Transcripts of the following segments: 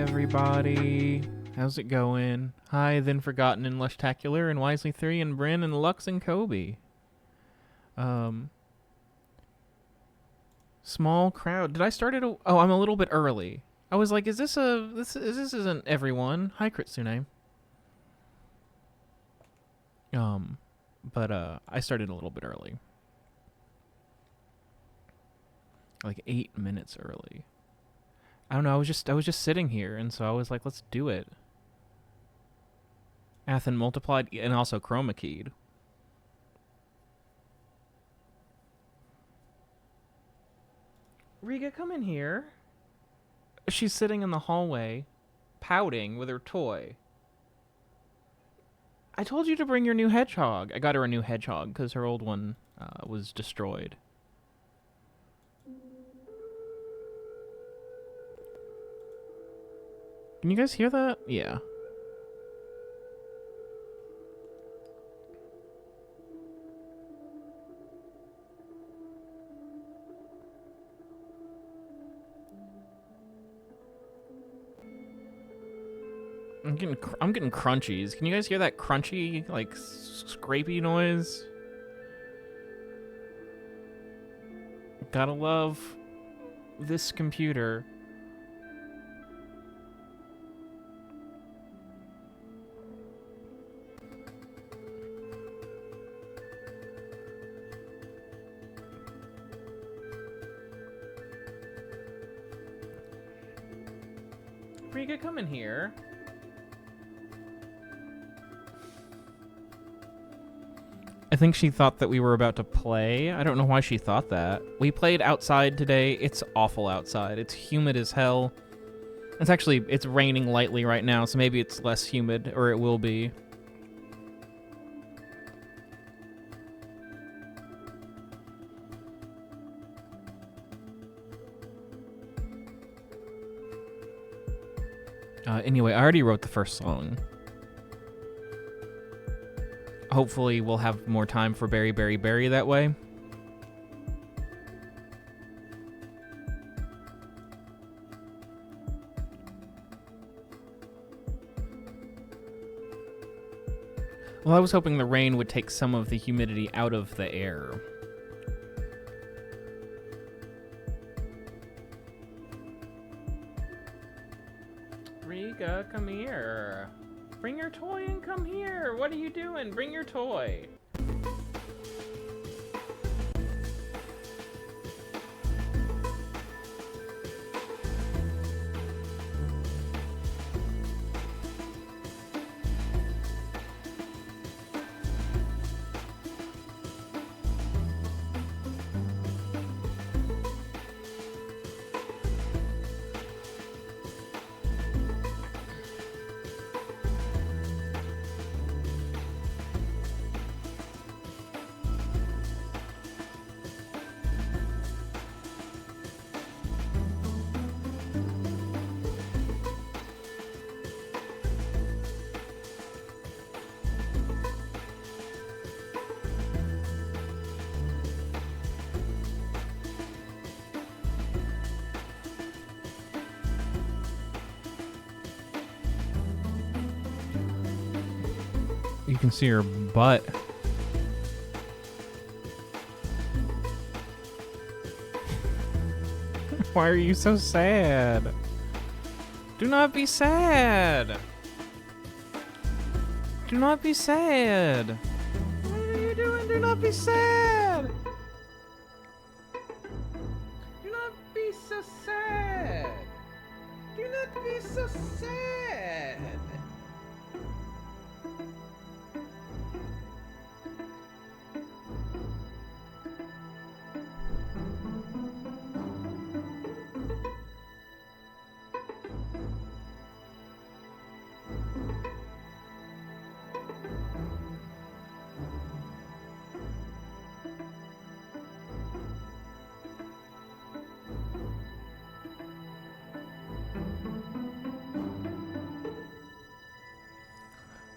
everybody. How's it going? Hi, Then Forgotten and Lushtacular and Wisely 3 and Bryn and Lux and Kobe. Small crowd. Did I start it? Oh, I'm a little bit early. I was like, this isn't everyone. Hi, Kritsune. But I started a little bit early. Like 8 minutes early. I don't know, I was just sitting here, and so I was like, let's do it. Athen multiplied, and also chroma keyed. Riga, come in here. She's sitting in the hallway, pouting with her toy. I told you to bring your new hedgehog. I got her a new hedgehog because her old one was destroyed. Can you guys hear that? Yeah. I'm getting crunchies. Can you guys hear that crunchy, like, scrapey noise? Gotta love this computer. Riga, come in here. I think she thought that we were about to play. I don't know why she thought that. We played outside today. It's awful outside. It's humid as hell. It's raining lightly right now, so maybe it's less humid, or it will be. Anyway, I already wrote the first song. Hopefully we'll have more time for Berry Berry Berry that way. Well, I was hoping the rain would take some of the humidity out of the air. Riga, come here. Bring your toy and come here. What are you doing? Bring your toy. You can see her butt. Why are you so sad? Do not be sad. Do not be sad. What are you doing? Do not be sad. Do not be so sad. Do not be so sad.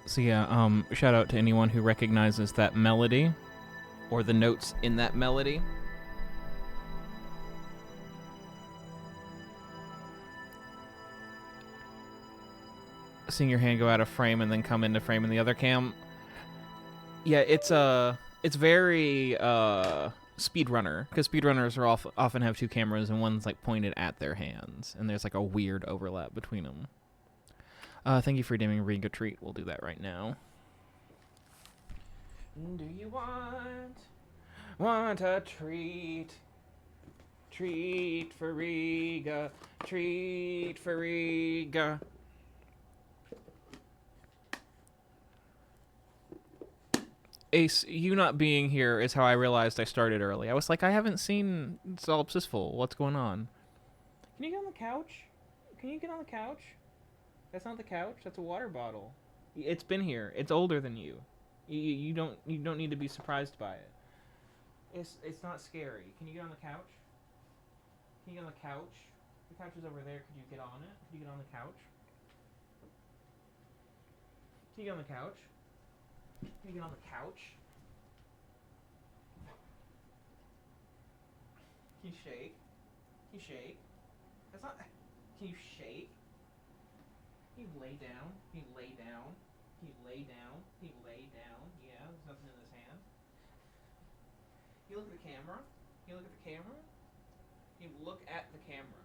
So yeah, shout out to anyone who recognizes that melody or the notes in that melody. seeing your hand go out of frame and then come into frame in the other cam. Yeah, it's very speedrunner, because speedrunners are often have two cameras and one's like pointed at their hands, and there's like a weird overlap between them. Thank you for redeeming Riga treat. We'll do that right now. Do you want a treat? Treat for Riga. Treat for Riga. Ace, you not being here is how I realized I started early. I was like, I haven't seen Solipsisful. What's going on? Can you get on the couch? Can you get on the couch? That's not the couch. That's a water bottle. It's been here. It's older than you. You don't need to be surprised by it. It's not scary. Can you get on the couch? Can you get on the couch? The couch is over there. Could you get on it? Could you get on the couch? Can you get on the couch? Can you get on the couch? Can you shake? Can you shake? That's not... Can you shake? Can you lay down? Can you lay down? Can you lay down? Can you lay down? Yeah, there's nothing in his hand. Can you look at the camera? Can you look at the camera? Can you look at the camera?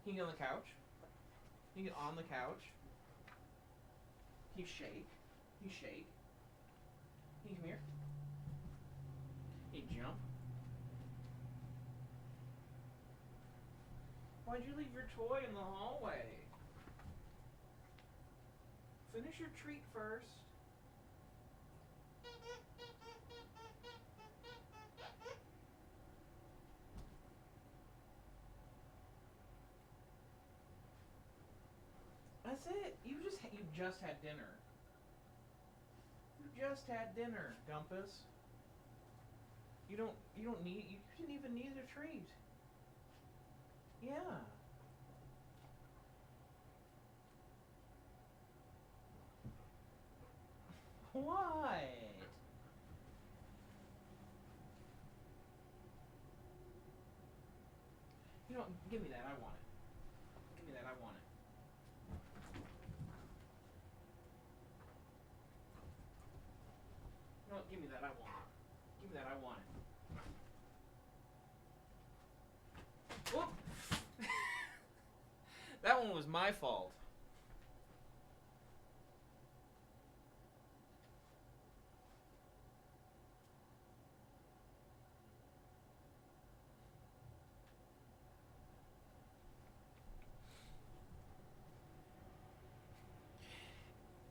Can you get on the couch? Can you get on the couch? Can you shake? Can you shake? Can you come here? Can you jump? Why'd you leave your toy in the hallway? Finish your treat first. That's it. You just had dinner. You just had dinner, Dumpus. You didn't even need a treat. Yeah. What? You know, give me that. I want it. Give me that. I want it. You know what? Give me that. I want it. Give me that. I want it. Whoop! That one was my fault.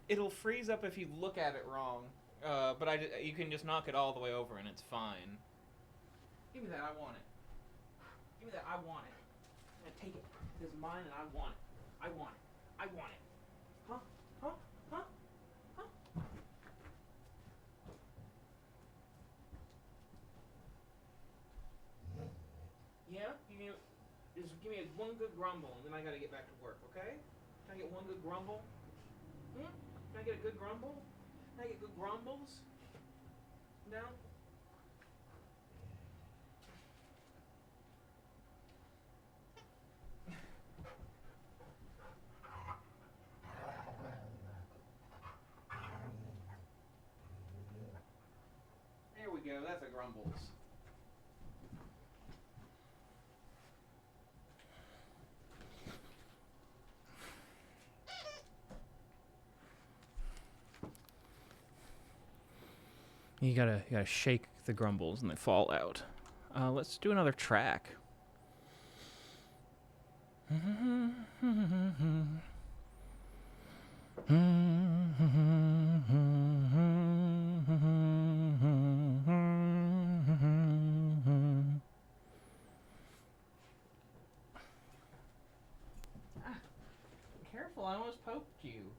It'll freeze up if you look at it wrong, but you can just knock it all the way over and it's fine. Give me that, I want it. Give me that, I want it. I'm gonna take it. This is mine and I want it. I want it. I want it. Huh? Huh? Huh? Huh? Yeah? Just give me one good grumble and then I gotta get back to work, okay? Can I get one good grumble? Hmm? Can I get a good grumble? Can I get good grumbles? No? There we go, that's a grumbles. You gotta shake the grumbles and they fall out. Let's do another track. Careful, I almost poked you.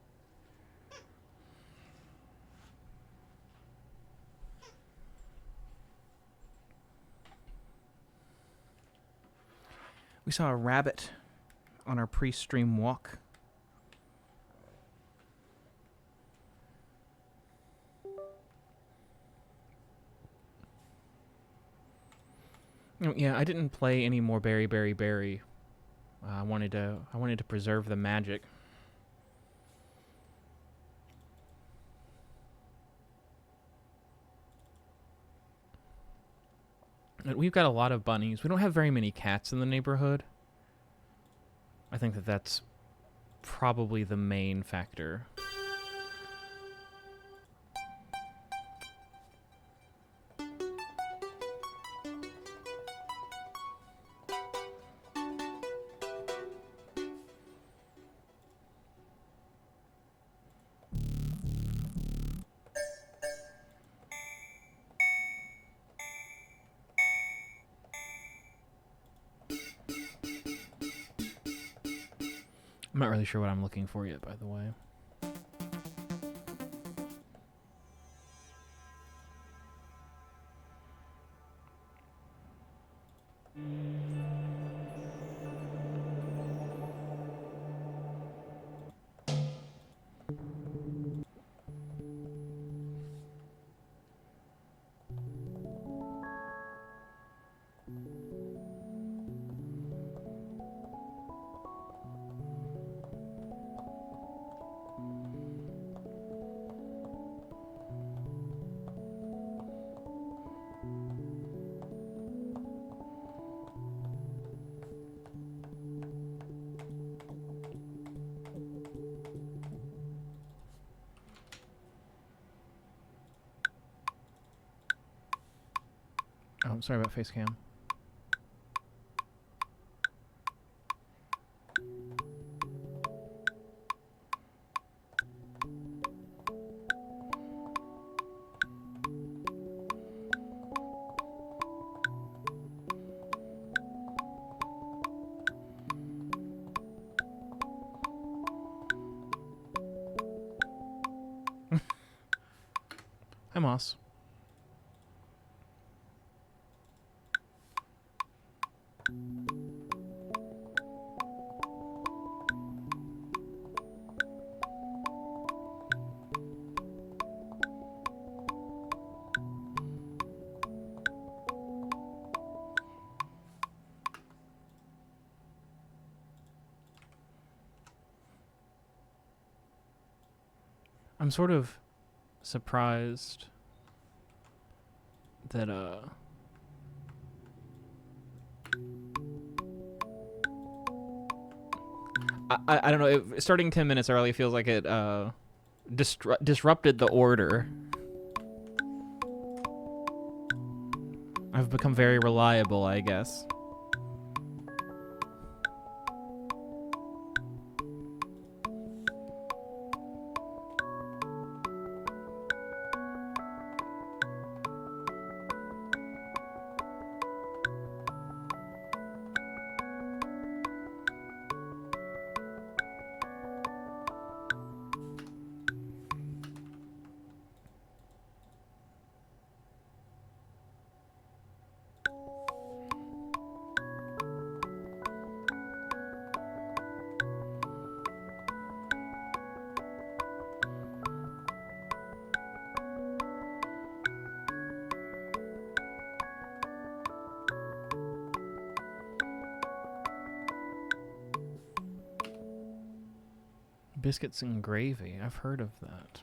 We saw a rabbit on our pre-stream walk. Oh, yeah, I didn't play any more Berry. I wanted to preserve the magic. We've got a lot of bunnies. We don't have very many cats in the neighborhood. I think that's probably the main factor. I'm not really sure what I'm looking for yet, by the way. Oh, I'm sorry about face cam. Hi, Moss. I'm sort of surprised that I don't know, starting 10 minutes early feels like it disrupted the order. I've become very reliable, I guess. Biscuits and gravy. I've heard of that.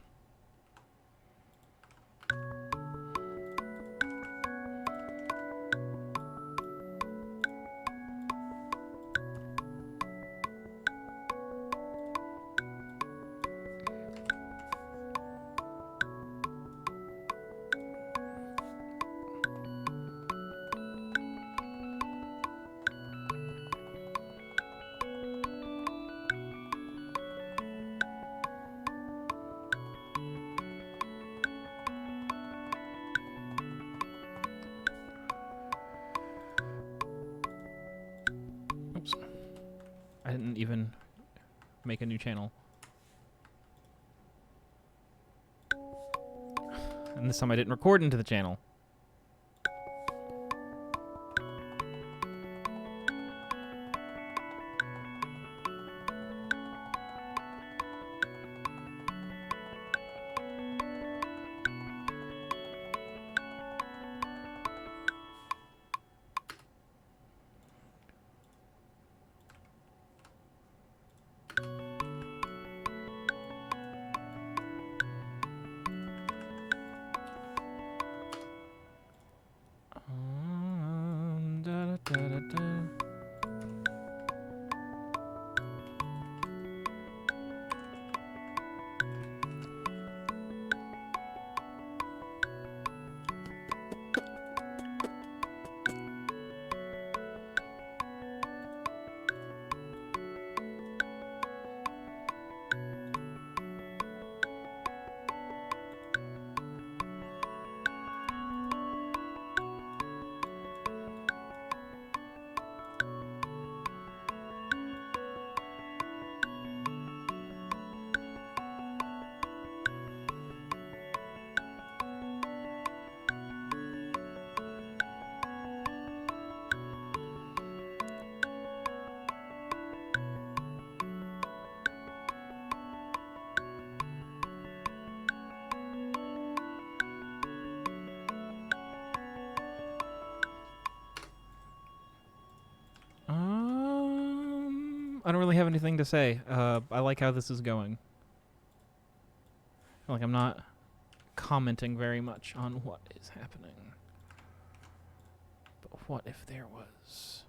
Oops. I didn't even make a new channel. And this time I didn't record into the channel. I don't really have anything to say. I like how this is going. Like, I'm not commenting very much on what is happening. But what if there was...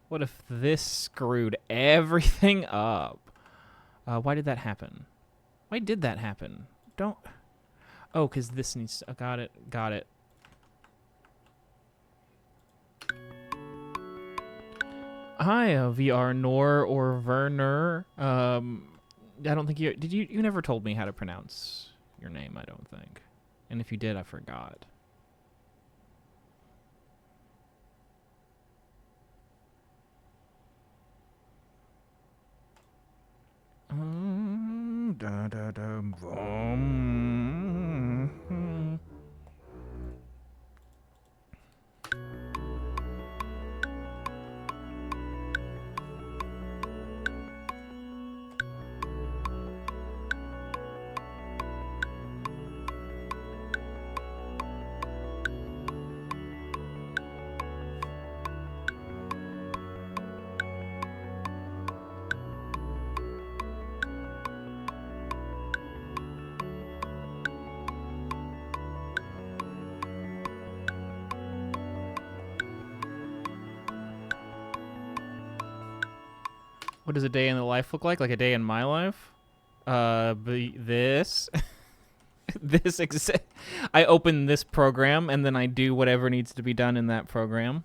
What if this screwed everything up? Why did that happen? Why did that happen? Don't... Oh, because this needs... got it. Got it. Hi, VR Nor or Werner. I don't think you... Did you... You never told me how to pronounce your name, I don't think. And if you did, I forgot. What does a day in the life look like? Like a day in my life? This. I open this program, and then I do whatever needs to be done in that program.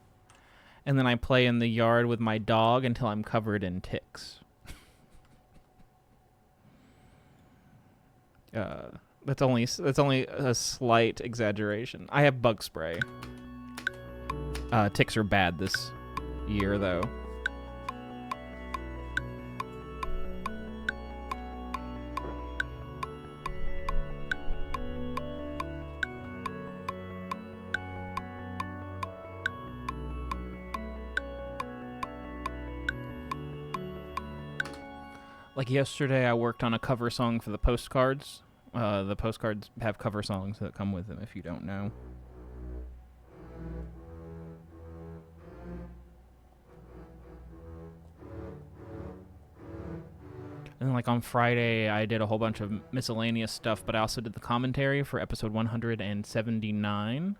And then I play in the yard with my dog until I'm covered in ticks. That's only a slight exaggeration. I have bug spray. Ticks are bad this year, though. Like yesterday, I worked on a cover song for the postcards. The postcards have cover songs that come with them, if you don't know. And then, like, on Friday, I did a whole bunch of miscellaneous stuff, but I also did the commentary for episode 179.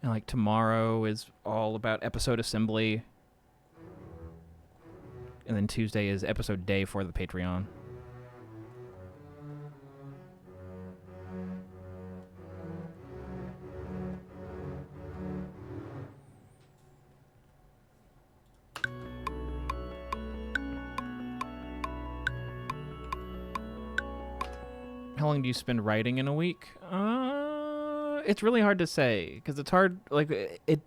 And, like, tomorrow is all about episode assembly. And then Tuesday is episode day for the Patreon. How long do you spend writing in a week? It's really hard to say because it's hard. Like it.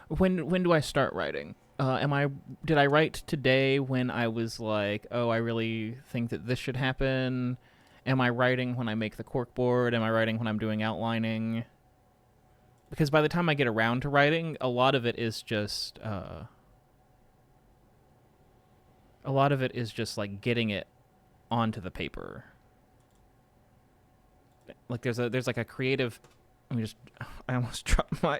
When do I start writing? Did I write today when I was like, oh, I really think that this should happen? Am I writing when I make the corkboard? Am I writing when I'm doing outlining? Because by the time I get around to writing, a lot of it is just like getting it onto the paper. Like there's like a creative. I almost dropped my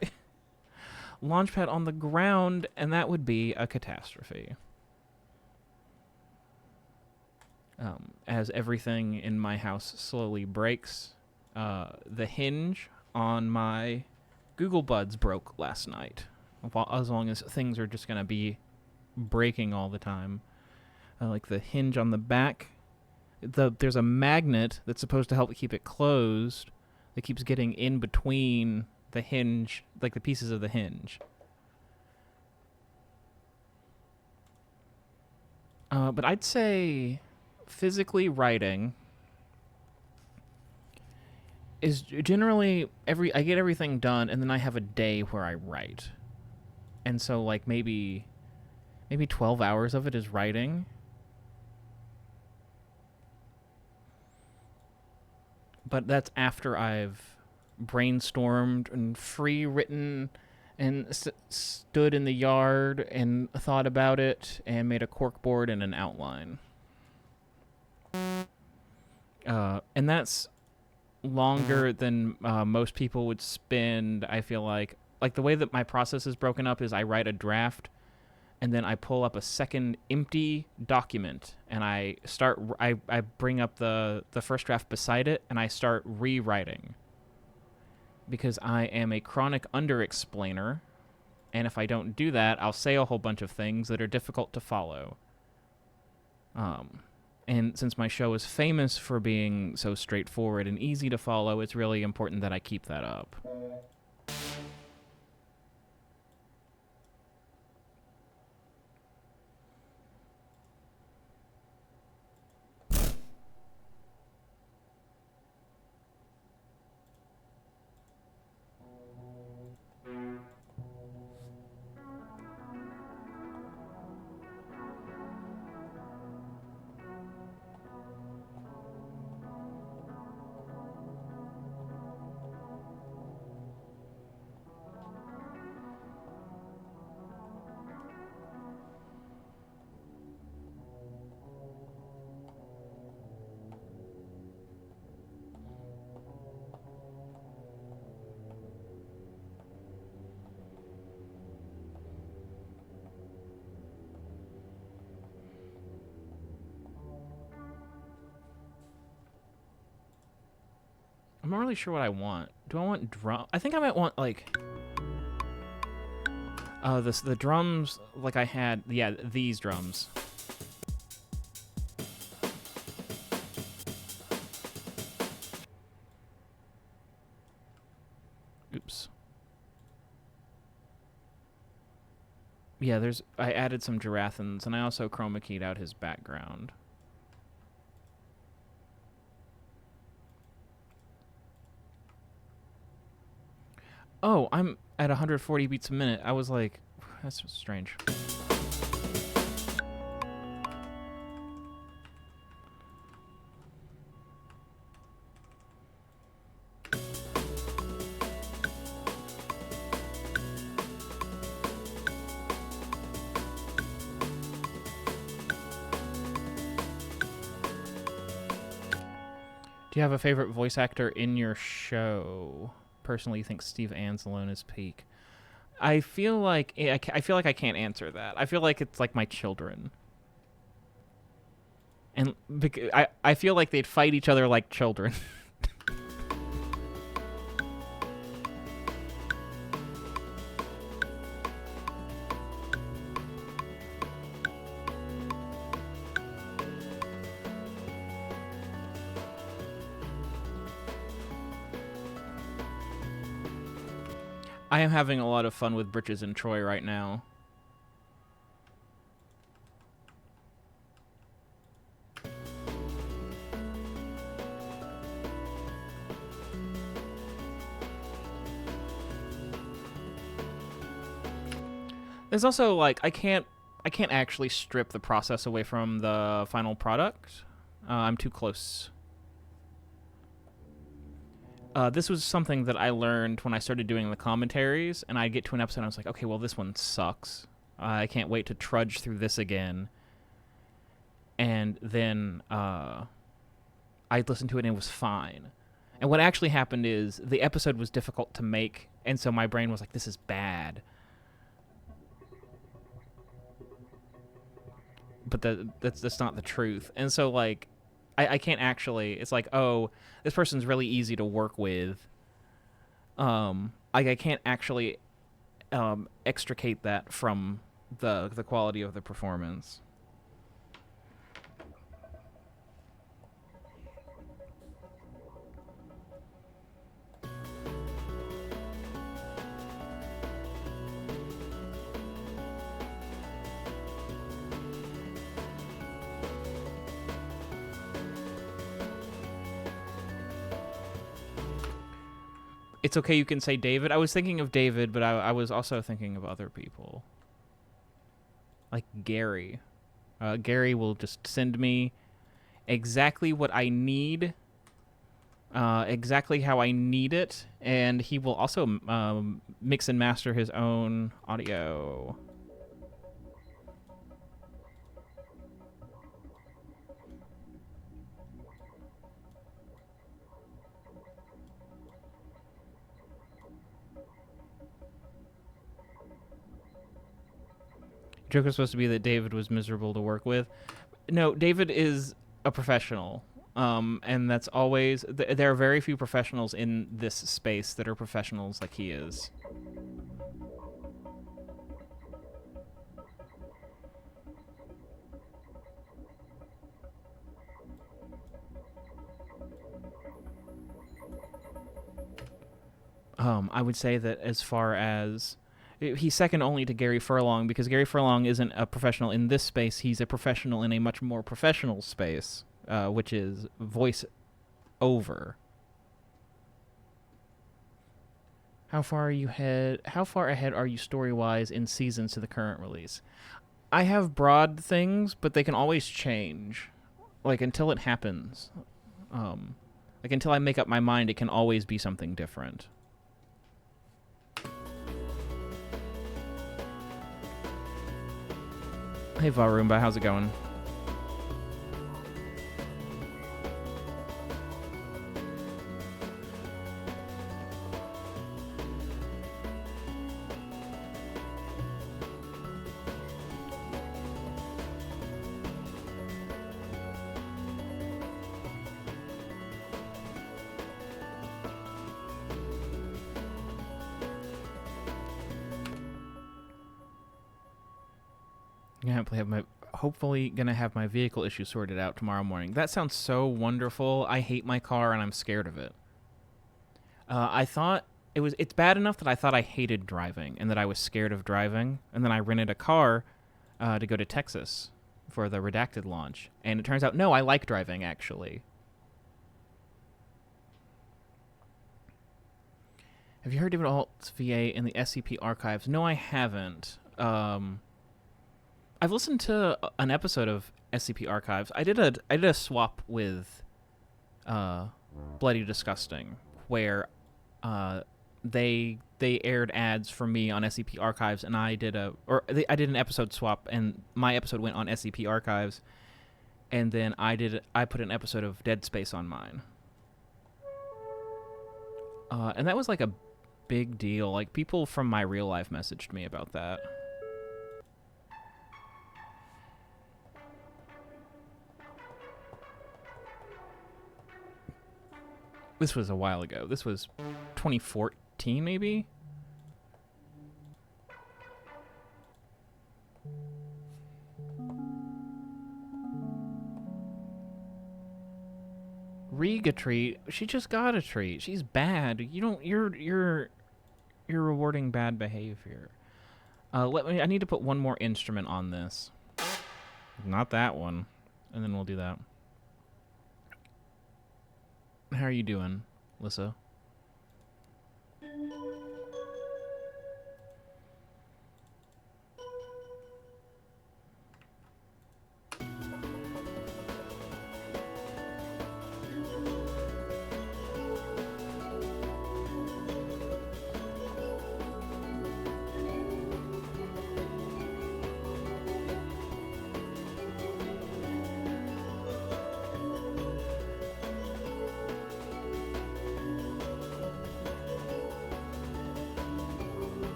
launchpad on the ground, and that would be a catastrophe. As everything in my house slowly breaks, the hinge on my Google Buds broke last night. As long as things are just going to be breaking all the time. Like the hinge on the back, there's a magnet that's supposed to help keep it closed that keeps getting in between the hinge, like the pieces of the hinge. But I'd say physically writing is generally I get everything done, and then I have a day where I write. And so like maybe 12 hours of it is writing. But that's after I've brainstormed and free-written and stood in the yard and thought about it and made a corkboard and an outline. And that's longer than most people would spend, I feel like, like the way that my process is broken up is I write a draft, and then I pull up a second empty document, and I bring up the first draft beside it, and I start rewriting. Because I am a chronic under-explainer, and if I don't do that, I'll say a whole bunch of things that are difficult to follow. And since my show is famous for being so straightforward and easy to follow, it's really important that I keep that up. I'm not really sure what I want. Do I want drum? I think I might want, like... the drums, like I had... Yeah, these drums. Oops. Yeah, I added some Girathons, and I also chroma keyed out his background. Oh, I'm at 140 beats a minute. I was like, that's strange. Do you have a favorite voice actor in your show? Personally, you think Steve Anzalone is peak? I feel like I can't answer that. I feel like it's like my children, and I feel like they'd fight each other like children. I am having a lot of fun with Britches and Troy right now. There's also, like, I can't actually strip the process away from the final product. I'm too close. This was something that I learned when I started doing the commentaries, and I'd get to an episode and I was like, okay, well, this one sucks. I can't wait to trudge through this again. And then I'd listen to it and it was fine. And what actually happened is the episode was difficult to make, and so my brain was like, this is bad. But that's not the truth. And so, like, I can't actually... It's like, oh, this person's really easy to work with. I can't actually extricate that from the quality of the performance. It's okay, you can say David. I was thinking of David, but I was also thinking of other people. Like Gary. Gary will just send me exactly what I need, exactly how I need it, and he will also mix and master his own audio. joke was supposed to be that David was miserable to work with. No, David is a professional. And that's always... there are very few professionals in this space that are professionals like he is. I would say that as far as... he's second only to Gary Furlong, because Gary Furlong isn't a professional in this space. He's a professional in a much more professional space, which is voice over. How far ahead are you story-wise in seasons to the current release? I have broad things, but they can always change. Like, until it happens. Like, until I make up my mind, it can always be something different. Hey, Varumba, how's it going? Hopefully gonna have my vehicle issue sorted out tomorrow morning. That sounds so wonderful. I hate my car and I'm scared of it. I thought it's bad enough that I thought I hated driving and that I was scared of driving, and then I rented a car to go to Texas for the Redacted launch, and it turns out no, I like driving actually. Have you heard David Alt's VA in the SCP archives? No, I haven't. I've listened to an episode of SCP Archives. I did a swap with Bloody Disgusting, where they aired ads for me on SCP Archives, and I did an episode swap, and my episode went on SCP Archives, and then I put an episode of Dead Space on mine, and that was like a big deal. Like, people from my real life messaged me about that. This was a while ago. This was 2014, maybe? Rig a treat? She just got a treat. She's bad. You're rewarding bad behavior. I need to put one more instrument on this. Not that one. And then we'll do that. How are you doing, Lissa?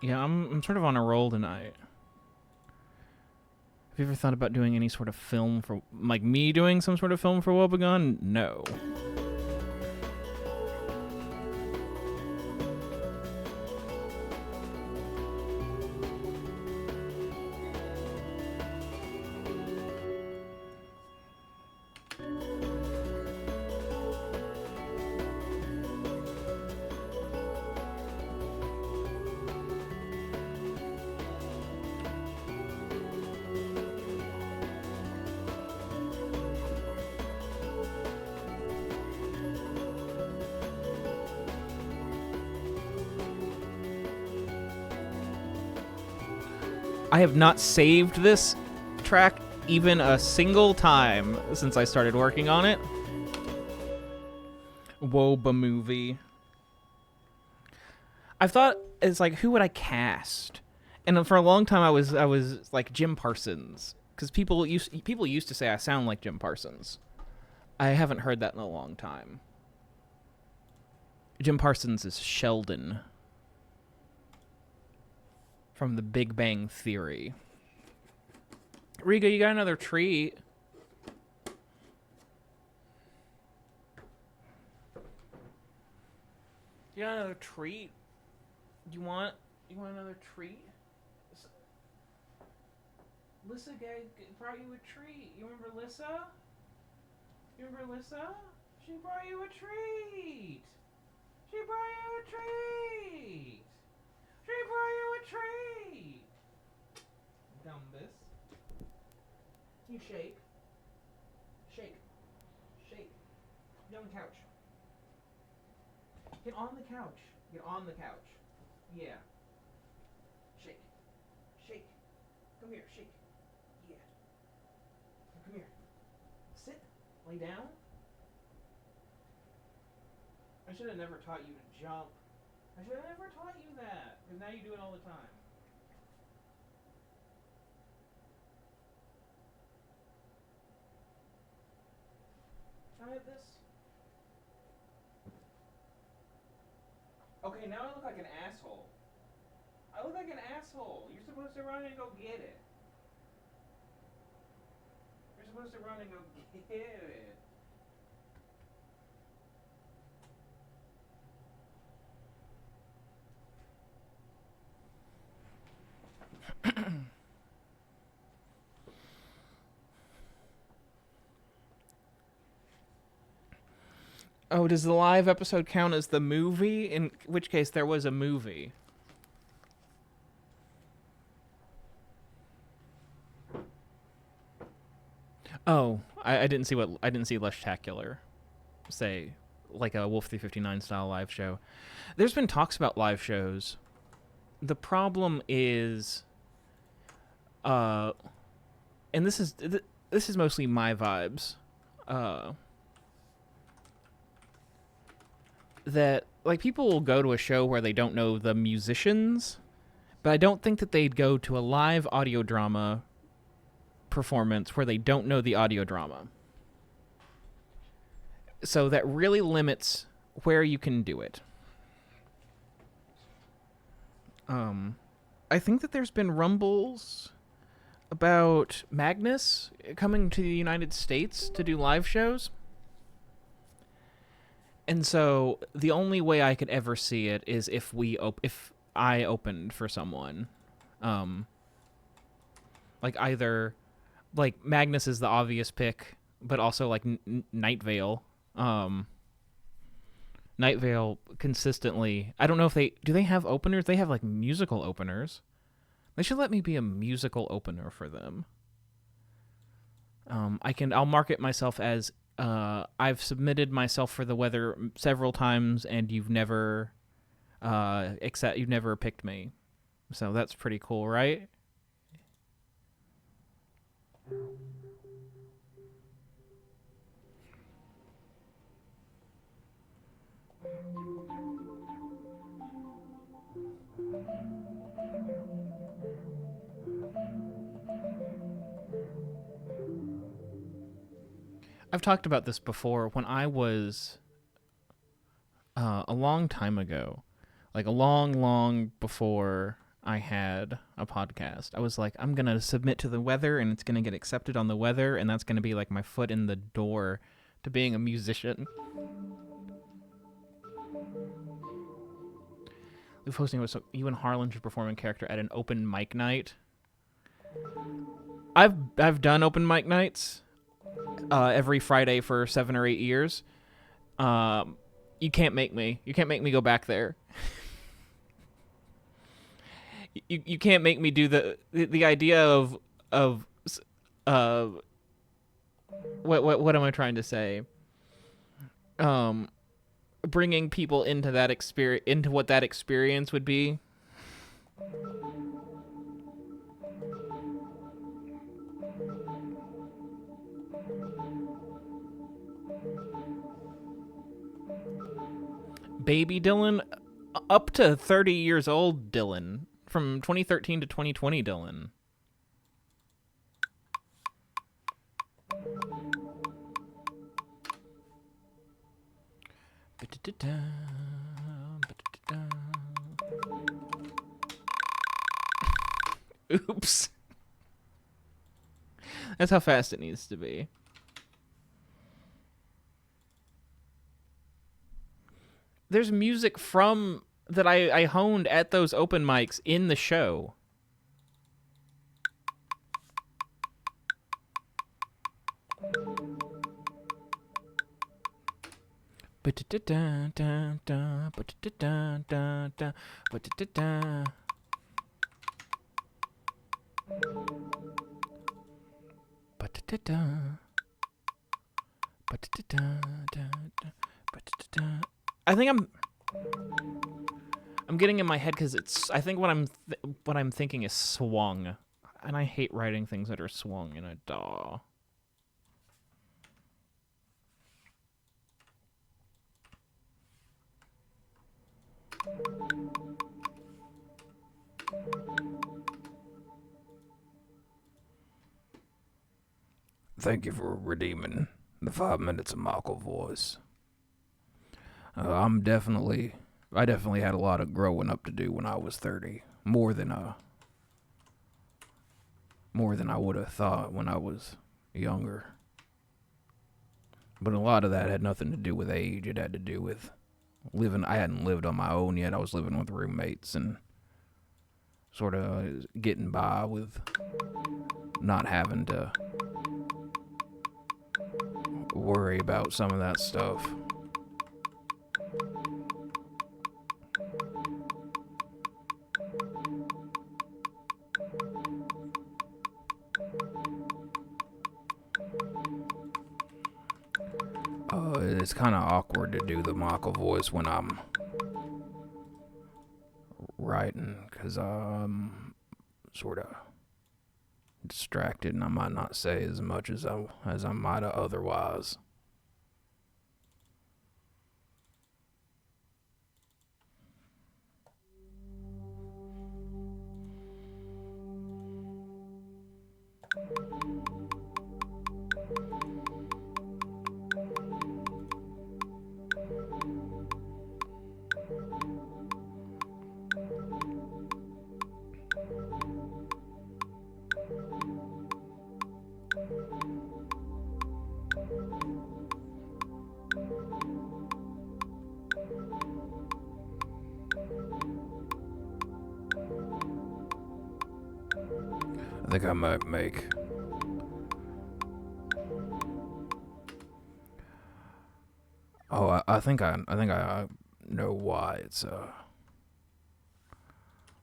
Yeah, I'm sort of on a roll tonight. Have you ever thought about doing any sort of film for, like, me doing some sort of film for WOE.BEGONE? No. I have not saved this track even a single time since I started working on it. WOBA movie. I've thought, it's like, who would I cast? And for a long time I was like Jim Parsons, because people used to say I sound like Jim Parsons. I haven't heard that in a long time. Jim Parsons is Sheldon from The Big Bang Theory. Riga, you got another treat. You got another treat? You want another treat? Lissa brought you a treat. You remember Lissa? You remember Lissa? She brought you a treat. She brought you a treat. She brought you a treat. Dumbus. You shake. Shake. Shake. Get on the couch. Get on the couch. Get on the couch. Yeah. Shake. Shake. Come here. Shake. Yeah. Come here. Sit. Lay down. I should have never taught you to jump. I should have never taught you that, because now you do it all the time. Can I have this? Okay, now I look like an asshole. I look like an asshole. You're supposed to run and go get it. You're supposed to run and go get it. Oh, does the live episode count as the movie? In which case, there was a movie. Oh, I didn't see Lushtacular say, like a Wolf 359 style live show. There's been talks about live shows. The problem is, and this is mostly my vibes, that, like, people will go to a show where they don't know the musicians, but I don't think that they'd go to a live audio drama performance where they don't know the audio drama. So that really limits where you can do it. I think that there's been rumbles about Magnus coming to the United States to do live shows. And so the only way I could ever see it is if I opened for someone. Like either, like, Magnus is the obvious pick, but also like Night Vale. Night Vale consistently, I don't know if they have openers. They have like musical openers. They should let me be a musical opener for them. I'll market myself as, I've submitted myself for the weather several times, and you've never picked me. So that's pretty cool, right? I've talked about this before. When I was, a long time ago, like a long before I had a podcast, I was like, I'm going to submit to the weather, and it's going to get accepted on the weather, and that's going to be like my foot in the door to being a musician. Live hosting was, so you and Harlan should perform a character at an open mic night. I've done open mic nights every Friday for 7 or 8 years. You can't make me. You can't make me go back there. You can't make me do the idea of what am I trying to say? Bringing people into that experience, into what that experience would be. Baby Dylan, up to 30 years old Dylan, from 2013 to 2020 Dylan. Oops. That's how fast it needs to be. There's music from that I honed at those open mics in the show. I think I'm getting in my head because it's. I think what I'm thinking is swung, and I hate writing things that are swung in a DAW. Thank you for redeeming the 5 minutes of Michael voice. I definitely had a lot of growing up to do when I was 30. More than I would have thought when I was younger. But a lot of that had nothing to do with age. It had to do with living. I hadn't lived on my own yet. I was living with roommates and sort of getting by with not having to worry about some of that stuff. It's kind of awkward to do the Michael voice when I'm writing because I'm sort of distracted and I might not say as much as I might have otherwise. I think I might make I think I know why it's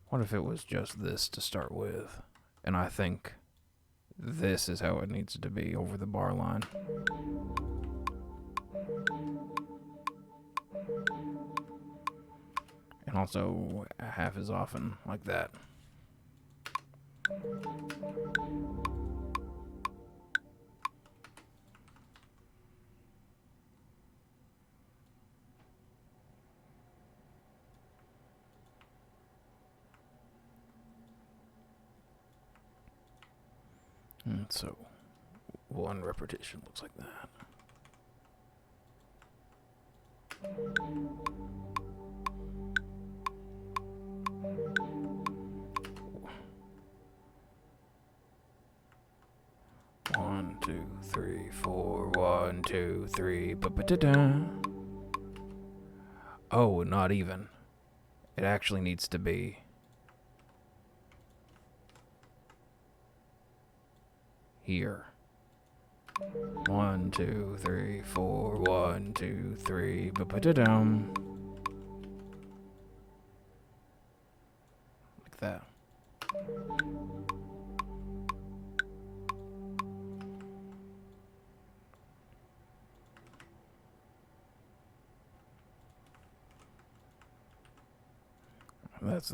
what if it was just this to start with, and I think this is how it needs to be over the bar line. And also half as often like that. And so one repetition looks like that. One, two, three, four. 1, 2, 3. Ba-ba-da-da. Oh, not even. It actually needs to be here. 1, 2, 3, 4. 1, 2, 3. Ba-ba-da-dum. Like that.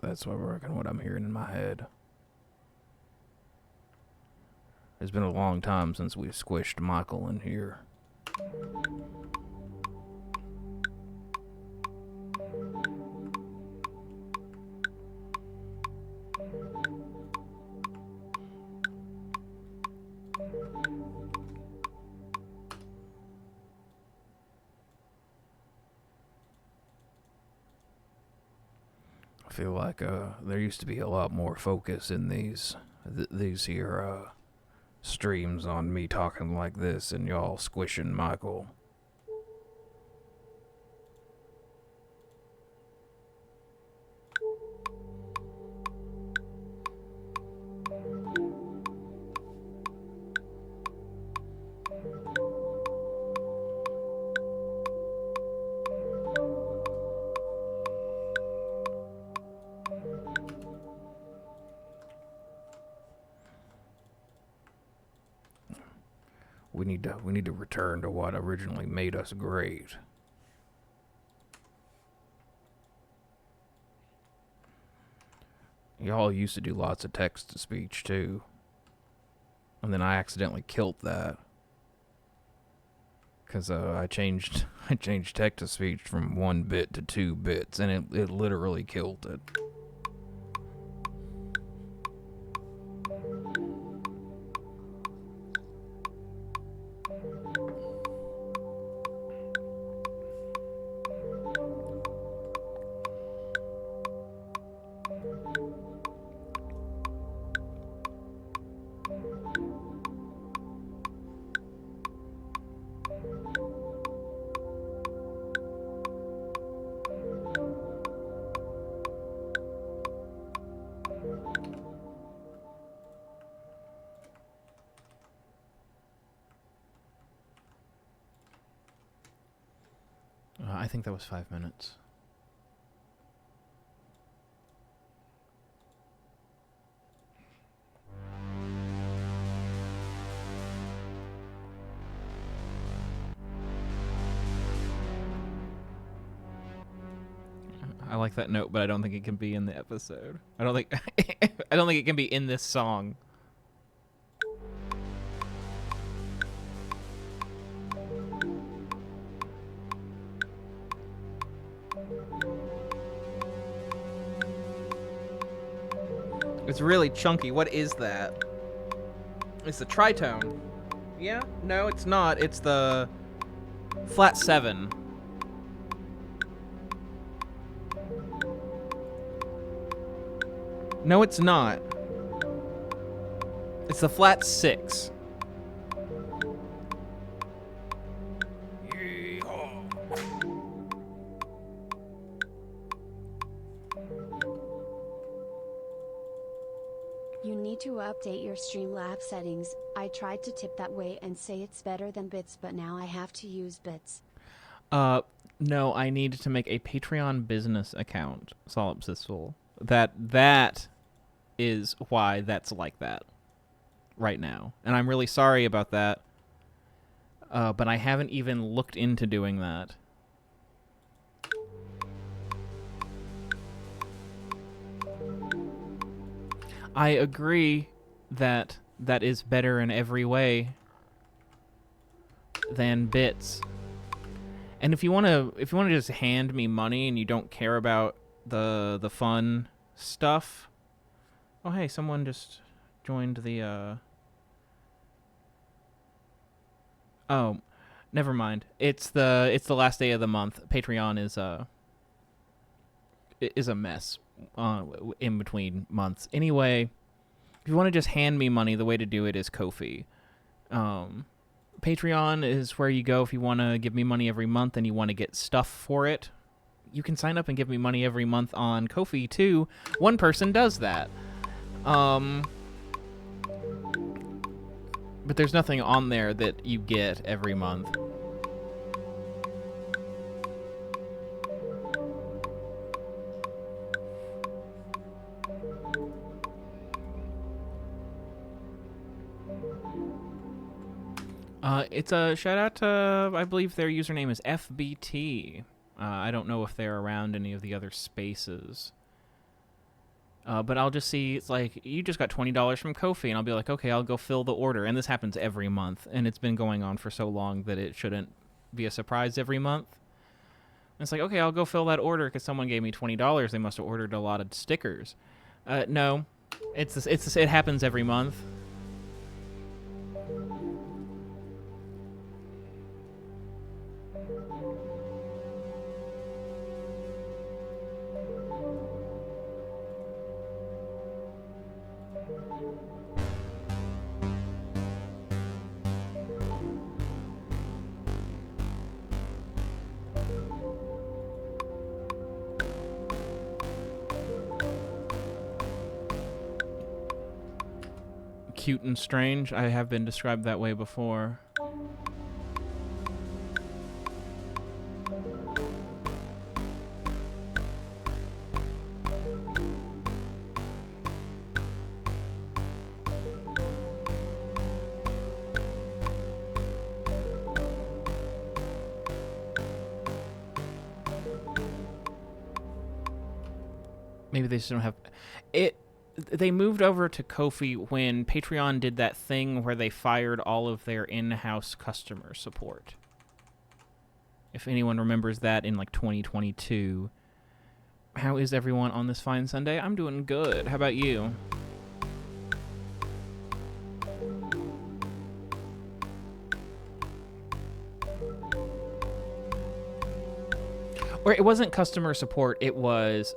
That's what we're working. What I'm hearing in my head. It's been a long time since we've squished Michael in here. I feel like there used to be a lot more focus in these here streams on me talking like this and y'all squishing Michael. We need to return to what originally made us great. Y'all used to do lots of text to speech too. And then I accidentally killed that. Cause I changed text to speech from 1 bit to 2 bits and it literally killed it. I think that was 5 minutes. I like that note, but I don't think it can be in the episode. I don't think I don't think it can be in this song. It's really chunky. What is that? It's the tritone. Yeah? No, it's not. It's the flat 7. No, it's not. It's the flat 6. You need to update your Streamlabs settings. I tried to tip that way and say it's better than bits, but now I have to use bits. No, I need to make a Patreon business account, Solipsisful. That is why that's like that right now. And I'm really sorry about that. But I haven't even looked into doing that. I agree that that is better in every way than bits. And if you want to just hand me money and you don't care about the fun stuff. Oh, hey, someone just joined the Oh, never mind. It's the last day of the month. Patreon is a mess in between months. Anyway, if you want to just hand me money, the way to do it is Ko-fi. Patreon is where you go if you want to give me money every month and you want to get stuff for it. You can sign up and give me money every month on Ko-fi too. One person does that. But there's nothing on there that you get every month. It's a shout out to, I believe their username is FBT. I don't know if they're around any of the other spaces. But I'll just see, it's like, you just got $20 from Ko-fi, and I'll be like, okay, I'll go fill the order. And this happens every month, and it's been going on for so long that it shouldn't be a surprise every month. And it's like, okay, I'll go fill that order because someone gave me $20. They must have ordered a lot of stickers. No, it happens every month. Cute and strange. I have been described that way before. Maybe they just don't have it. They moved over to Ko-fi when Patreon did that thing where they fired all of their in-house customer support. If anyone remembers that in like 2022. How is everyone on this fine Sunday? I'm doing good. How about you? Or it wasn't customer support, it was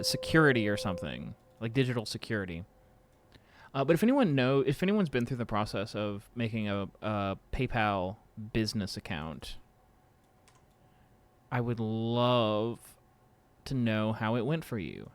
security or something. Like digital security. But if anyone's been through the process of making a PayPal business account, I would love to know how it went for you.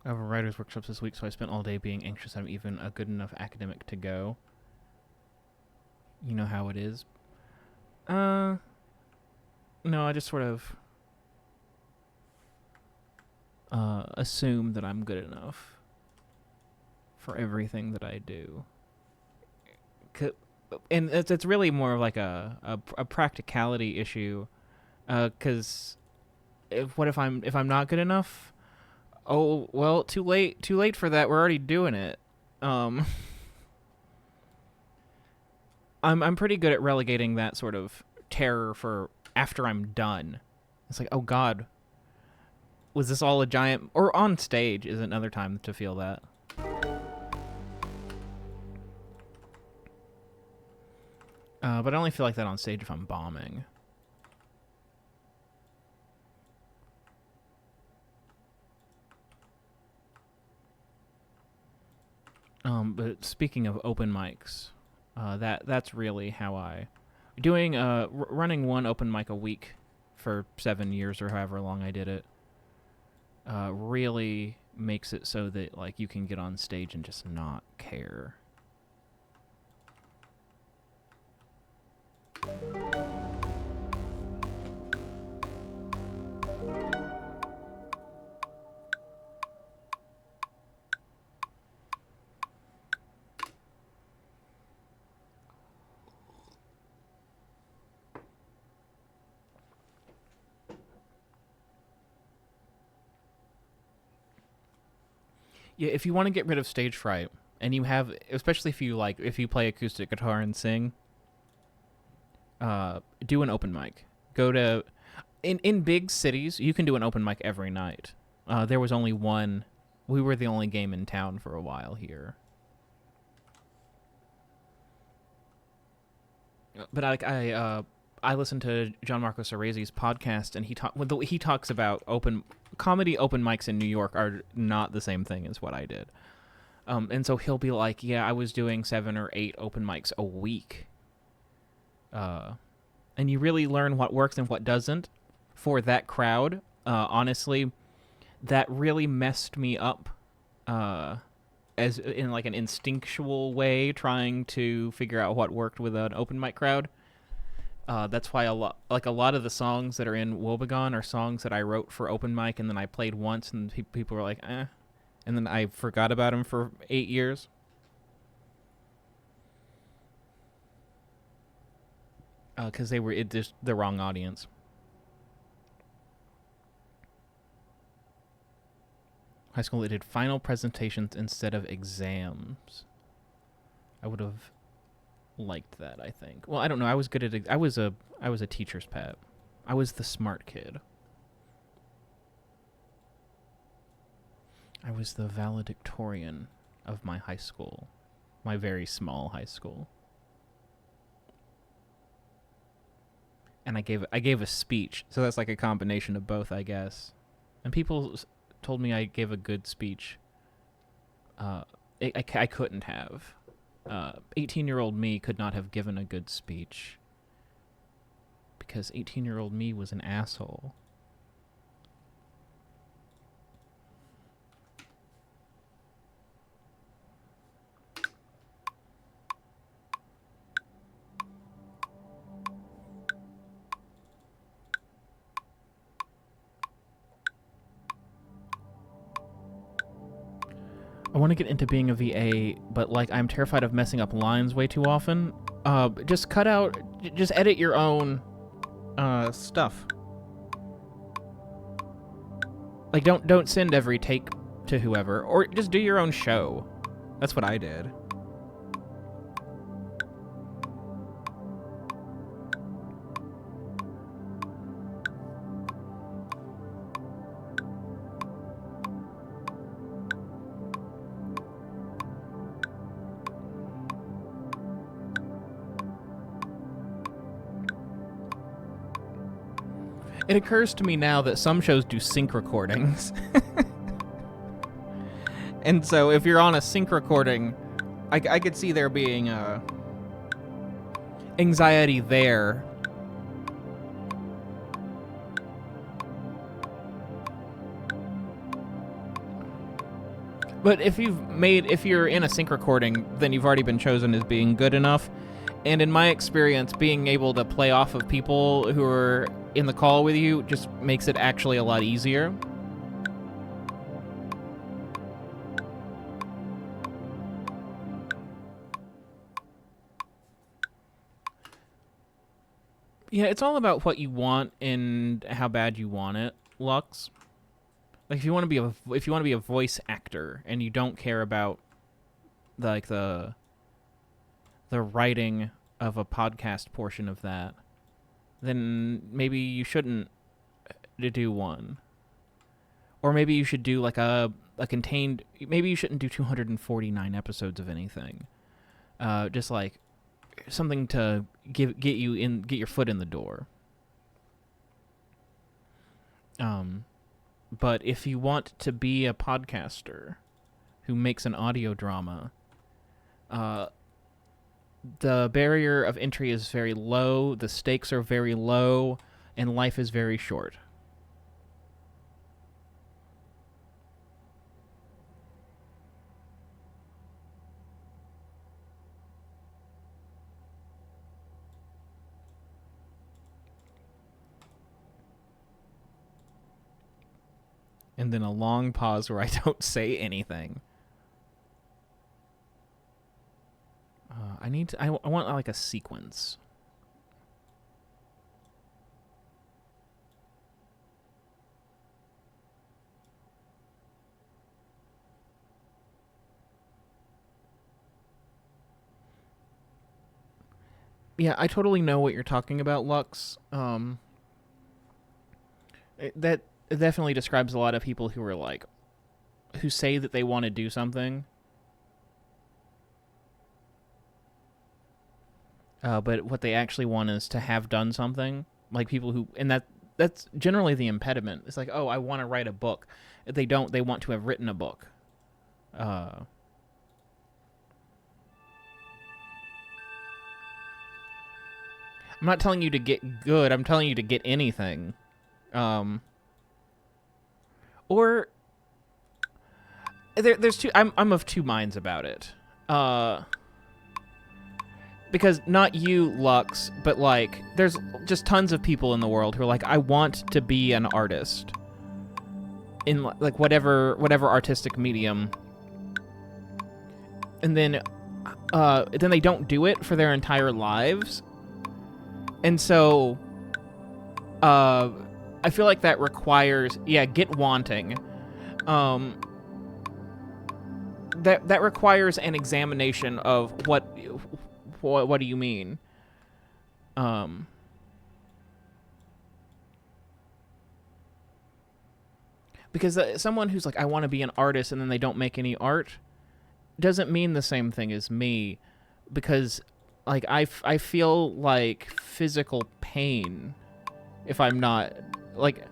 I have a writer's workshops this week, so I spent all day being anxious I'm even a good enough academic to go. You know how it is. No, I just sort of assume that I'm good enough for everything that I do. And it's really more of like a practicality issue, because what if I'm not good enough? Oh, well, too late for that. We're already doing it. I'm pretty good at relegating that sort of terror for after I'm done. It's like, oh God, was this all a giant? Or on stage is another time to feel that. But I only feel like that on stage if I'm bombing. But speaking of open mics, that's really how I doing running one open mic a week for 7 years or however long I did it. Really makes it so that like you can get on stage and just not care. Yeah, if you want to get rid of stage fright, and you have, especially if you play acoustic guitar and sing, do an open mic. Go to, in big cities, you can do an open mic every night. There was only one. We were the only game in town for a while here. But I listen to John Marco Cerezi's podcast, and he talks about comedy open mics in New York are not the same thing as what I did. And so he'll be like, yeah, I was doing 7 or 8 open mics a week. And you really learn what works and what doesn't for that crowd. Honestly, that really messed me up as in like an instinctual way, trying to figure out what worked with an open mic crowd. That's why a lot of the songs that are in Woebegone are songs that I wrote for open mic, and then I played once, and people were like, eh. And then I forgot about them for 8 years. Because they were just the wrong audience. High school, they did final presentations instead of exams. I would have liked that, I think. Well, I don't know. I was good at I was a teacher's pet. I was the smart kid. I was the valedictorian of my high school. My very small high school. And I gave a speech. So that's like a combination of both, I guess. And people told me I gave a good speech. I couldn't have. 18-year-old me could not have given a good speech because 18-year-old me was an asshole. I want to get into being a VA, but like I'm terrified of messing up lines way too often. Just edit your own stuff. Like don't send every take to whoever, or just do your own show. That's what I did. It occurs to me now that some shows do sync recordings. And so if you're on a sync recording, I could see there being anxiety there. But if you're in a sync recording, then you've already been chosen as being good enough. And in my experience, being able to play off of people who are in the call with you just makes it actually a lot easier. Yeah, it's all about what you want and how bad you want it, Lux. Like if you want to be a voice actor and you don't care about like the writing of a podcast portion of that, then maybe you shouldn't do one. Or maybe you should do like a contained. Maybe you shouldn't do 249 episodes of anything. Just like something to get your foot in the door. But if you want to be a podcaster who makes an audio drama, the barrier of entry is very low, the stakes are very low, and life is very short. And then a long pause where I don't say anything. I want like a sequence. Yeah, I totally know what you're talking about, Lux. That definitely describes a lot of people who are like, who say that they want to do something, but what they actually want is to have done something. Like people who, and that's generally the impediment. It's like, oh, I want to write a book. If they don't, they want to have written a book. I'm not telling you to get good. I'm telling you to get anything. Or there's two. I'm of two minds about it. Because not you, Lux, but like there's just tons of people in the world who are like, I want to be an artist in like whatever artistic medium, and then they don't do it for their entire lives, and so I feel like that requires get wanting. That requires an examination of what do you mean? Because someone who's like, I want to be an artist, and then they don't make any art, doesn't mean the same thing as me, because like I feel like physical pain if I'm not like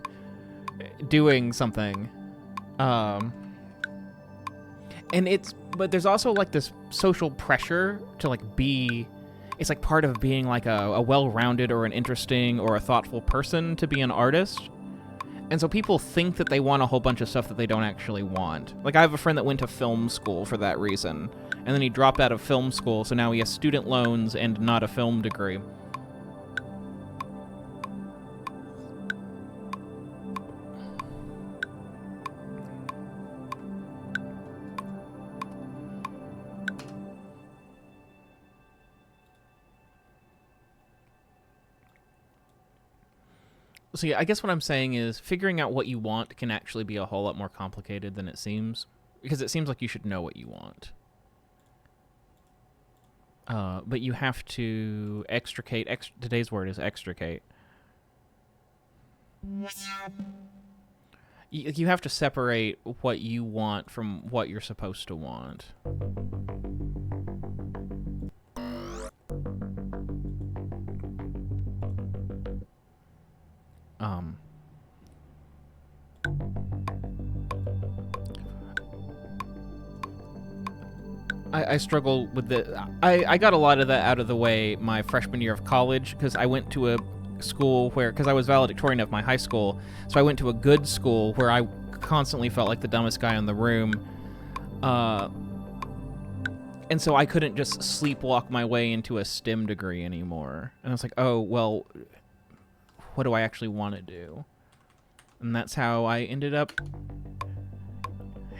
doing something. And but there's also like this social pressure to like be, it's like part of being like a well-rounded or an interesting or a thoughtful person to be an artist. And so people think that they want a whole bunch of stuff that they don't actually want. Like I have a friend that went to film school for that reason, and then he dropped out of film school, so now he has student loans and not a film degree. So yeah, I guess what I'm saying is figuring out what you want can actually be a whole lot more complicated than it seems, because it seems like you should know what you want. But you have to extricate. Today's word is extricate. You have to separate what you want from what you're supposed to want. I struggle with the. I got a lot of that out of the way my freshman year of college, because I went to a school where, because I was valedictorian of my high school, so I went to a good school where I constantly felt like the dumbest guy in the room. And so I couldn't just sleepwalk my way into a STEM degree anymore. And I was like, oh, well, what do I actually want to do? And that's how I ended up...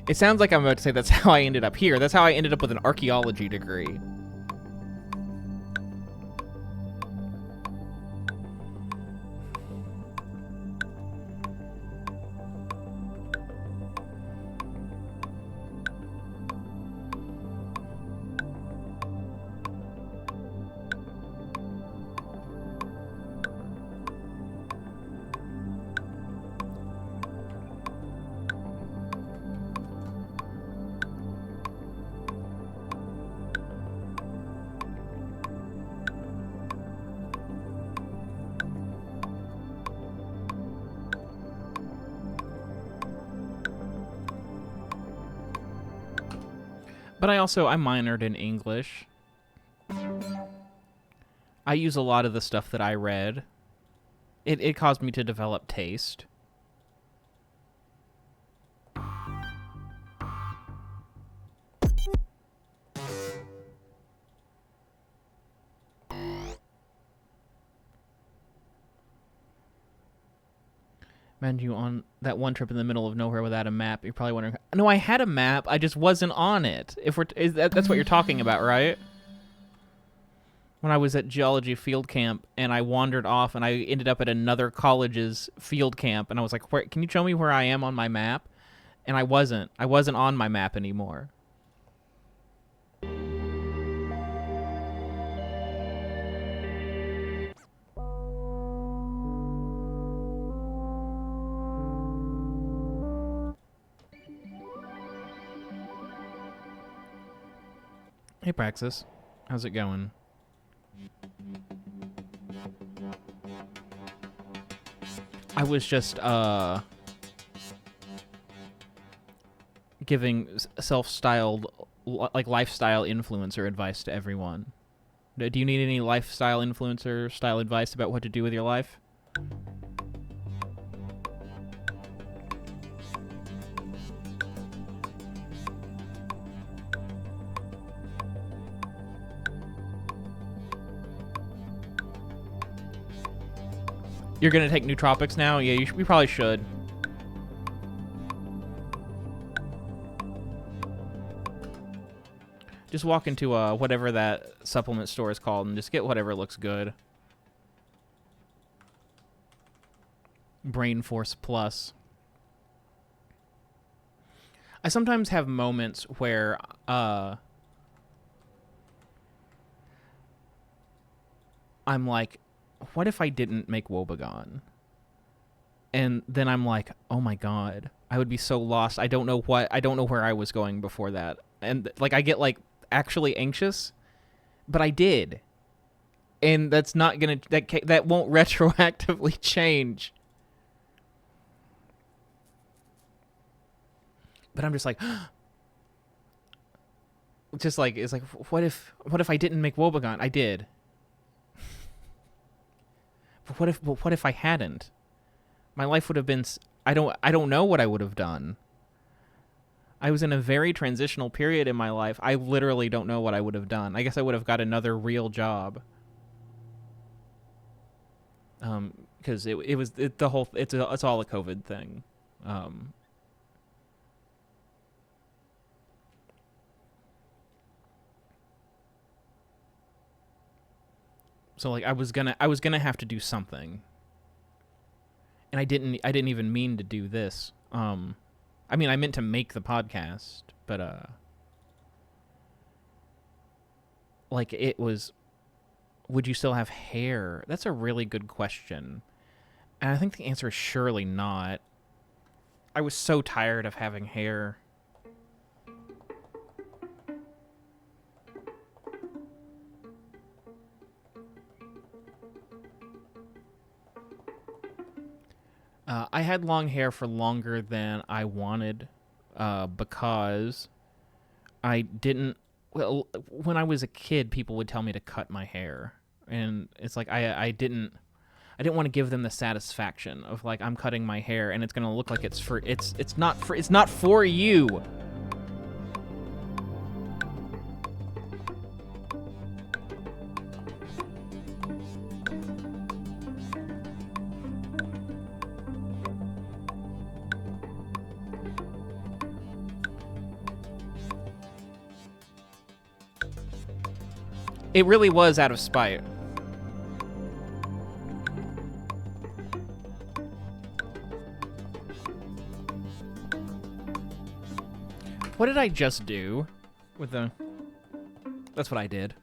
It sounds like I'm about to say that's how I ended up here. That's how I ended up with an archaeology degree. But I minored in English. I use a lot of the stuff that I read. It caused me to develop taste. Imagine you on that one trip in the middle of nowhere without a map. You're probably wondering, no, I had a map. I just wasn't on it. That's what you're talking about, right? When I was at geology field camp and I wandered off and I ended up at another college's field camp and I was like, can you show me where I am on my map? And I wasn't on my map anymore. Hey, Praxis. How's it going? I was just, giving self-styled, like, lifestyle influencer advice to everyone. Do you need any lifestyle influencer style advice about what to do with your life? You're gonna take nootropics now? Yeah, we probably should. Just walk into whatever that supplement store is called and just get whatever looks good. Brain Force Plus. I sometimes have moments where I'm like, what if I didn't make WOBEGONE? And then I'm like, oh my god, I would be so lost. I don't know where I was going before that. And like I get like actually anxious, but I did. And that's not going to that won't retroactively change. But I'm just like it's like what if I didn't make WOBEGONE? I did. But what if I hadn't? My life would have been I don't know what I would have done. I was in a very transitional period in my life. I literally don't know what I would have done. I guess I would have got another real job. Because it's all a COVID thing. So like I was gonna have to do something. And I didn't even mean to do this. I mean, I meant to make the podcast, but like it was, would you still have hair? That's a really good question. And I think the answer is surely not. I was so tired of having hair. I had long hair for longer than I wanted because I didn't... Well, when I was a kid, people would tell me to cut my hair. And it's like I didn't want to give them the satisfaction of like I'm cutting my hair and it's going to look like it's not for you. It really was out of spite. What did I just do with the... That's what I did.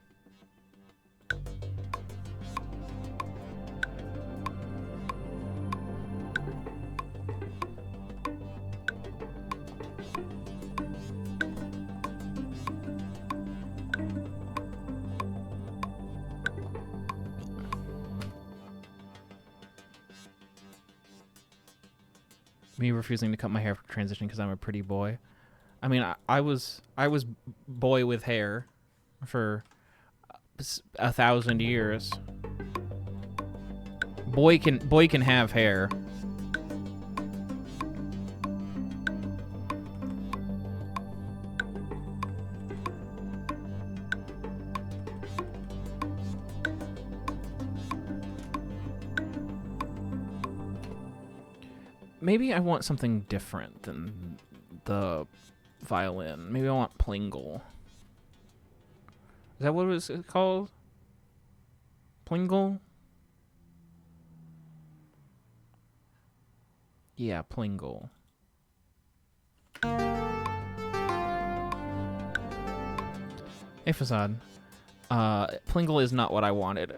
Me refusing to cut my hair for transition because I'm a pretty boy. I mean, I was boy with hair for 1,000 years. Boy can have hair. maybe I want something different than the violin. Maybe I want Plingle. Is that what it was called? Plingle? Yeah, Plingle. Hey, Facade. Plingle is not what I wanted.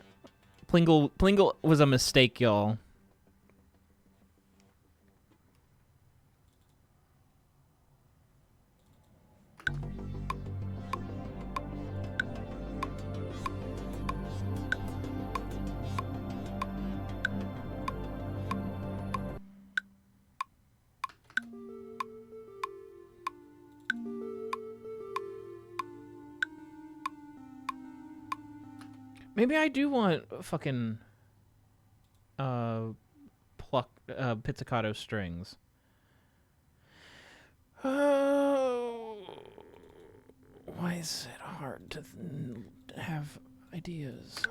Plingle was a mistake, y'all. Maybe I do want fucking pizzicato strings. Oh, why is it hard to have ideas?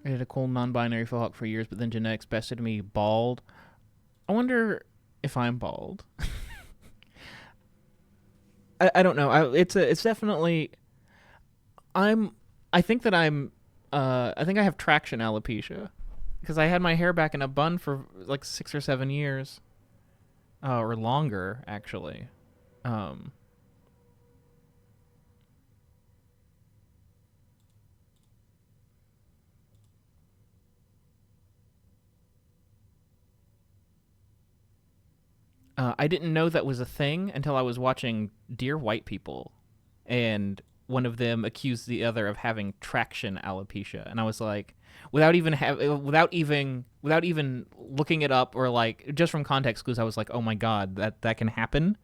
I did a cool non-binary philhawk for years, but then genetics bested me bald. I wonder if I'm bald. I don't know. It's definitely. I think that I think I have traction alopecia because I had my hair back in a bun for like 6 or 7 years, or longer actually. I didn't know that was a thing until I was watching Dear White People, and one of them accused the other of having traction alopecia, and I was like, without even looking it up or like just from context clues, I was like, oh my god, that can happen,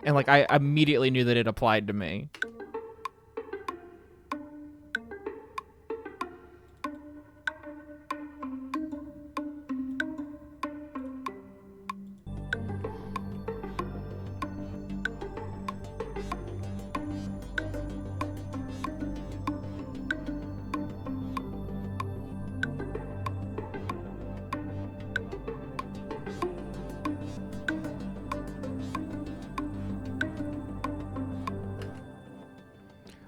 and like I immediately knew that it applied to me.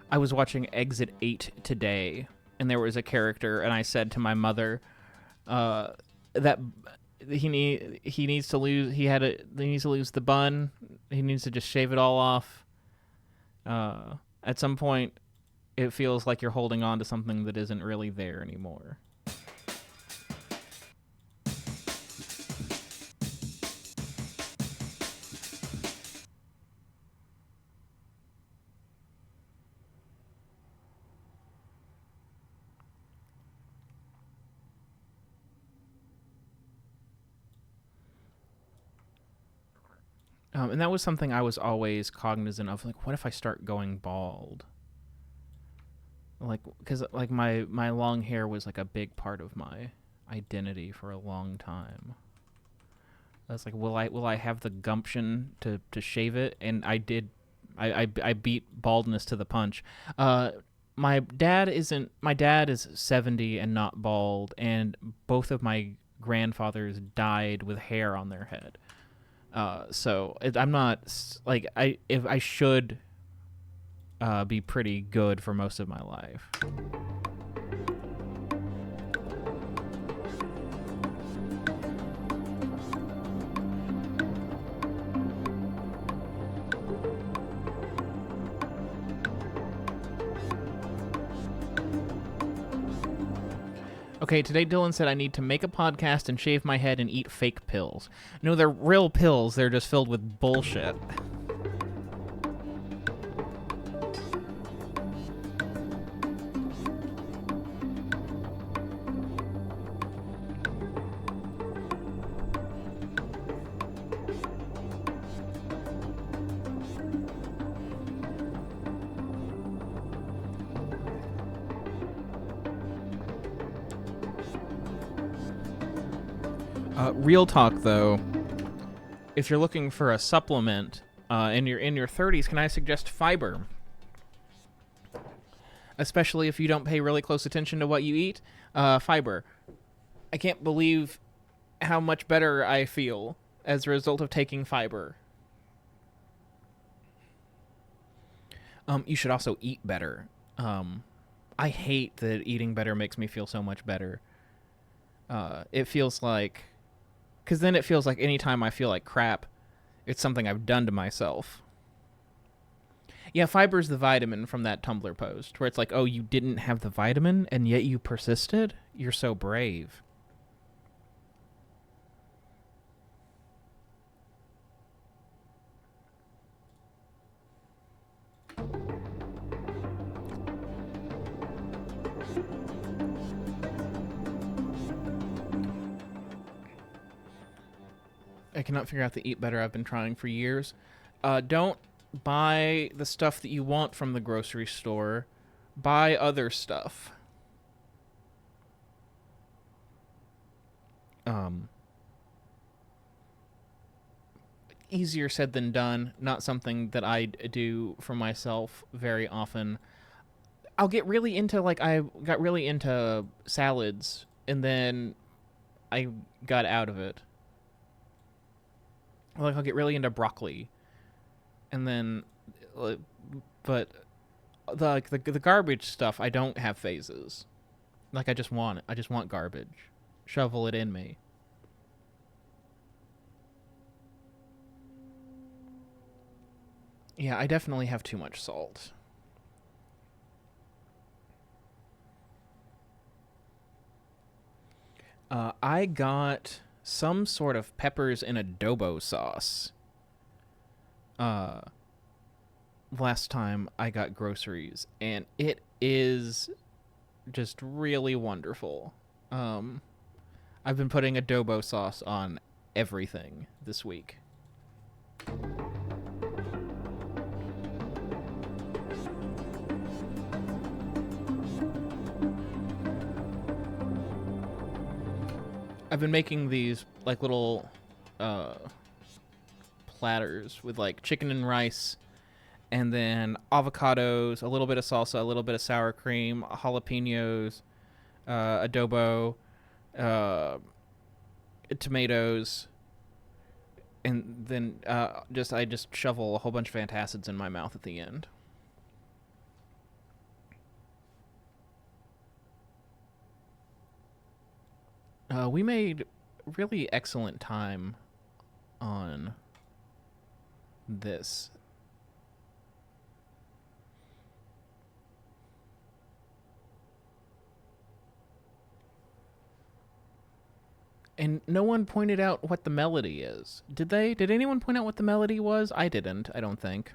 I was watching Exit 8 today, and there was a character, and I said to my mother that he needs to lose the bun. He needs to just shave it all off. At some point, it feels like you're holding on to something that isn't really there anymore. And that was something I was always cognizant of. Like, what if I start going bald? Like, because like my long hair was like a big part of my identity for a long time. I was like, will I have the gumption to shave it? And I did. I beat baldness to the punch. My dad is 70 and not bald, and both of my grandfathers died with hair on their head. So I'm not like I should be pretty good for most of my life. Okay, today Dylan said I need to make a podcast and shave my head and eat fake pills. No, they're real pills. They're just filled with bullshit. Real talk, though, if you're looking for a supplement and you're in your 30s, can I suggest fiber? Especially if you don't pay really close attention to what you eat. Fiber. I can't believe how much better I feel as a result of taking fiber. You should also eat better. I hate that eating better makes me feel so much better. It feels like... Because then it feels like anytime I feel like crap, it's something I've done to myself. Yeah, fiber's the vitamin from that Tumblr post, where it's like, oh, you didn't have the vitamin, and yet you persisted? You're so brave. I cannot figure out the eat better I've been trying for years. Don't buy the stuff that you want from the grocery store. Buy other stuff. Easier said than done. Not something that I do for myself very often. I'll get really into, like, I got really into salads, and then I got out of it. Like, I'll get really into broccoli, and then, but the garbage stuff, I don't have phases. Like, I just want it. I just want garbage. Shovel it in me. Yeah, I definitely have too much salt. I got some sort of peppers in adobo sauce last time I got groceries, and it is just really wonderful. I've been putting adobo sauce on everything this week. I've been making these, like, little platters with, like, chicken and rice, and then avocados, a little bit of salsa, a little bit of sour cream, jalapenos, adobo, tomatoes, and then I just shovel a whole bunch of antacids in my mouth at the end. We made really excellent time on this. And no one pointed out what the melody is. Did they? Did anyone point out what the melody was? I didn't, I don't think.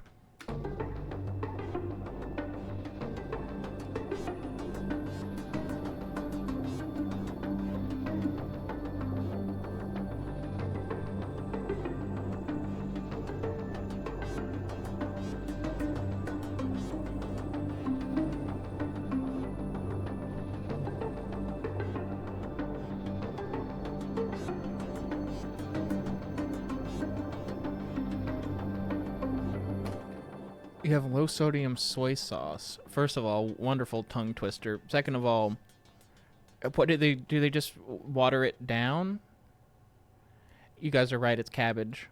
You have low sodium soy sauce. First of all, wonderful tongue twister. Second of all, what do they just water it down? You guys are right, it's cabbage.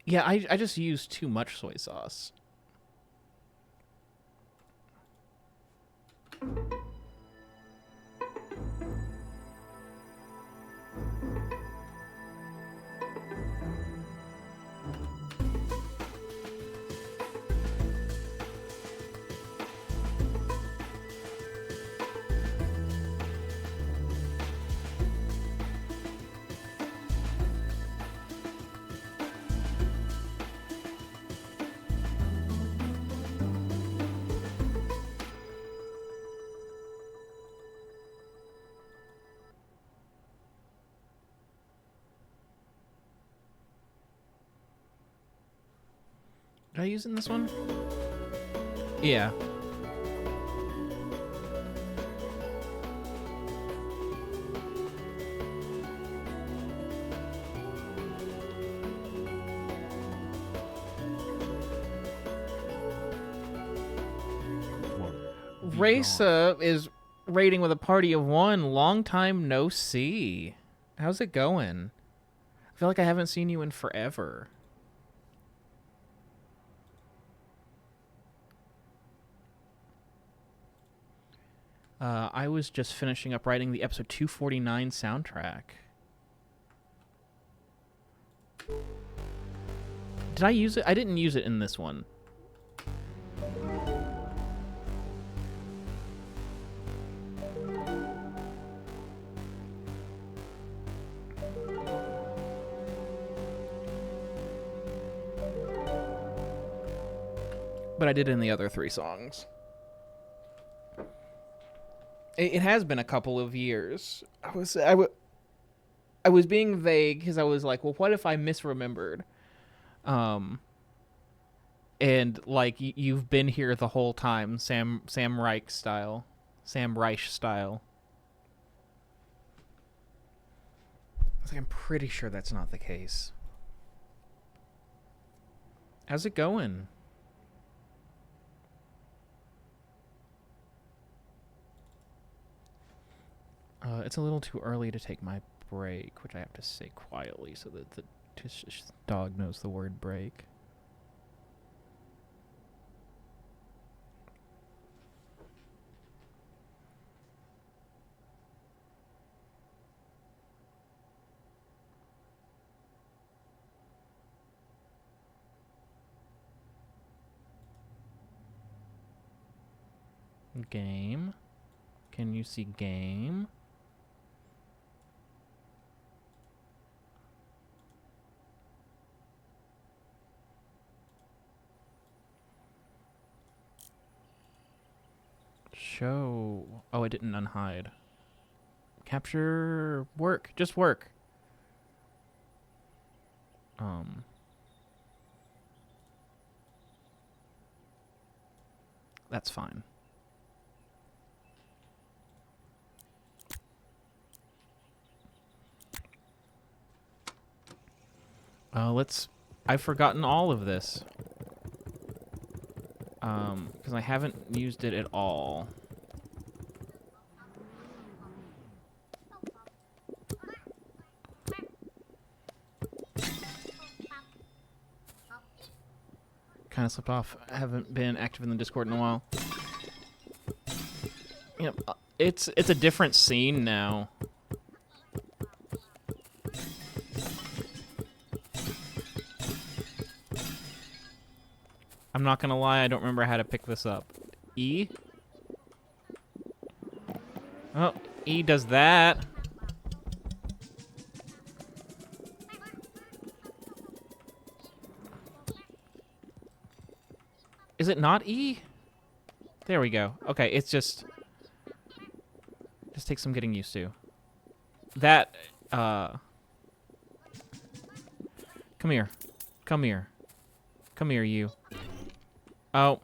Yeah, I just use too much soy sauce. Did I use it in this one? Yeah. Raisa is raiding with a party of 1. Long time no see. How's it going? I feel like I haven't seen you in forever. I was just finishing up writing the episode 249 soundtrack. Did I use it? I didn't use it in this one. But I did in the other 3 songs. It has been a couple of years. I was being vague because I was like, well, what if I misremembered? And like you've been here the whole time, Sam Reich style, Sam Reich style. I was like, I'm pretty sure that's not the case. How's it going? It's a little too early to take my break, which I have to say quietly so that the dog knows the word break. Game. Can you see game? Show. Oh, I didn't unhide. Capture. Work. Just work. That's fine. I've forgotten all of this. Because I haven't used it at all. Kind of slipped off. I haven't been active in the Discord in a while. Yep, it's a different scene now. I'm not gonna lie, I don't remember how to pick this up. E? Oh, E does that. Is it not E? There we go. Okay, it's just takes some getting used to. That, come here. Come here. Come here, you. Oh,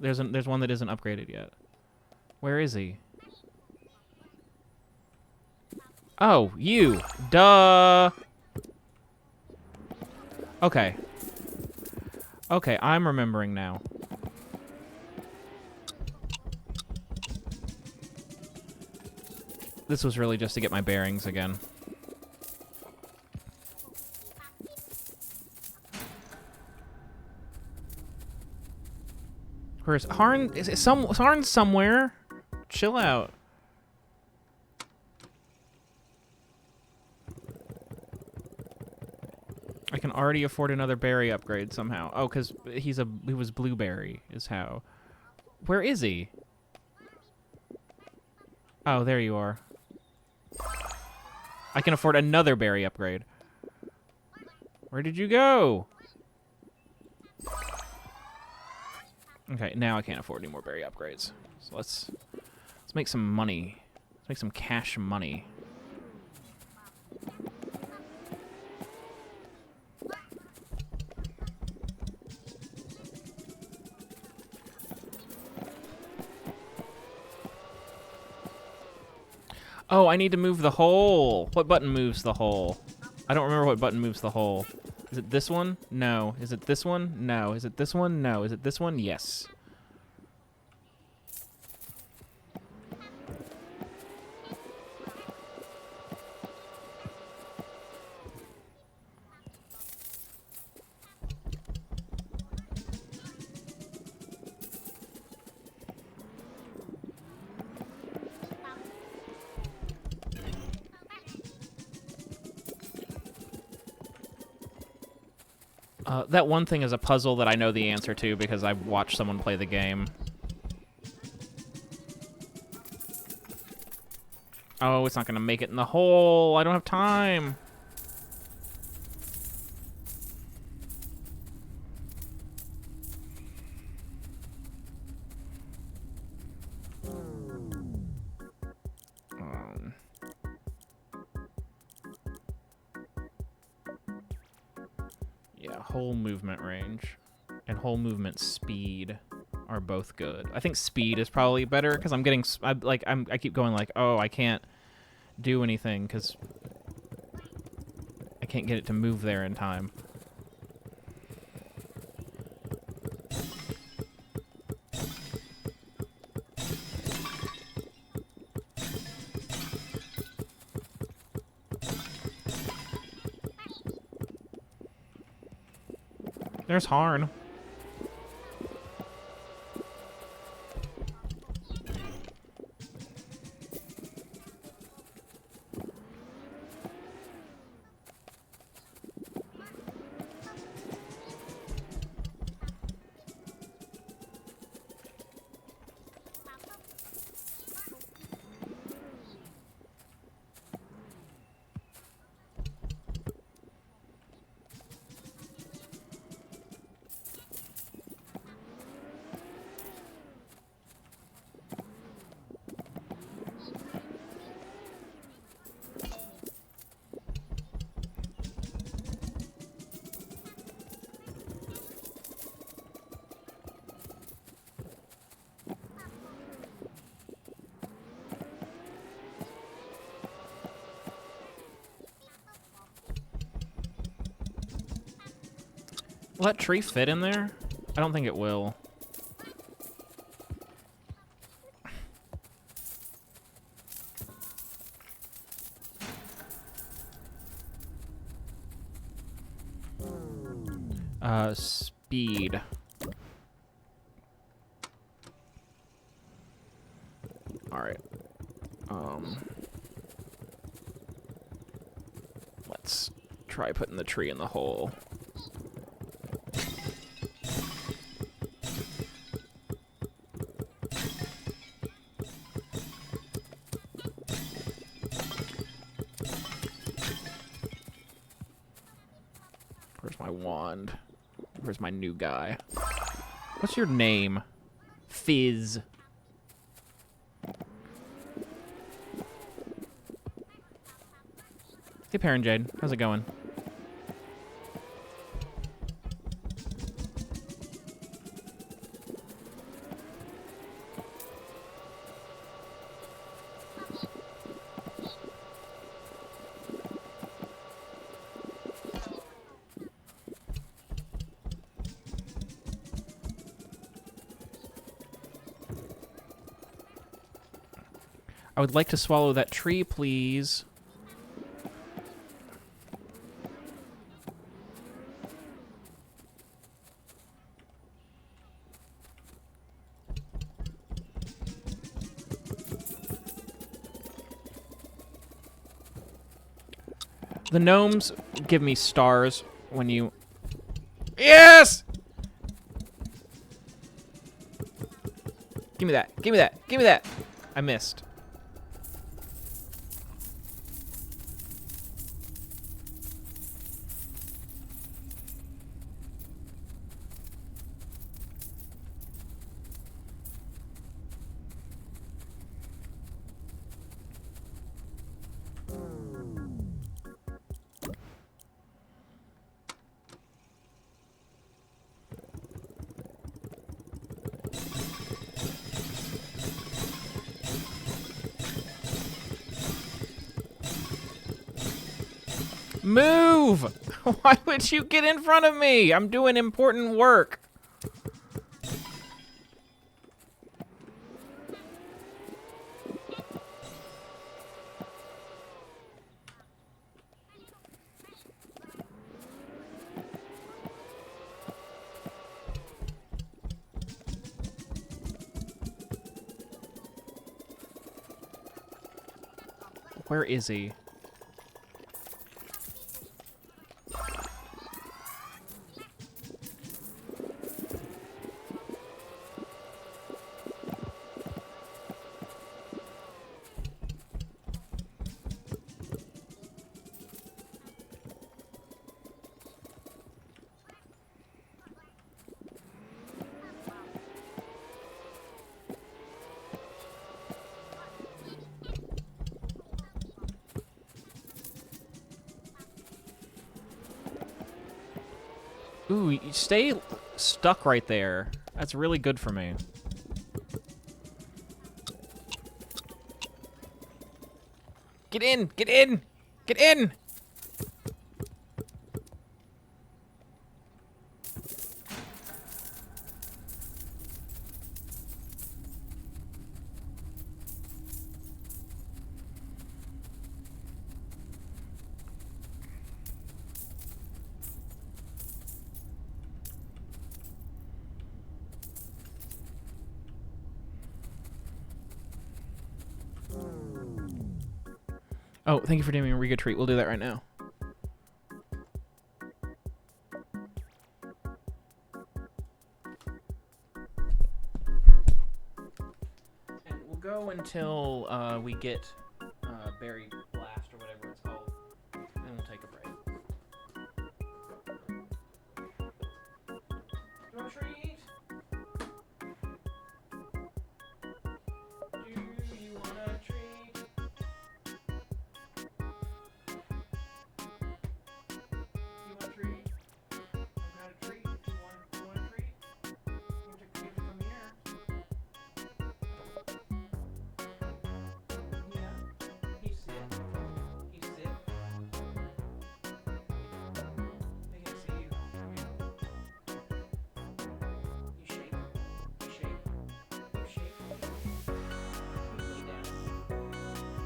there's one that isn't upgraded yet. Where is he? Oh, you. Duh. Okay. Okay, I'm remembering now. This was really just to get my bearings again. Where's Harn? Is Harn somewhere? Chill out. I can already afford another berry upgrade somehow. Oh, because he was blueberry is how. Where is he? Oh, there you are. I can afford another berry upgrade. Where did you go? Okay, now I can't afford any more berry upgrades. So let's make some money. Let's make some cash money. Oh, I need to move the hole. What button moves the hole? I don't remember what button moves the hole. Is it this one? No. Is it this one? No. Is it this one? No. Is it this one? Yes. That one thing is a puzzle that I know the answer to because I've watched someone play the game. Oh, it's not going to make it in the hole. I don't have time. Yeah, whole movement range and whole movement speed are both good. I think speed is probably better because I'm getting I keep going like, oh, I can't do anything because I can't get it to move there in time. There's Harn. Will that tree fit in there? I don't think it will. Speed. Alright. Let's try putting the tree in the hole. Where's my wand? Where's my new guy? What's your name? Fizz. Hey, Perrin Jade. How's it going? I would like to swallow that tree, please. The gnomes give me stars when you... Yes! Give me that. Give me that. Give me that. I missed. Move! Why would you get in front of me? I'm doing important work. Where is he? Ooh, you stay stuck right there. That's really good for me. Get in! Get in! Get in! Oh, thank you for doing a Riga treat. We'll do that right now. And we'll go until we get Berry Blast or whatever it's called. And we'll take a break. You want a treat? Do you want a treat? You want a treat? I've got a treat. You want a treat? You can come here. Yeah. You sit. You sit. They can see you. Come here. You shake. You shake. You shake. You lay down. You sit.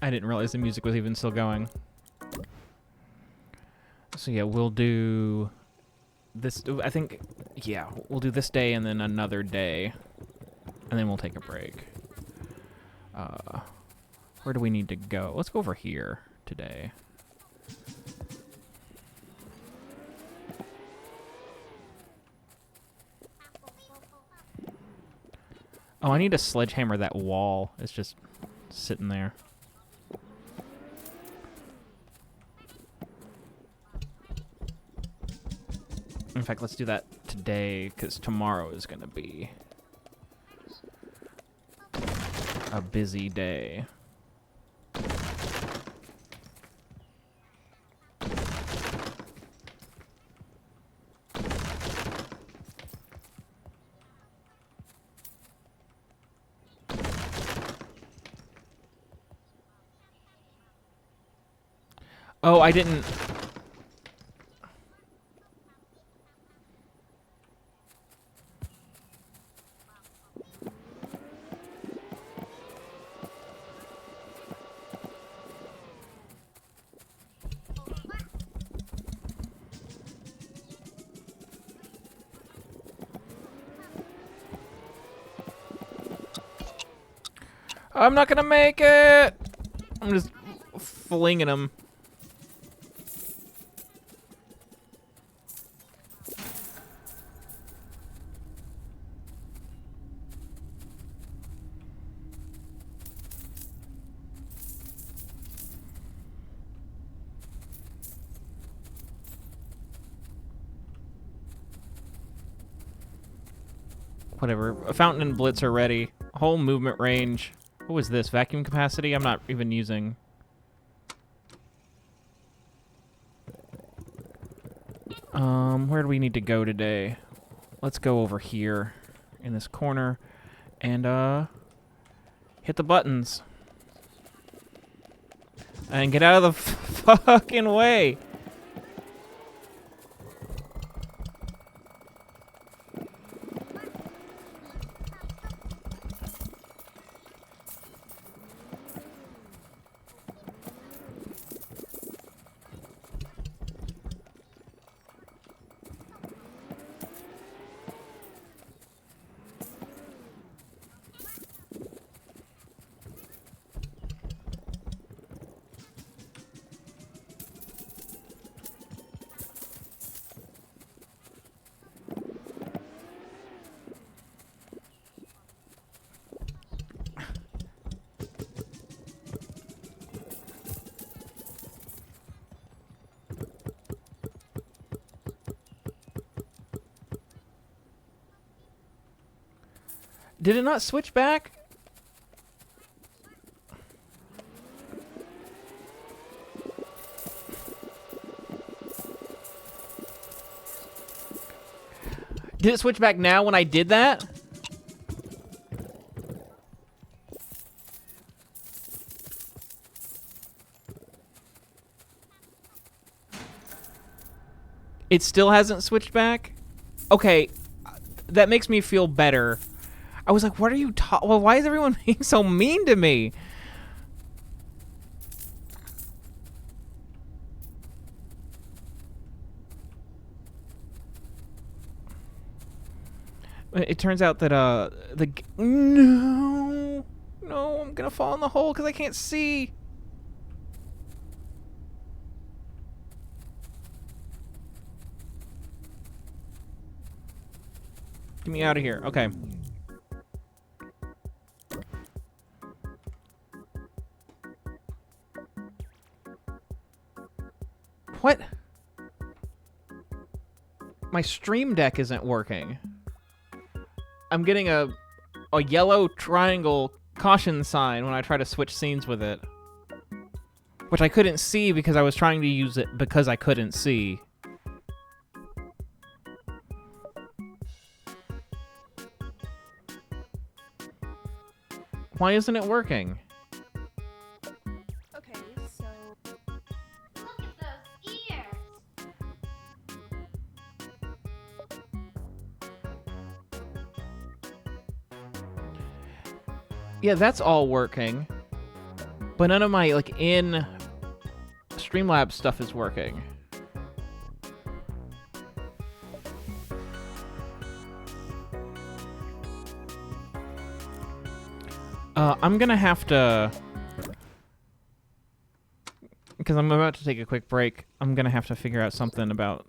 I didn't realize the music was even still going. So yeah, we'll do this. I think, yeah, we'll do this day and then another day, and then we'll take a break. Where do we need to go? Let's go over here today. Oh, I need to sledgehammer that wall. It's just sitting there. In fact, let's do that today, because tomorrow is going to be a busy day. Oh, I didn't... I'm not gonna make it! I'm just flinging them. Whatever. A fountain and blitz are ready. Whole movement range. What was this? Vacuum capacity? I'm not even using. Where do we need to go today? Let's go over here in this corner and hit the buttons. And get out of the fucking way. Did it not switch back? Did it switch back now when I did that? It still hasn't switched back? Okay, that makes me feel better. I was like, what are you well, why is everyone being so mean to me? It turns out that, no, I'm gonna fall in the hole because I can't see. Get me out of here. Okay. What? My stream deck isn't working. I'm getting a yellow triangle caution sign when I try to switch scenes with it. Which I couldn't see because I was trying to use it because I couldn't see. Why isn't it working? Okay, so... Look at those ears! Yeah, that's all working. But none of my, like, in Streamlabs stuff is working. I'm gonna have to... Because I'm about to take a quick break, I'm gonna have to figure out something about...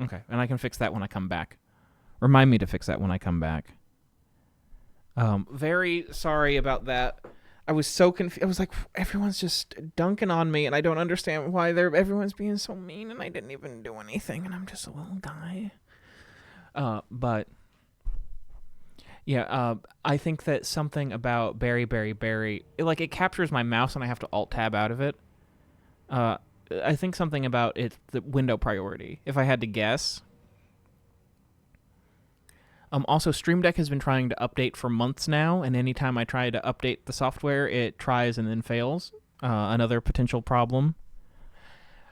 Okay, and I can fix that when I come back. Remind me to fix that when I come back. Very sorry about that. I was so confused. I was like, everyone's just dunking on me, and I don't understand why everyone's being so mean, and I didn't even do anything, and I'm just a little guy. But yeah, I think that something about Berry, it captures my mouse, and I have to Alt-Tab out of it. I think something about it, the window priority, if I had to guess. Also, Stream Deck has been trying to update for months now, and anytime I try to update the software, it tries and then fails. Another potential problem.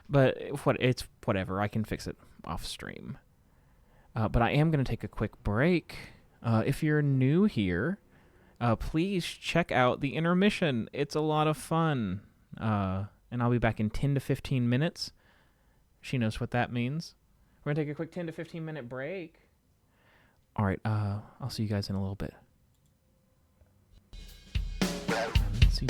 But it's whatever. I can fix it off stream. But I am going to take a quick break. If you're new here, please check out the intermission. It's a lot of fun. And I'll be back in 10 to 15 minutes. She knows what that means. We're going to take a quick 10 to 15 minute break. All right, I'll see you guys in a little bit. Let's see.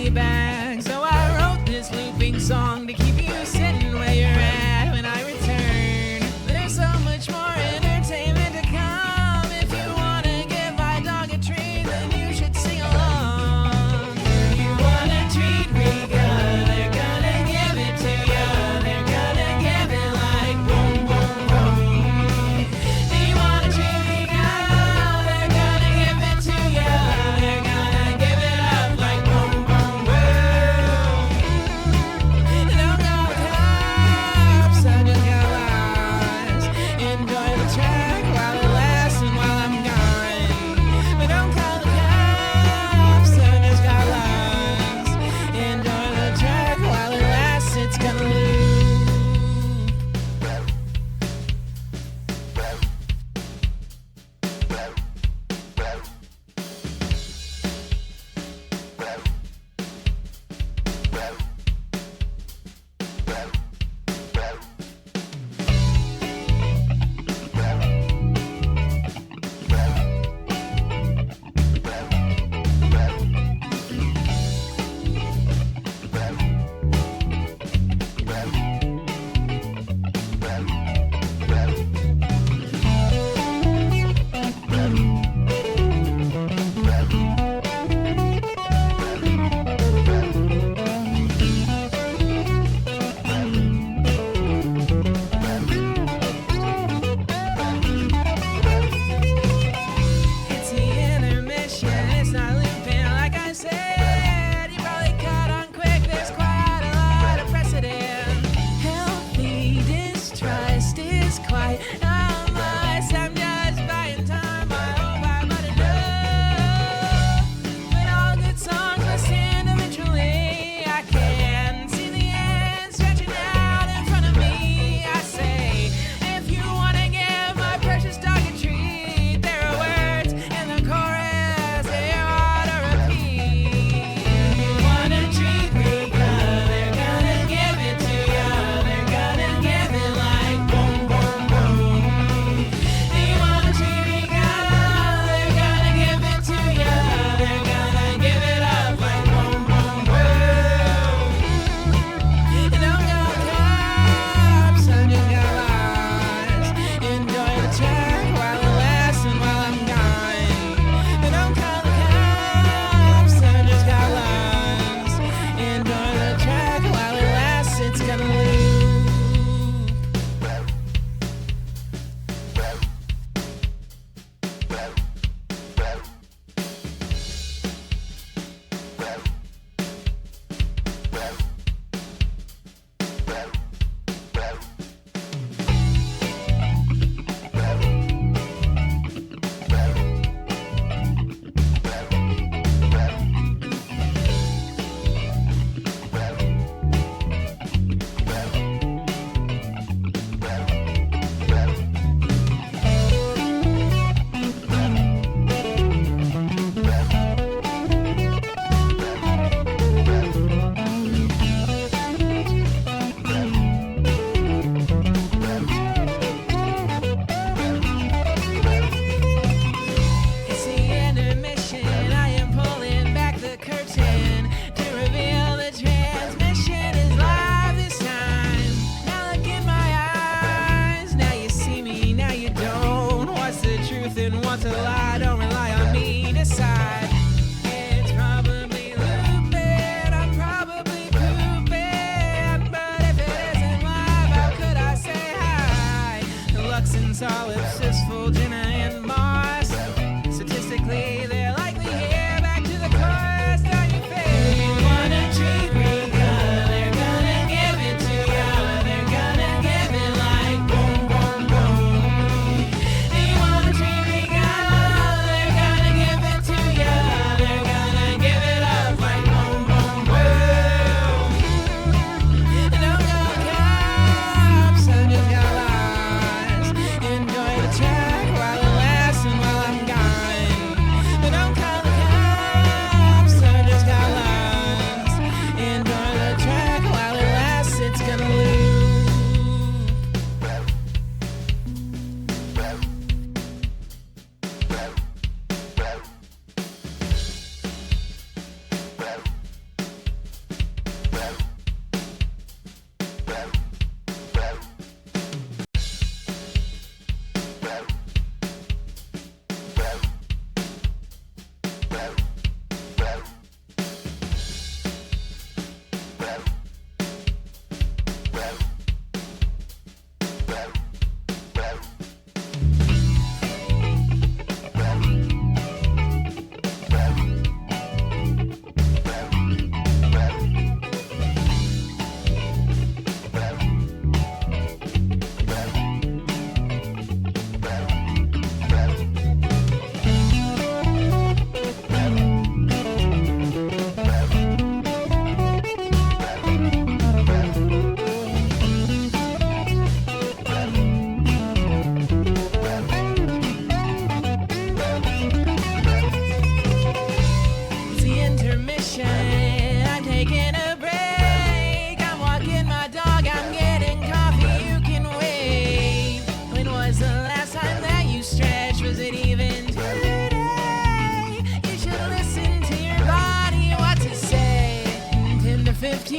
be back. So I wrote this looping song to keep you sitting where you're at when I return. There's so much more entertainment to come. If you wanna give my dog a treat, then you should sing along. You wanna treat me good, they're gonna give it to you. They're gonna give it like boom, boom, boom. Do you wanna treat me good, they're gonna give it to you. They're gonna give it up like boom, boom, boom. And I'm not cops, I just got lost. Enjoy the track while it lasts and while I'm gone. But don't call the cops, I just got lost. Enjoy the track while it lasts, it's gonna lose. It's the intermission, it's not looping like I said. You probably caught on quick, there's quite a lot of precedent. Healthy distrust is quite unless I'm just buying time. I hope I'm not enough. But all good songs must end eventually. I can see the end stretching out in front of me. I say, if you wanna give my precious dog a treat, there are words in the chorus they ought to repeat. You wanna treat me good, they're gonna give it to you. They're gonna give it like boom, boom, boom. Do you wanna treat me good, they're gonna give it to you. They're gonna give it up like boom, boom, boom. And I'm not cops, I just got lost. Enjoy the track while it lasts and while I'm gone. But don't call the cops, I just got lost. Enjoy the track while it lasts, it's gonna lose. It's the intermission, I am pulling back the curtain to reveal the transmission is live this time. Now look in my eyes, now you see me, now you don't. What's the truth and what's a lie? Don't rely on me, decide. It's probably looping, I'm probably pooping, but if it isn't live, how could I say hi? Lux and solipsis, Fulgina and Moss. Statistically, they're likely here. Back to the chorus, down your face. You wanna treat me good, they're gonna give it to you. They're gonna give it like boom, boom, boom. Do you wanna treat me good, they're gonna give it to you. They're gonna give it up like boom, boom, boom. And I'm not cops, I just got lost. Enjoy the track while it lasts and while I'm gone.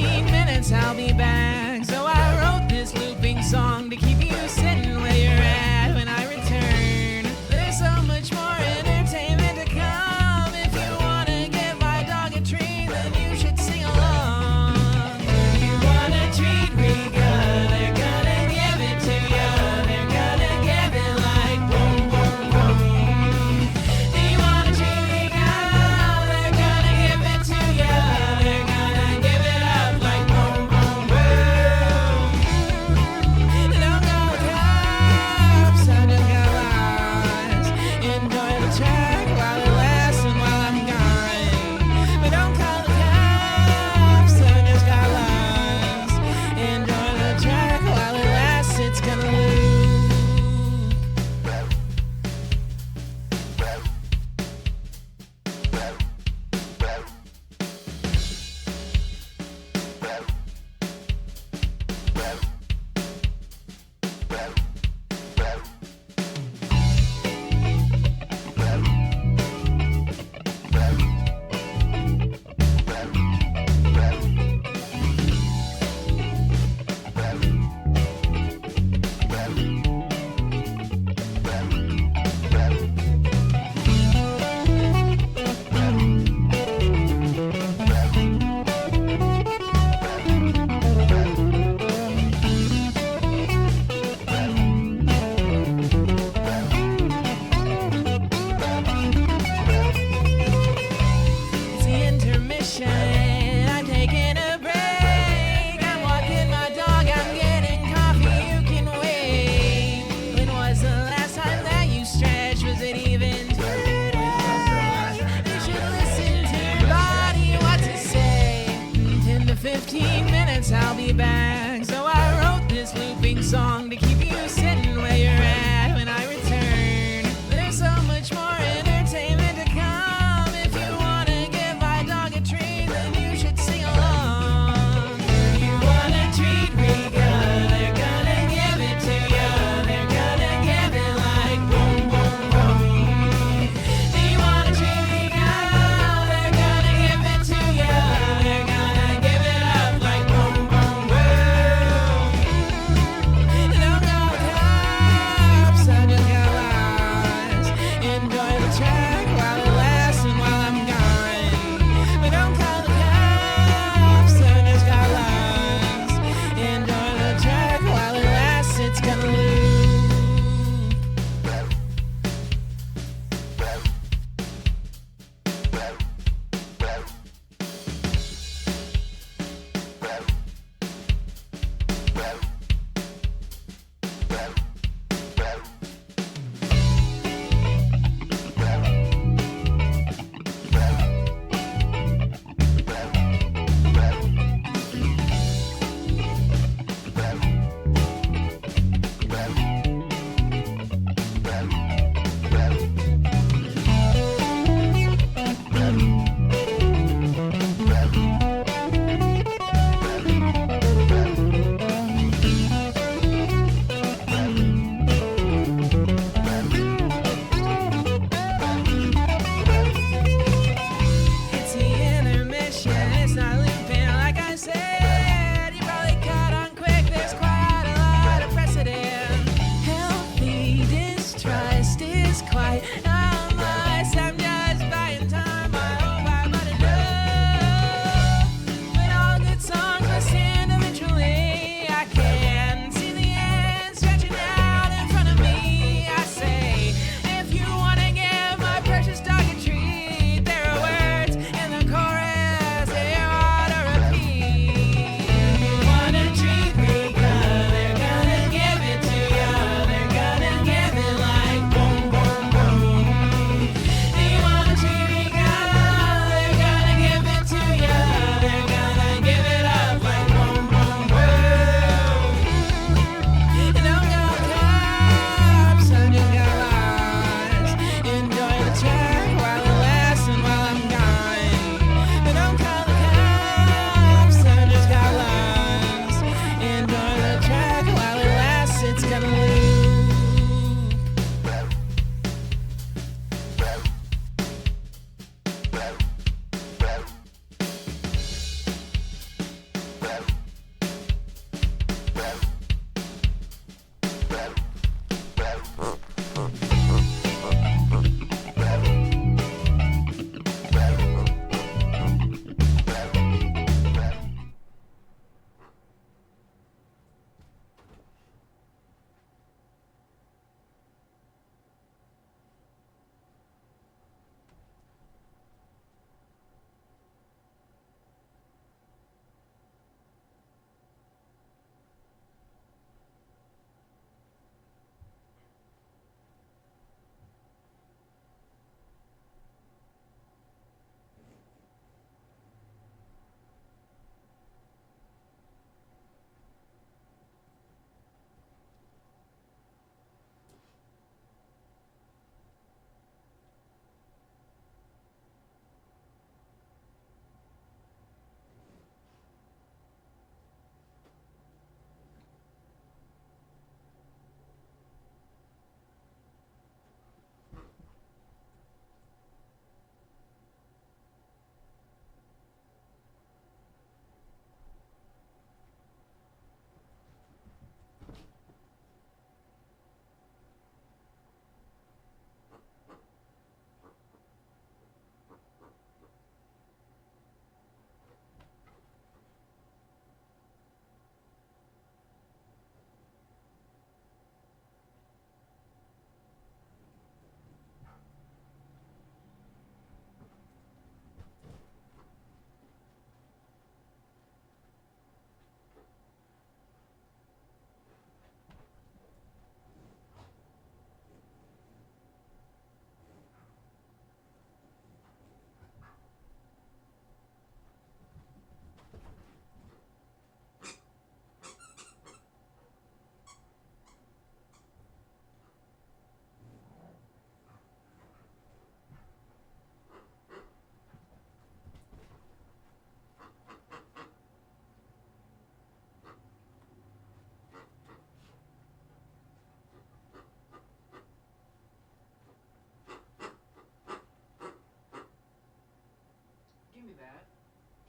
15 minutes I'll be back. So I wrote this looping song to keep you sitting where you're at when I return. There's so much more entertainment to come. If you wanna give my dog a treat, then you should sing along. If you want a treat real good, they're gonna give it to you. They're gonna give it like boom, boom, boom. Do you want a treat real good? They're gonna give it to you. They're gonna give it up like boom, boom, boom. Don't go cops, I just got lost. Enjoy the track while it lasts and while I'm gone. But don't call the cops, I just got lost. Enjoy the track while it lasts, it's gonna lose. It's the intermission. I'm taking a break. I'm walking my dog. I'm getting coffee. You can wait. When was the last time that you stretched? Was it even today? You should listen to your body. What to say? 10 to 15 minutes. I'll be back. So I wrote this looping song to keep you sitting where you're at when I return. There's so much more entertainment to come. If you wanna give my dog a treat, then you should sing along. If you want a treat real good, they're gonna give it to you. They're gonna give it like boom, boom, boom. Do you want a treat real good? They're gonna give it to you. They're gonna give it up like boom, boom, boom. Don't go cops, I just got lost. Enjoy the track while it lasts and while I'm gone. But don't call the cops, I just got lost. Enjoy the track while it lasts, it's gonna lose. It's the intermission, it's not looping like I said. You probably caught on quick, there's quite a lot of precedent. Healthy distrust is quite unless I'm just buying time. I hope I'm not enough. But all good songs must end eventually. I can see the end stretching out in front of me. I say, if you wanna give my precious dog a treat, there are words in the chorus they ought to repeat. If you want a treat real good, they're gonna give it to you. They're gonna give it like boom, boom, boom.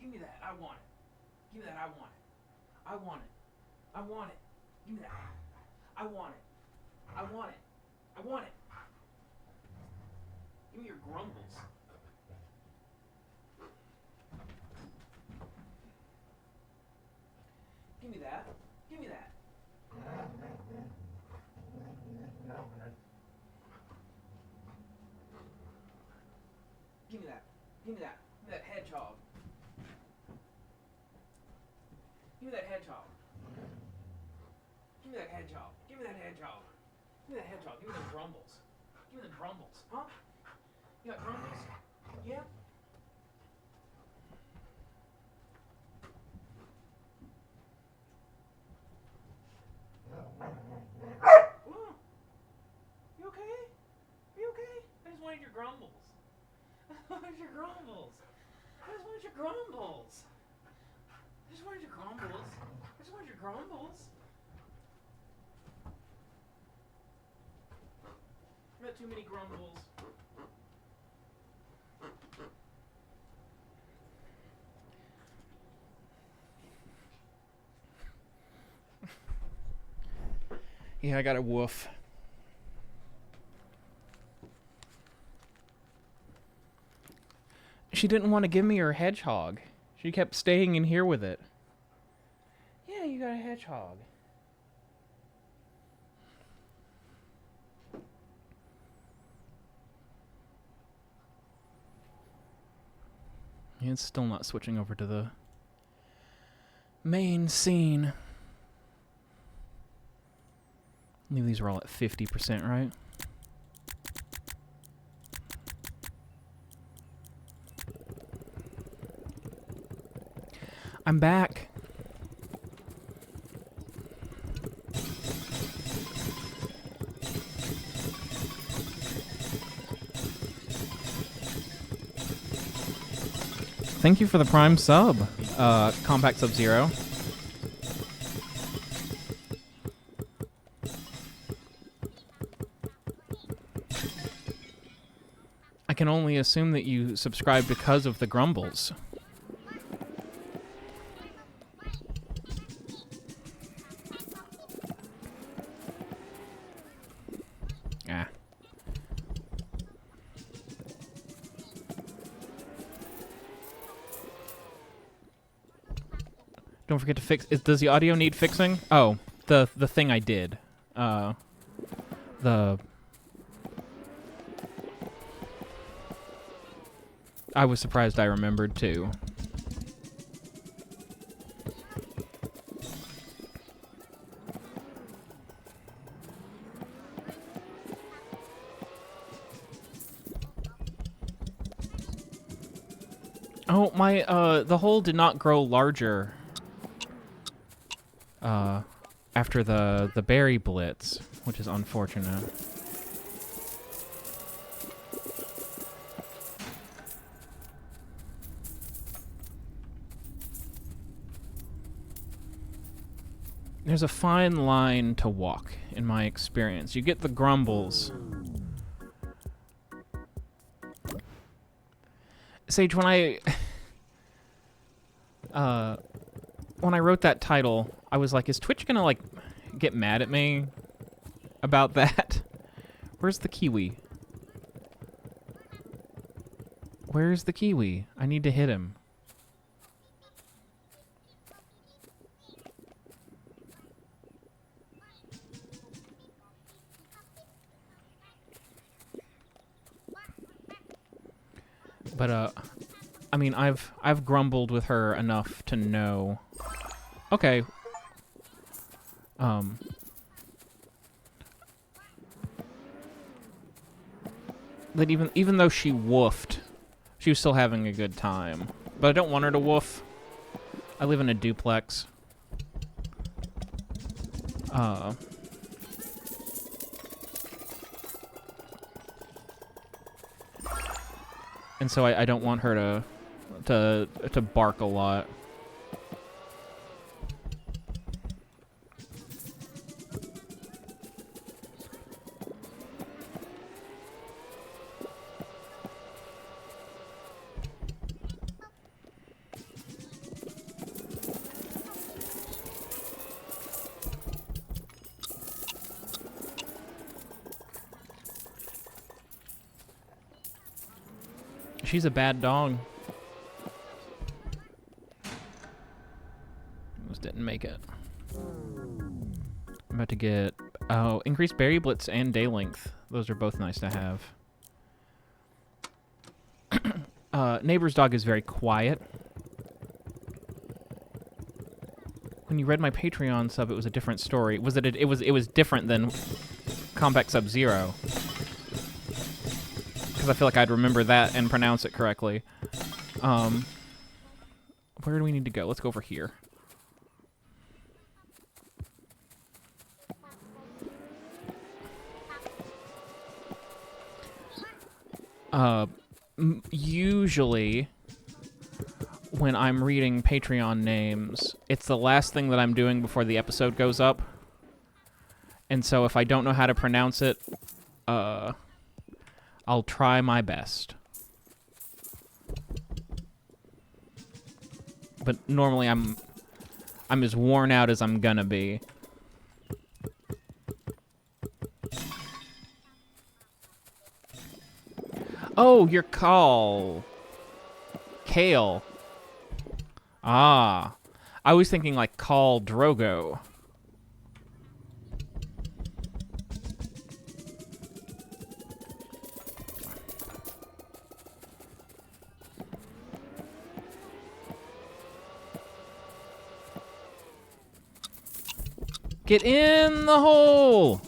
Give me that. I want it. Give me that. I want it. I want it. I want it. Give me that. I want it. I want it. I want it. Give me your grumbles. Give me that. Give me that. Give me that. Give me that. Give me that hedgehog. Give me that hedgehog. Give me that hedgehog. Give me that hedgehog. Give me that hedgehog. Give me them grumbles. Give me them grumbles. Huh? You got grumbles? Yeah? Ooh. You okay? You okay? I just wanted your grumbles. I wanted your grumbles. I just wanted your grumbles. I just wanted your grumbles. I just wanted your grumbles. Not too many grumbles. Yeah, I got a woof. She didn't want to give me her hedgehog. She kept staying in here with it. Yeah, you got a hedgehog. It's still not switching over to the main scene. I believe these are all at 50%, right? I'm back. Thank you for the Prime sub, Compact Sub-Zero. I can only assume that you subscribe because of the grumbles. Ah. Don't forget to fix. Does the audio need fixing? Oh, the thing I did. I was surprised I remembered too. Oh, my, the hole did not grow larger, after the berry blitz, which is unfortunate. There's a fine line to walk, in my experience. You get the grumbles. Sage, when I wrote that title, I was like, is Twitch gonna, like, get mad at me about that? Where's the kiwi? Where's the kiwi? I need to hit him. But, I mean, I've grumbled with her enough to know. Okay. That even though she woofed, she was still having a good time. But I don't want her to woof. I live in a duplex. And so I don't want her to bark a lot. She's a bad dog. Almost didn't make it. I'm about to get... Oh, increased berry blitz and day length. Those are both nice to have. Neighbor's dog is very quiet. When you read my Patreon sub, it was a different story. Was it? It was different than Combat Sub-Zero. Because I feel like I'd remember that and pronounce it correctly. Where do we need to go? Let's go over here. Usually, when I'm reading Patreon names, it's the last thing that I'm doing before the episode goes up. And so if I don't know how to pronounce it, I'll try my best. But normally I'm as worn out as I'm gonna be. Oh, your call. Kale. Ah. I was thinking like Khal Drogo. Get in the hole!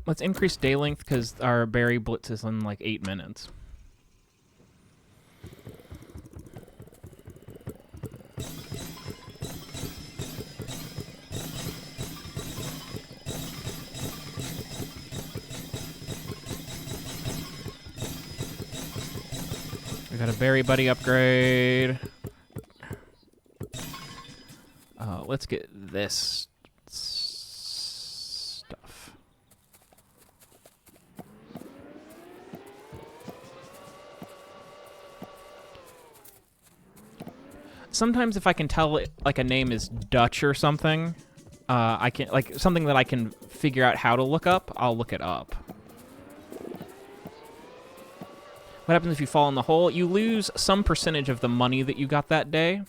Let's increase day length because our berry blitz is in like 8 minutes. We got a berry buddy upgrade. Let's get this stuff. Sometimes if I can tell it, like a name is Dutch or something, I can like something that I can figure out how to look up, I'll look it up. What happens if you fall in the hole? You lose some percentage of the money that you got that day.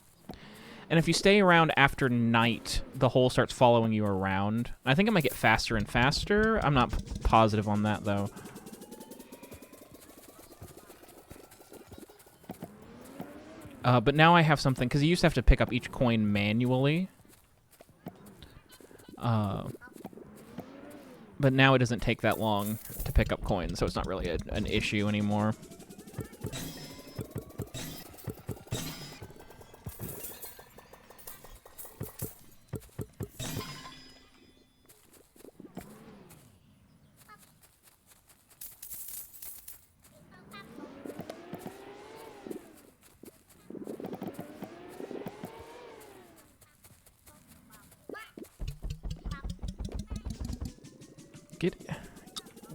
And if you stay around after night, the hole starts following you around. I think it might get faster and faster. I'm not positive on that, though. But now I have something, because you used to have to pick up each coin manually. But now it doesn't take that long to pick up coins, so it's not really an issue anymore.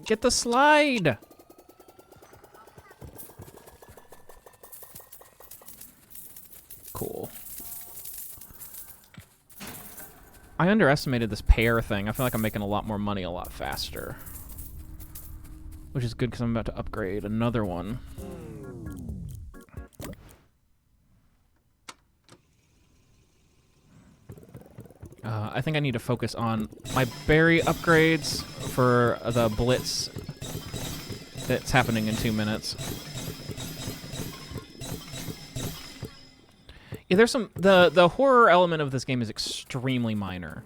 Get the slide! Cool. I underestimated this pair thing. I feel like I'm making a lot more money a lot faster. Which is good because I'm about to upgrade another one. I think I need to focus on my berry upgrades for the blitz that's happening in 2 minutes. Yeah, there's some... The horror element of this game is extremely minor.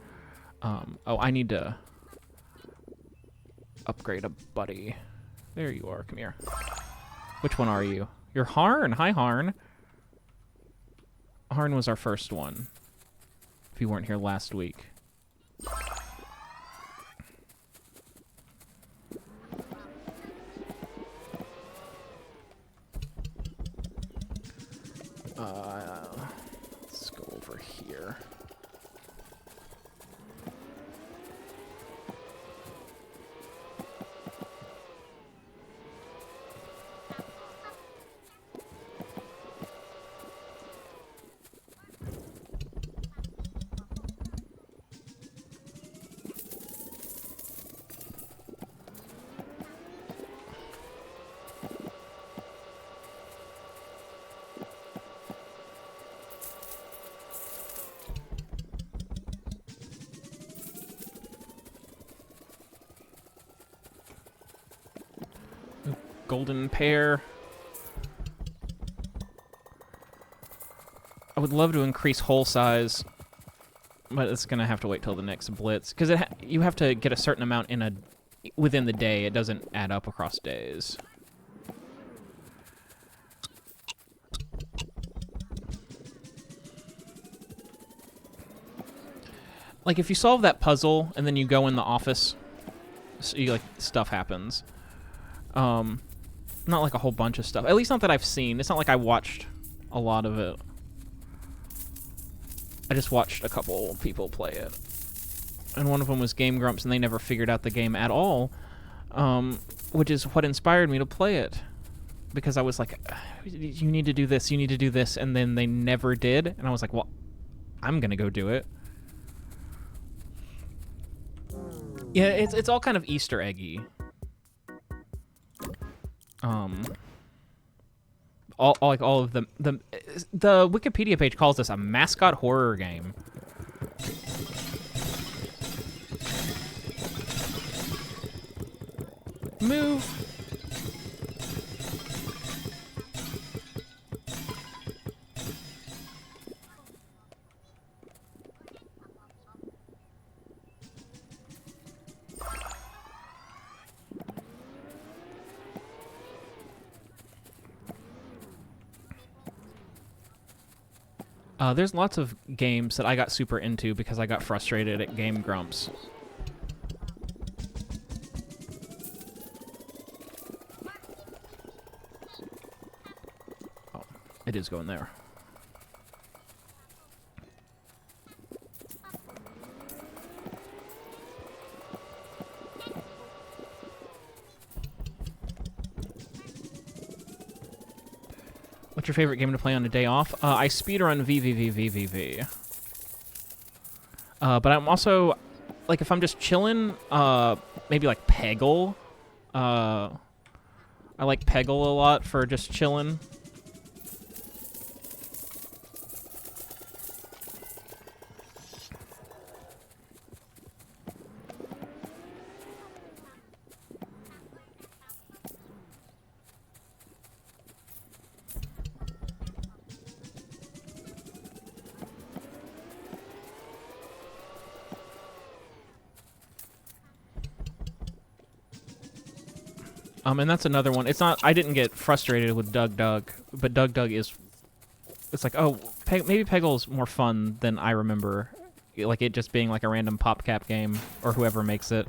Oh, I need to upgrade a buddy. There you are. Come here. Which one are you? You're Harn. Hi, Harn. Harn was our first one. If you weren't here last week. Let's go over here. golden pear. I would love to increase hole size, but it's gonna have to wait till the next blitz because you have to get a certain amount within the day. It doesn't add up across days. Like if you solve that puzzle and then you go in the office, so stuff happens. Not like a whole bunch of stuff. At least not that I've seen. It's not like I watched a lot of it. I just watched a couple people play it. And one of them was Game Grumps, and they never figured out the game at all, which is what inspired me to play it. Because I was like, you need to do this, you need to do this, and then they never did. And I was like, well, I'm going to go do it. Yeah, it's all kind of Easter eggy. All of them. The Wikipedia page calls this a mascot horror game. Move. There's lots of games that I got super into because I got frustrated at Game Grumps. Oh, it is going there. What's your favorite game to play on a day off? I speedrun VVVVVV. But I'm also, like, if I'm just chilling, maybe like Peggle. I like Peggle a lot for just chilling. And that's another one. It's not. I didn't get frustrated with Doug Doug, but Doug Doug is. It's like, oh, maybe Peggle's more fun than I remember, like it just being like a random PopCap game or whoever makes it.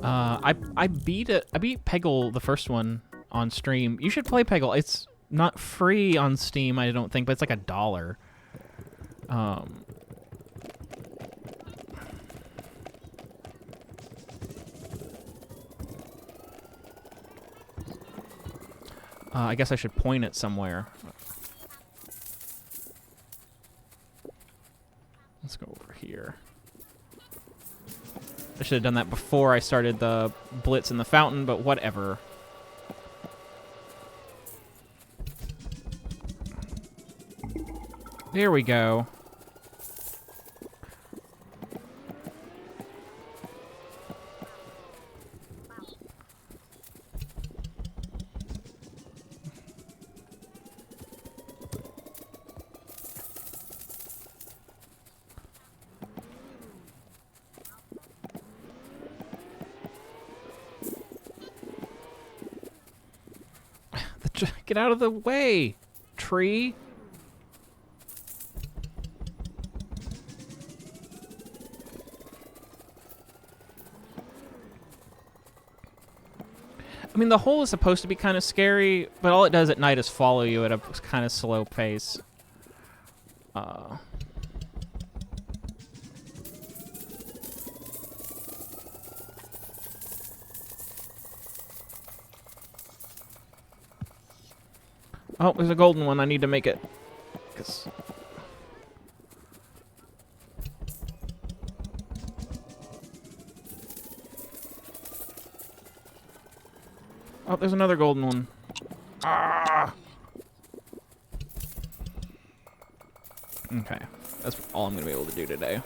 I beat it. I beat Peggle, the first one, on stream. You should play Peggle. It's not free on Steam, I don't think, but it's like $1. I guess I should point it somewhere. Let's go over here. I should have done that before I started the blitz in the fountain, but whatever. There we go. Get out of the way, tree. I mean, the hole is supposed to be kind of scary, but all it does at night is follow you at a kind of slow pace. Oh, there's a golden one. I need to make it. 'Cause... Oh, there's another golden one. Ah! Okay, that's all I'm gonna be able to do today.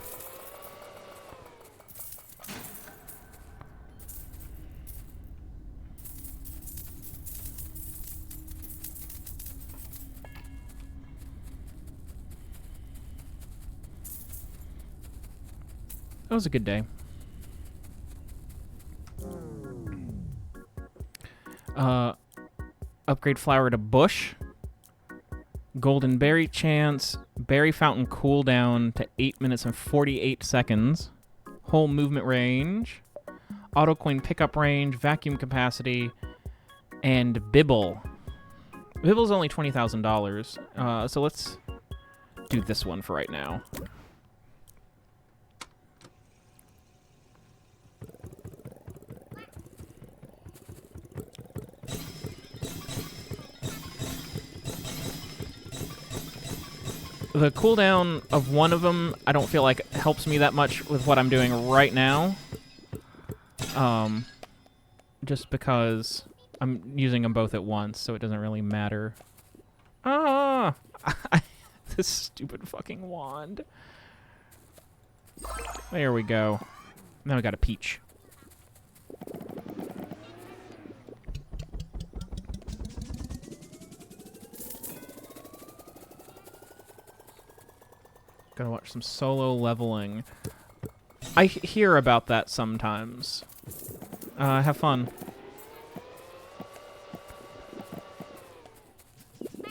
That was a good day. Upgrade flower to bush. Golden berry chance. Berry fountain cooldown to 8 minutes and 48 seconds. Whole movement range. Auto coin pickup range. Vacuum capacity. And Bibble. Bibble's only $20,000. So let's do this one for right now. The cooldown of one of them, I don't feel like helps me that much with what I'm doing right now. Just because I'm using them both at once, so it doesn't really matter. Ah! This stupid fucking wand. There we go. Now we got a peach. Gotta watch some solo leveling. I hear about that sometimes. Have fun.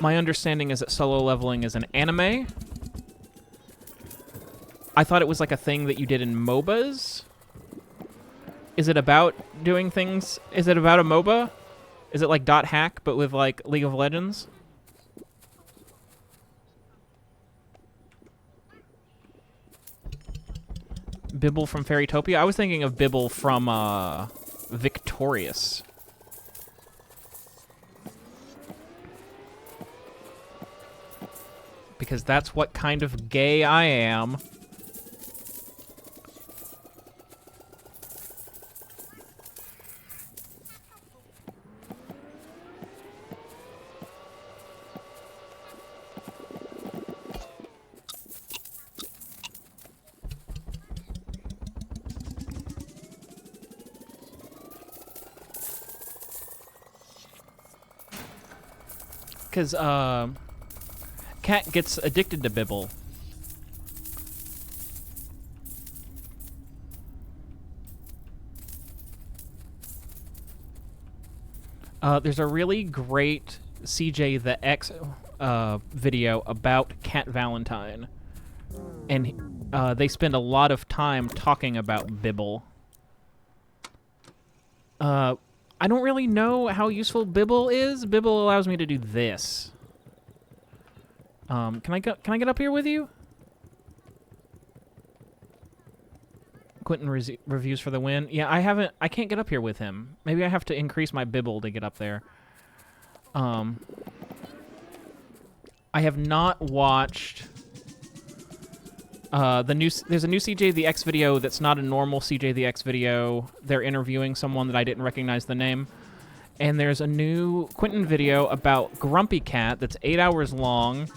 My understanding is that solo leveling is an anime. I thought it was like a thing that you did in MOBAs. Is it about doing things? Is it about a MOBA? Is it like .hack, but with like League of Legends? Bibble from Fairytopia? I was thinking of Bibble from Victorious. Because that's what kind of gay I am. Because, Cat gets addicted to Bibble. There's a really great CJ the X video about Cat Valentine. And they spend a lot of time talking about Bibble. I don't really know how useful Bibble is. Bibble allows me to do this. Can I get up here with you? Quentin reviews for the win. Yeah, I can't get up here with him. Maybe I have to increase my Bibble to get up there. I have not watched there's a new CJ the X video that's not a normal CJ the X video. They're interviewing someone that I didn't recognize the name. And there's a new Quentin video about Grumpy Cat that's 8 hours long.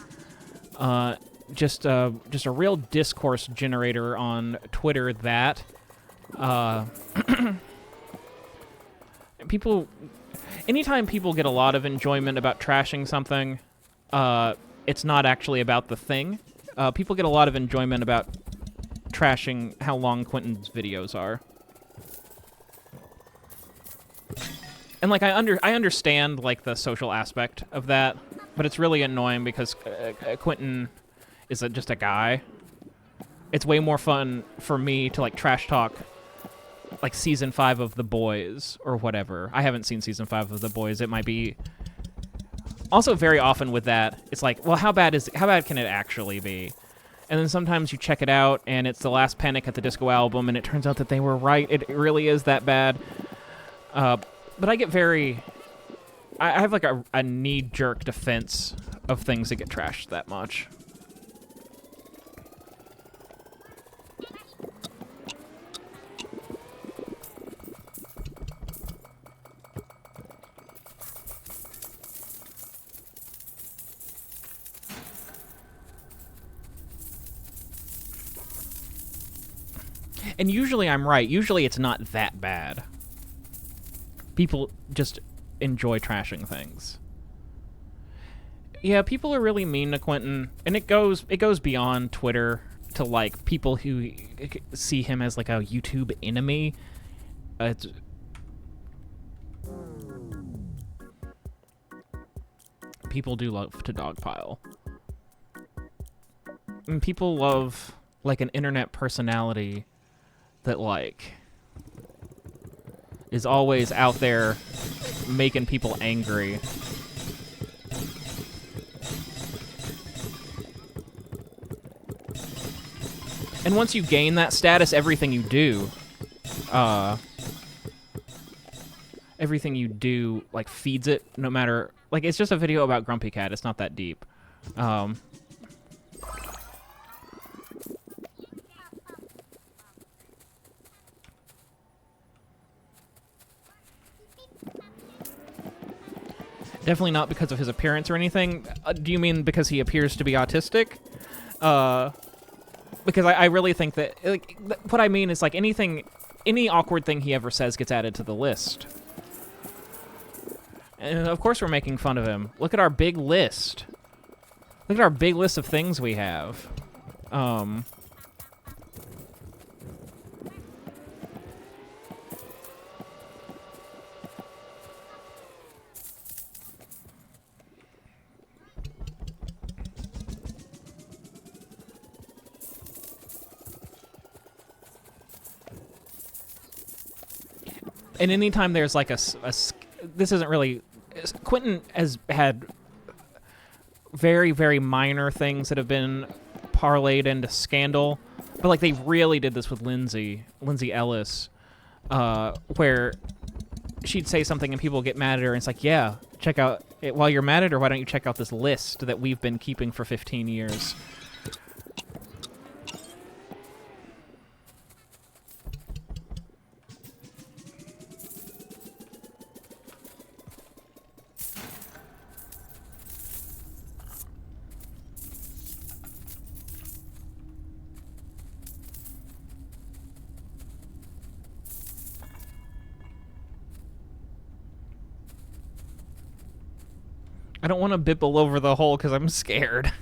Just a real discourse generator on Twitter that anytime people get a lot of enjoyment about trashing something, it's not actually about the thing. People get a lot of enjoyment about trashing how long Quentin's videos are. And like I understand like the social aspect of that, but it's really annoying because Quentin is just a guy. It's way more fun for me to like trash talk like season 5 of The Boys or whatever. I haven't seen season 5 of The Boys. It might be also very often with that. It's like, well, how bad can it actually be? And then sometimes you check it out and it's the last Panic at the Disco album and it turns out that they were right. It really is that bad. But I get I have like a knee-jerk defense of things that get trashed that much. And usually I'm right. Usually it's not that bad. People just enjoy trashing things. Yeah, people are really mean to Quentin, and it goes beyond Twitter to like people who see him as like a YouTube enemy. It's people do love to dogpile. And people love like an internet personality that like is always out there making people angry. And once you gain that status, everything you do like feeds it, no matter, like, it's just a video about Grumpy Cat. It's not that deep. Definitely not because of his appearance or anything. Do you mean because he appears to be autistic? Because I really think that, like, what I mean is, like, any awkward thing he ever says gets added to the list. And of course we're making fun of him. Look at our big list. Look at our big list of things we have. And anytime there's like this isn't really, Quentin has had very, very minor things that have been parlayed into scandal, but like they really did this with Lindsay Ellis, where she'd say something and people get mad at her, and it's like, yeah, check out, while you're mad at her, why don't you check out this list that we've been keeping for 15 years? I don't want to bibble over the hole because I'm scared.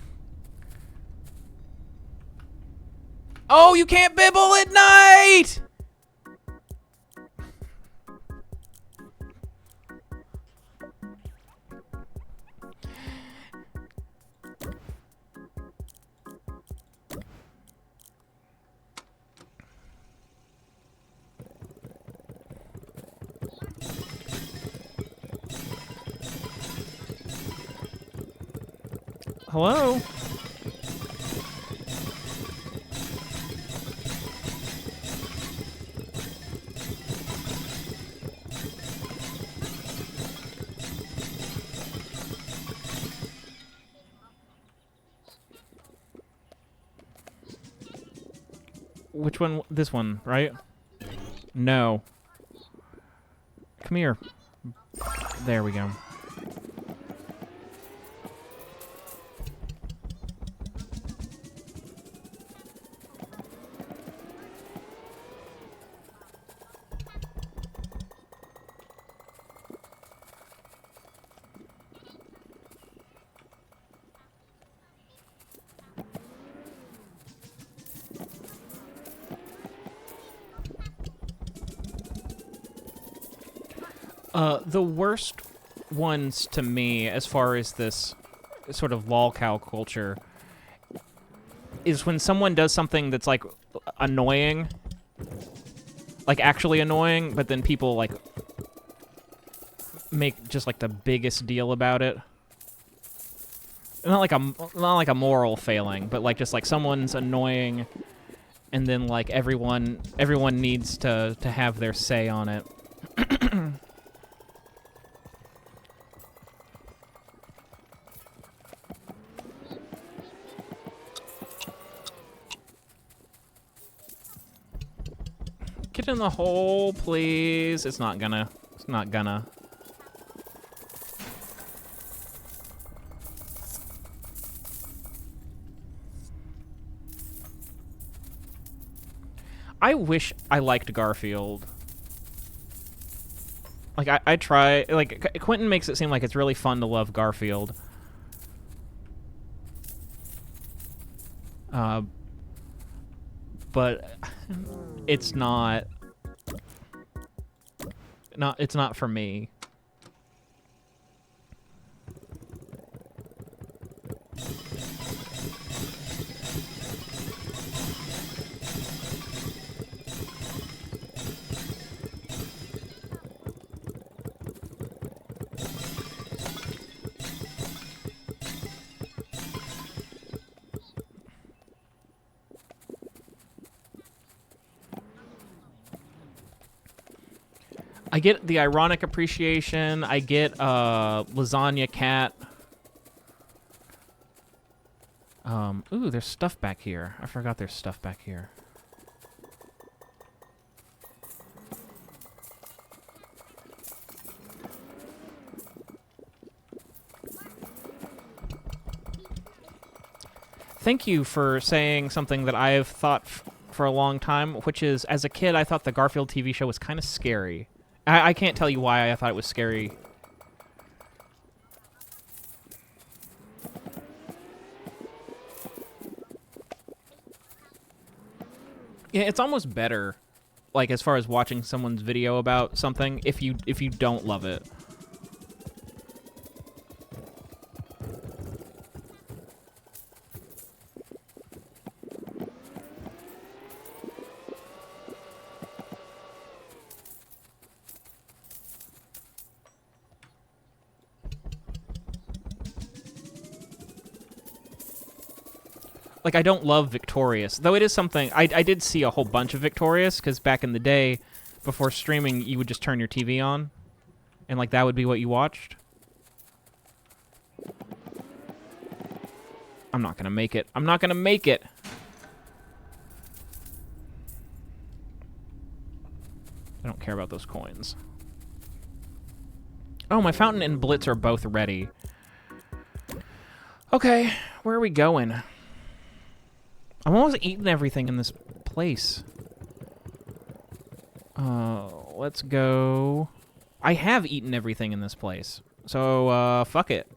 Oh, you can't bibble at night! Hello? Which one? This one, right? No. Come here. There we go. The worst ones to me, as far as this sort of lolcow culture, is when someone does something that's, like, annoying. Like, actually annoying, but then people, like, make just, like, the biggest deal about it. Not like a moral failing, but, like, just, like, someone's annoying, and then, like, everyone needs to have their say on it. Get in the hole, please. It's not gonna. It's not gonna. I wish I liked Garfield. Like, I try... Like, Quentin makes it seem like it's really fun to love Garfield. But it's not... It's not for me. I get the ironic appreciation. I get Lasagna Cat. Ooh, there's stuff back here. I forgot there's stuff back here. Thank you for saying something that I've thought for a long time, which is, as a kid, I thought the Garfield TV show was kind of scary. I can't tell you why I thought it was scary. Yeah, it's almost better, like, as far as watching someone's video about something, if you don't love it. Like, I don't love Victorious, though it is something... I did see a whole bunch of Victorious, because back in the day, before streaming, you would just turn your TV on, and, like, that would be what you watched. I'm not gonna make it. I'm not gonna make it! I don't care about those coins. Oh, my fountain and Blitz are both ready. Okay, where are we going? I'm almost eating everything in this place. Let's go... I have eaten everything in this place. So, fuck it.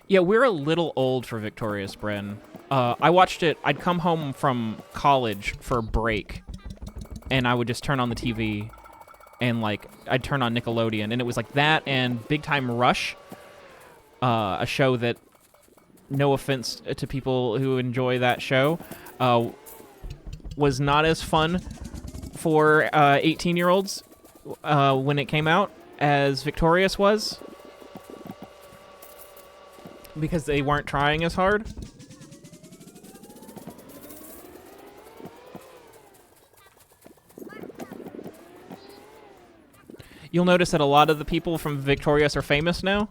Yeah, we're a little old for Victorious, Bren. I watched it... I'd come home from college for a break, and I would just turn on the TV... And, like, I'd turn on Nickelodeon, and it was like that and Big Time Rush, a show that, no offense to people who enjoy that show, was not as fun for 18-year-olds when it came out as Victorious was, because they weren't trying as hard. You'll notice that a lot of the people from Victorious are famous now.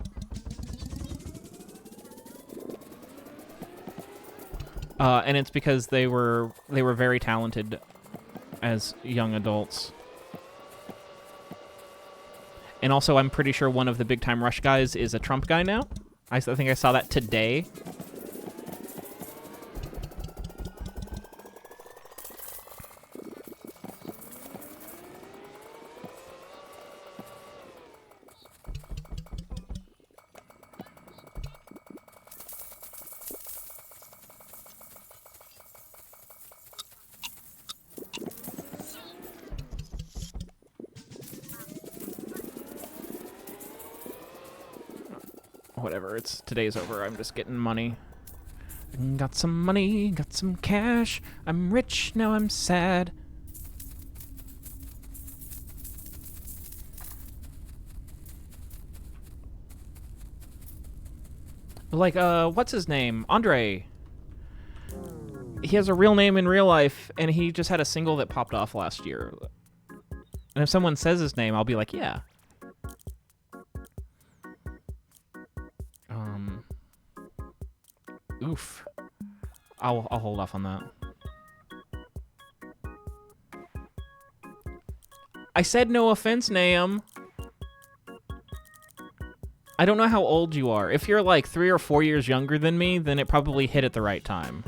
And it's because they were very talented as young adults. And also, I'm pretty sure one of the Big Time Rush guys is a Trump guy now. I think I saw that today. Whatever, today's over. I'm just getting money. Got some money, got some cash. I'm rich, now I'm sad. Like, what's his name? Andre. He has a real name in real life, and he just had a single that popped off last year. And if someone says his name, I'll be like, yeah. Oof. I'll hold off on that. I said no offense, Nahum. I don't know how old you are. If you're like 3 or 4 years younger than me, then it probably hit at the right time.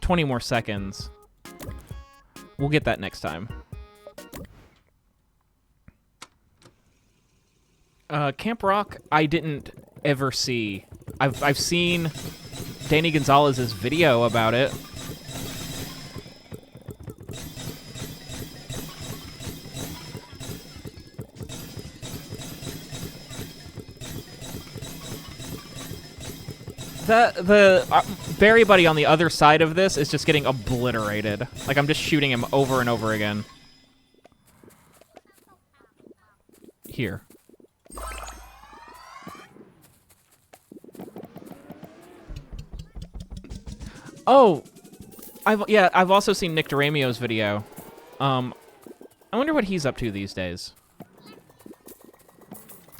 $20 more seconds. We'll get that next time. Camp Rock, I didn't ever see. I've seen Danny Gonzalez's video about it. Berry Buddy on the other side of this is just getting obliterated. Like, I'm just shooting him over and over again. Here. Oh! I've also seen Nick DeRamio's video. I wonder what he's up to these days.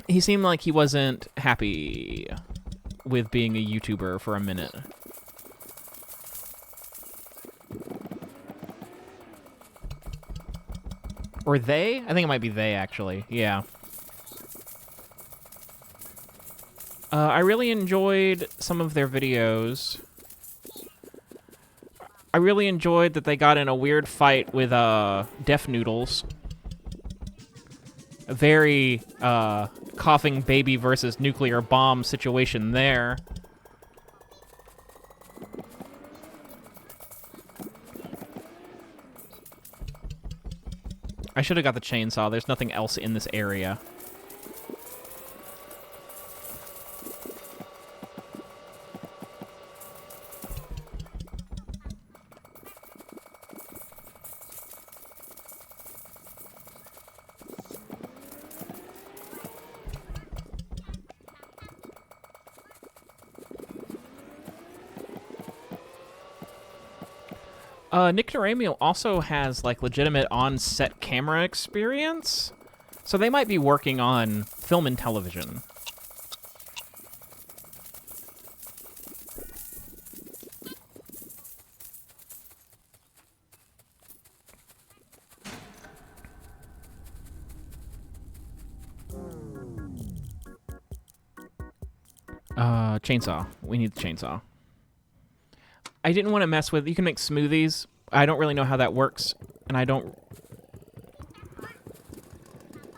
He seemed like he wasn't happy with being a YouTuber for a minute. Or they? I think it might be they, actually. Yeah. I really enjoyed some of their videos. I really enjoyed that they got in a weird fight with, Def Noodles. A very, coughing baby versus nuclear bomb situation there. I should have got the chainsaw. There's nothing else in this area. Nick DeRamio also has, like, legitimate on-set camera experience, so they might be working on film and television. Chainsaw. We need the chainsaw. I didn't want to mess with... You can make smoothies. I don't really know how that works, and I don't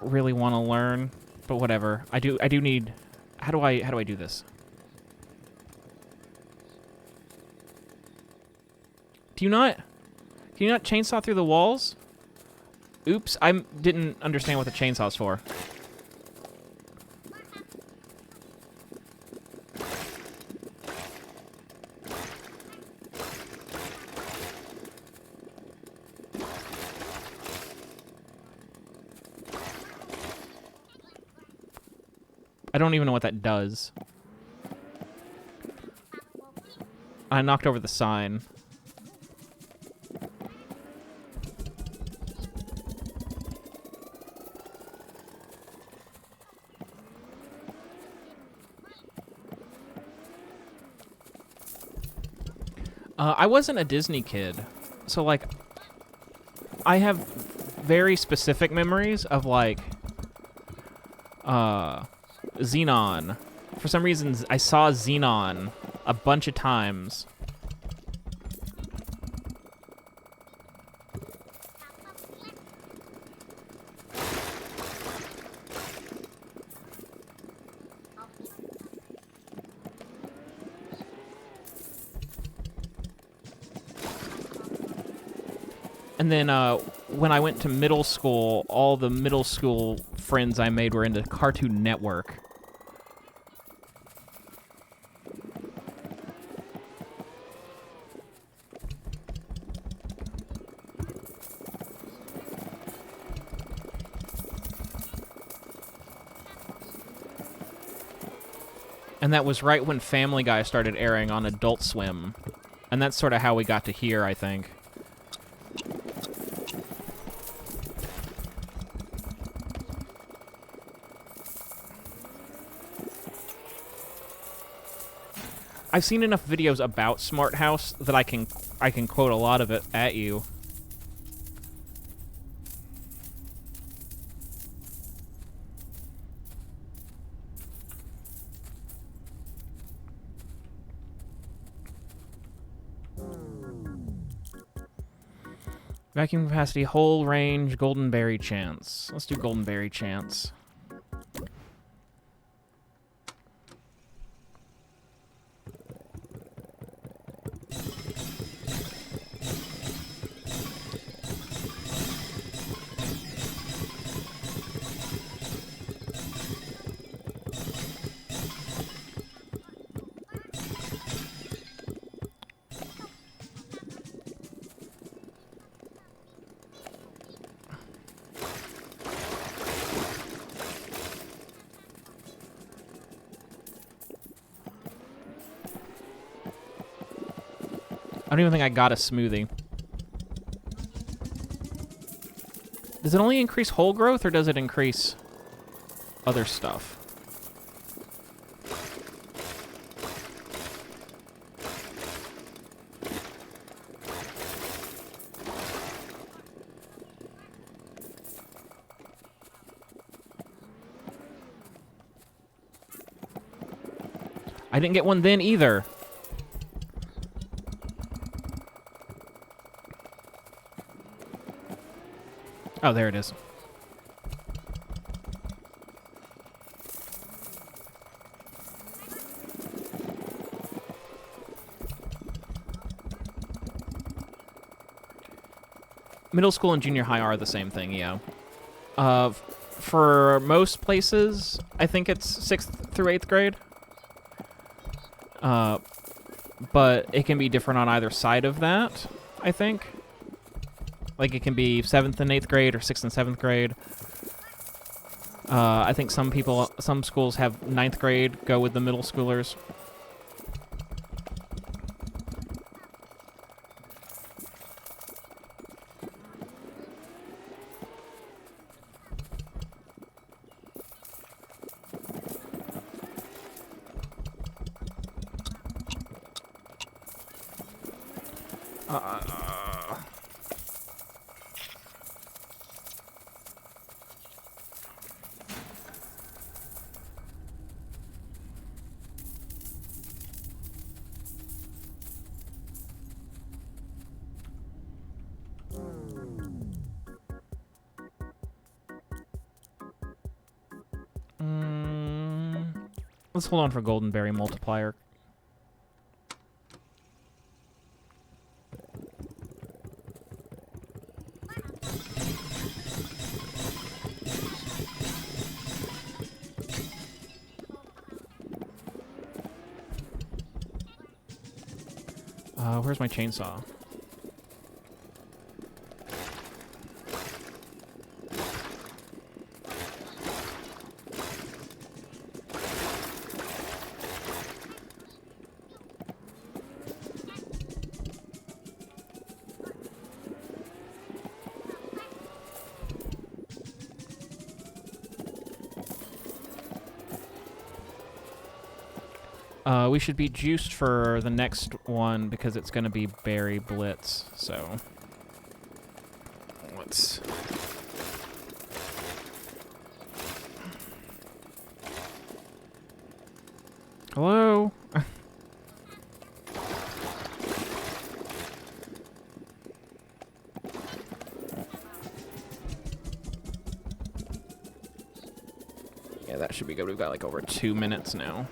really want to learn, but whatever. I do need... How do I do this? Can you not chainsaw through the walls? Oops, I didn't understand what the chainsaw's for. I don't even know what that does. I knocked over the sign. I wasn't a Disney kid, so, like, I have very specific memories of, like, Xenon. For some reason, I saw Xenon a bunch of times. And then when I went to middle school, all the middle school friends I made were into Cartoon Network. And that was right when Family Guy started airing on Adult Swim. And that's sort of how we got to here, I think. I've seen enough videos about Smart House that I can quote a lot of it at you. Vacuum capacity, whole range, golden berry chance. Let's do golden berry chance. I don't even think I got a smoothie. Does it only increase whole growth, or does it increase other stuff? I didn't get one then either. Oh, there it is. Middle school and junior high are the same thing, yeah. For most places, I think it's 6th through 8th grade. But it can be different on either side of that, I think. Like, it can be 7th and 8th grade or 6th and 7th grade. I think some schools have 9th grade go with the middle schoolers. Let's hold on for golden berry multiplier. Where's my chainsaw? We should be juiced for the next one because it's going to be Berry Blitz, so let's... Hello? Yeah, that should be good. We've got like over 2 minutes now.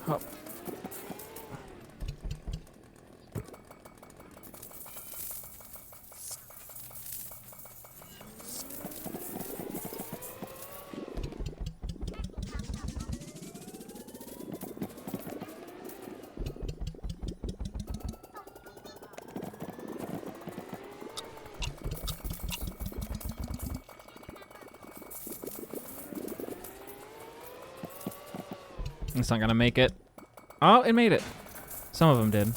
Oh. It's not gonna make it. Oh, it made it. Some of them did.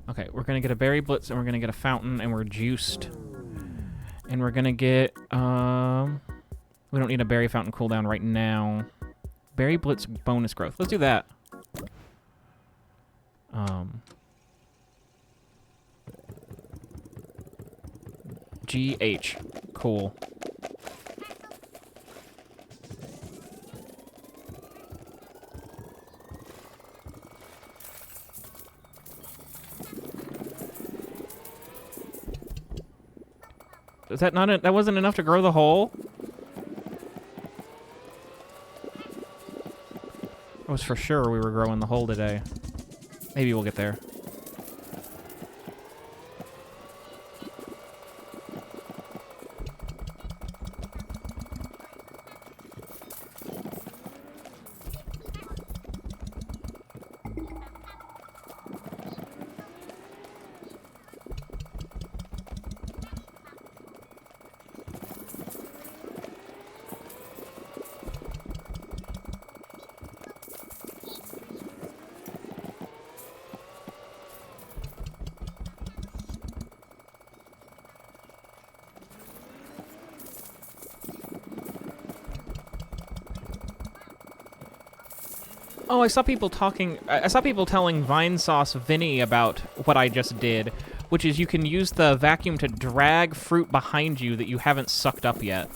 Okay, we're gonna get a berry blitz, and we're gonna get a fountain, and we're juiced. And we're gonna get, we don't need a berry fountain cooldown right now. Berry blitz bonus growth. Let's do that. GH. Cool. Is that not that wasn't enough to grow the hole? I was for sure we were growing the hole today. Maybe we'll get there. Oh, I saw people talking. I saw people telling Vinesauce Vinny about what I just did, which is you can use the vacuum to drag fruit behind you that you haven't sucked up yet.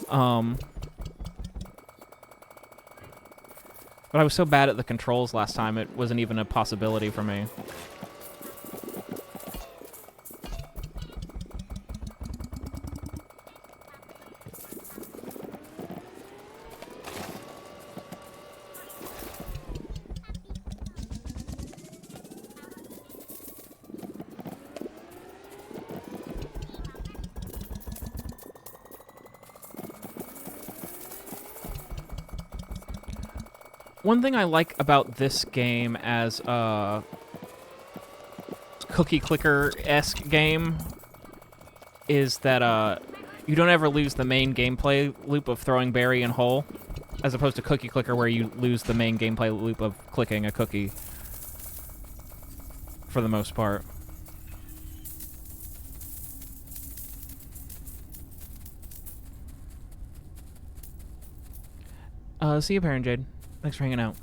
But I was so bad at the controls last time, it wasn't even a possibility for me. One thing I like about this game as a cookie clicker-esque game is that you don't ever lose the main gameplay loop of throwing berry and hole, as opposed to cookie clicker where you lose the main gameplay loop of clicking a cookie for the most part. See you, Parent Jade. Thanks for hanging out.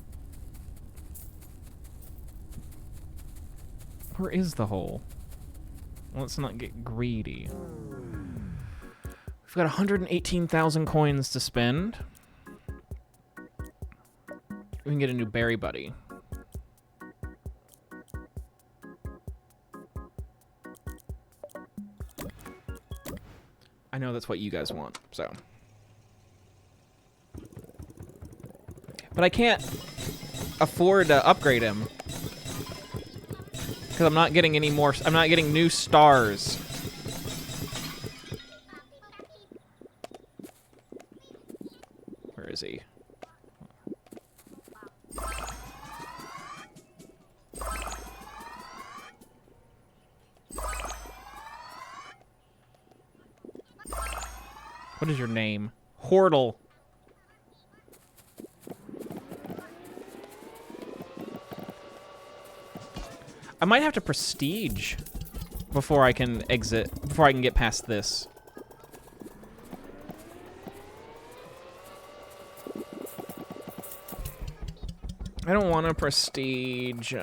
Where is the hole? Let's not get greedy. We've got 118,000 coins to spend. We can get a new berry buddy. I know that's what you guys want, so. But I can't afford to upgrade him. Because I'm not getting any more, I'm not getting new stars. Where is he? What is your name? Hortle. I might have to prestige before I can exit, before I can get past this. I don't want to prestige.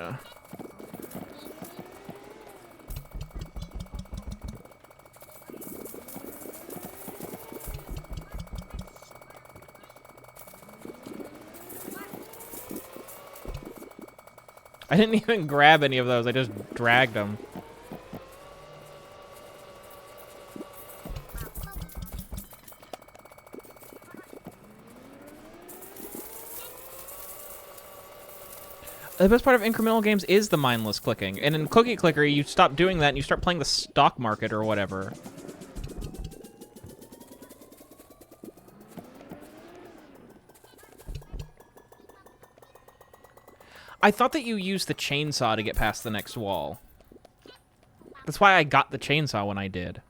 I didn't even grab any of those, I just dragged them. The best part of incremental games is the mindless clicking. And in Cookie Clicker, you stop doing that and you start playing the stock market or whatever. I thought that you used the chainsaw to get past the next wall. That's why I got the chainsaw when I did.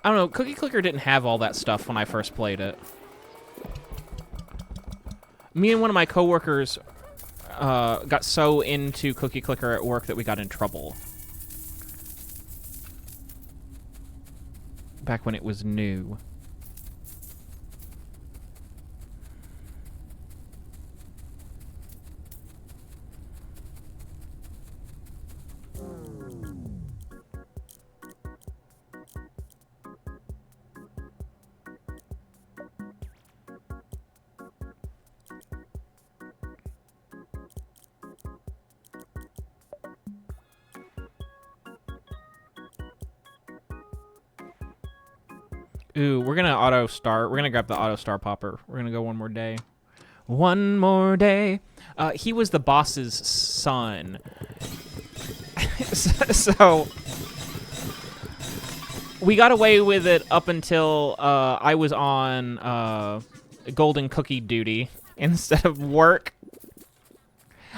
I don't know, Cookie Clicker didn't have all that stuff when I first played it. Me and one of my coworkers got so into Cookie Clicker at work that we got in trouble. Back when it was new. Ooh, we're gonna auto start. We're gonna grab the auto star popper. We're gonna go one more day. One more day. He was the boss's son. So we got away with it up until I was on golden cookie duty instead of work.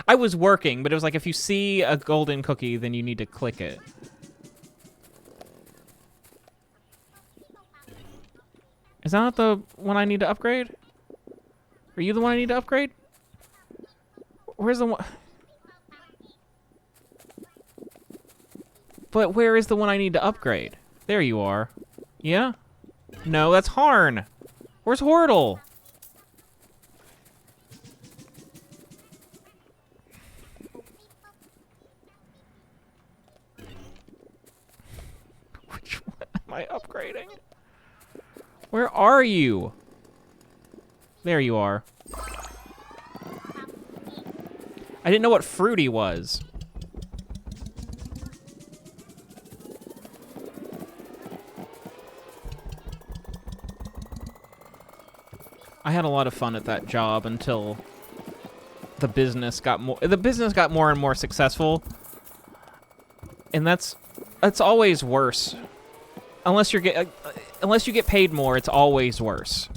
I was working, but it was like if you see a golden cookie, then you need to click it. Is that not the one I need to upgrade? Are you the one I need to upgrade? Where's the one? But where is the one I need to upgrade? There you are. Yeah? No, that's Harn. Where's Hortle? Which one am I upgrading? Where are you? There you are. I didn't know what Fruity was. I had a lot of fun at that job until the business got more and more successful. And that's always worse. Unless you get paid more, it's always worse.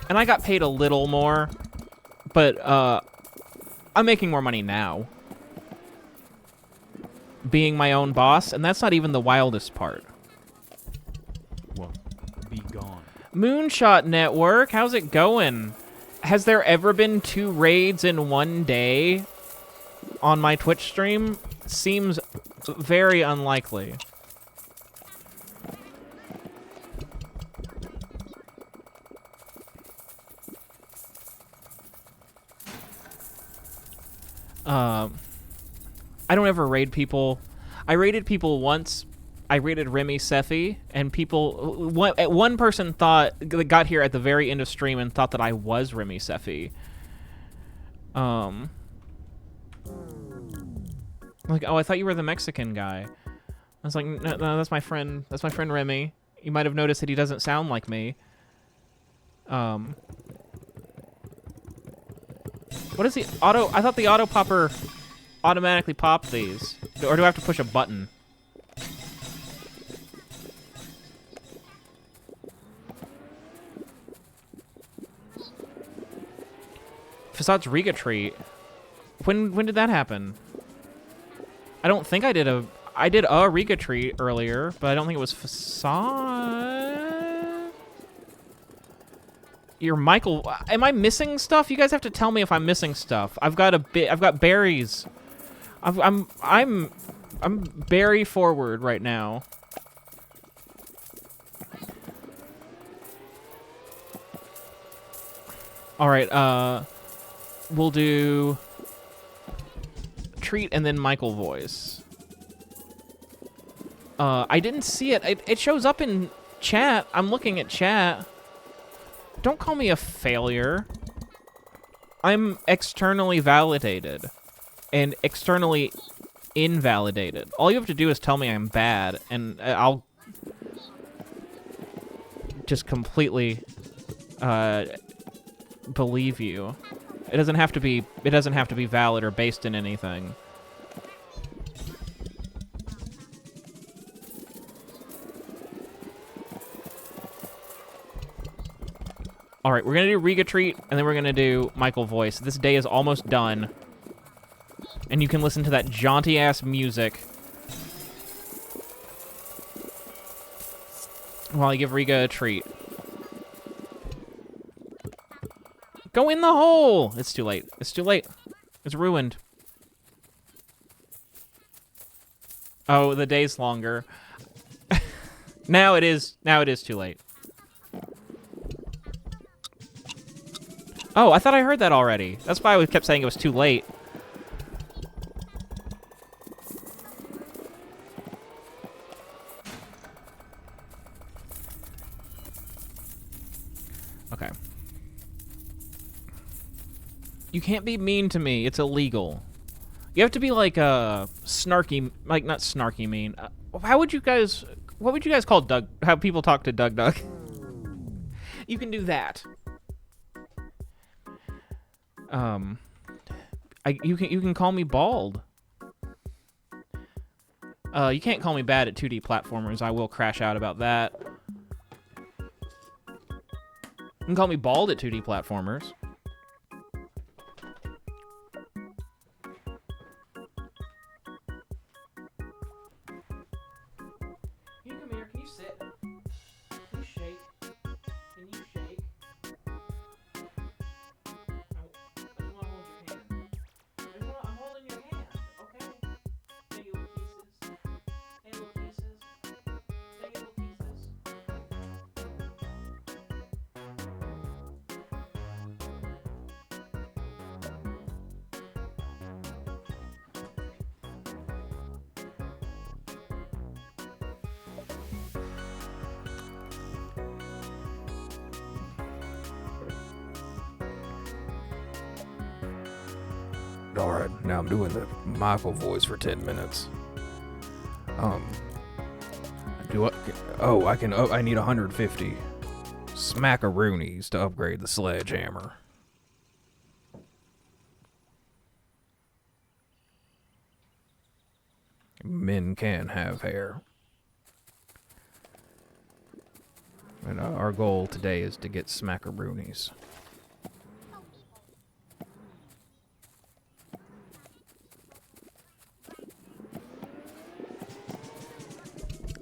And I got paid a little more, but I'm making more money now. Being my own boss, and that's not even the wildest part. WOE.BEGONE. Moonshot Network, how's it going? Has there ever been 2 raids in one day on my Twitch stream? Seems very unlikely. I don't ever raid people. I raided people once. I raided Remy Sephi, and people... One person got here at the very end of stream and thought that I was Remy Sephi. Like, oh, I thought you were the Mexican guy. I was like, no, that's my friend. That's my friend Remy. You might have noticed that he doesn't sound like me. What is the auto... I thought the auto popper automatically popped these. Or do I have to push a button? Facades Riga treat. When did that happen? I don't think I did a Riga treat earlier, but I don't think it was Facade. You're Michael. Am I missing stuff? You guys have to tell me if I'm missing stuff. I've got berries. I'm berry forward right now. All right. We'll do treat and then Michael voice. I didn't see it. It shows up in chat. I'm looking at chat. Don't call me a failure. I'm externally validated and externally invalidated. All you have to do is tell me I'm bad, and I'll just completely believe you. It doesn't have to be valid or based in anything. All right, we're gonna do Riga Treat, and then we're gonna do Michael Voice. This day is almost done, and you can listen to that jaunty-ass music while I give Riga a treat. Go in the hole! It's too late. It's too late. It's ruined. Oh, the day's longer. Now it is too late. Oh, I thought I heard that already. That's why I kept saying it was too late. Okay. You can't be mean to me. It's illegal. You have to be like snarky, like not snarky mean. How would you guys? What would you guys call Doug? How people talk to Doug? You can do that. You can call me bald. You can't call me bad at 2D platformers. I will crash out about that. You can call me bald at 2D platformers. Can you come here? Can you sit? Can you shake? Can you shake? I'm holding your hand, okay? Hey, little pieces. Hey, little pieces. Hey, little pieces. Alright, now I'm doing the Michael voice for 10 minutes. I need 150 smackaroonies to upgrade the sledgehammer. Men can have hair. And our goal today is to get smackaroonies.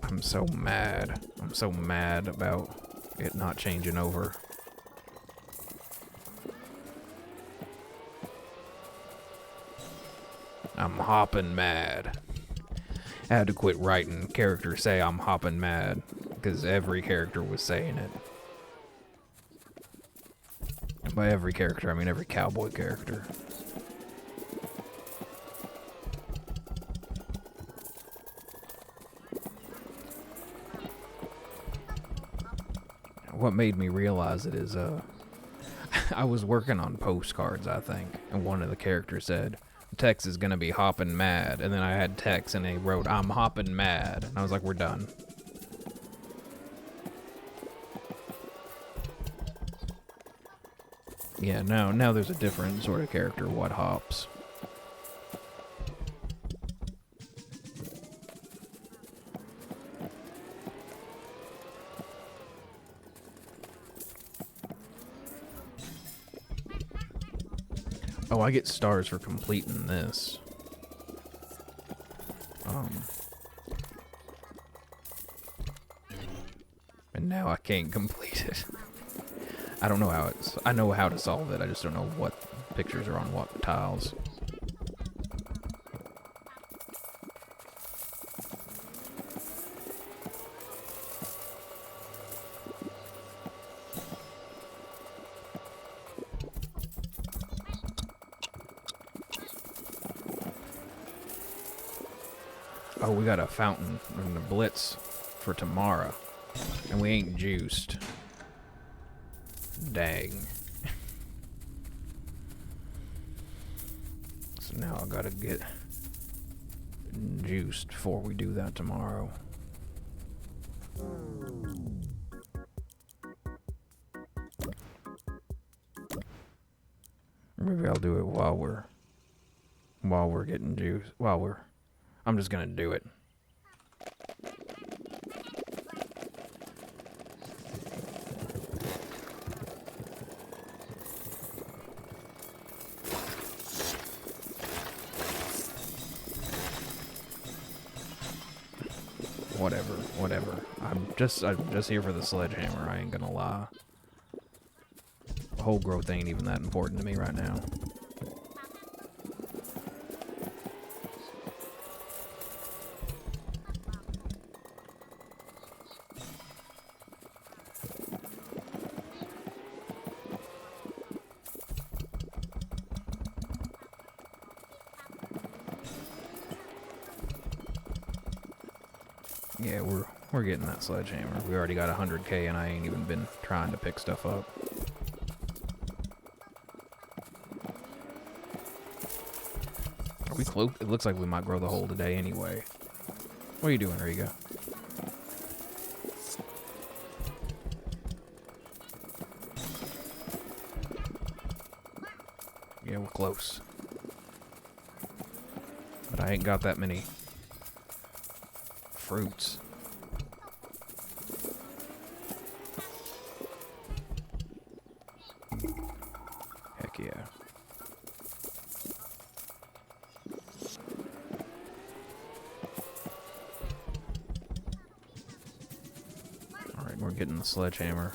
I'm so mad. I'm so mad about it not changing over. I'm hopping mad. I had to quit writing characters say I'm hopping mad because every character was saying it. And by every character, I mean every cowboy character. What made me realize it is, I was working on postcards, I think, and one of the characters said, Tex is gonna be hopping mad, and then I had Tex and he wrote, I'm hopping mad, and I was like, we're done. Yeah, now there's a different sort of character, what hops. Oh, I get stars for completing this. And now I can't complete it. I don't know how it's... I know how to solve it, I just don't know what pictures are on what tiles. Oh, we got a fountain and a blitz for tomorrow. And we ain't juiced. Dang. So now I gotta get juiced before we do that tomorrow. Maybe I'll do it while we're getting juice. I'm just gonna do it. Whatever. I'm just here for the sledgehammer, I ain't gonna lie. Whole growth ain't even that important to me right now. Yeah, we're getting that sledgehammer. We already got 100K and I ain't even been trying to pick stuff up. Are we close? It looks like we might grow the whole today anyway. What are you doing, Riga? Yeah, we're close. But I ain't got that many fruits. Heck yeah. Alright, we're getting the sledgehammer.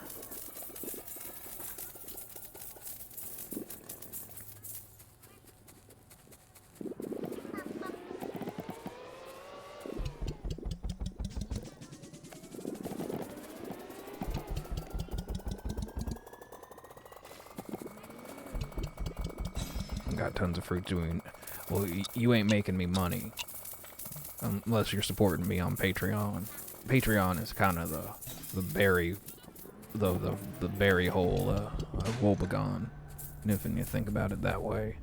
Got tons of fruit doing. Well, you ain't making me money unless you're supporting me on Patreon. Patreon is kind of the berry hole of woebegone, if you think about it that way.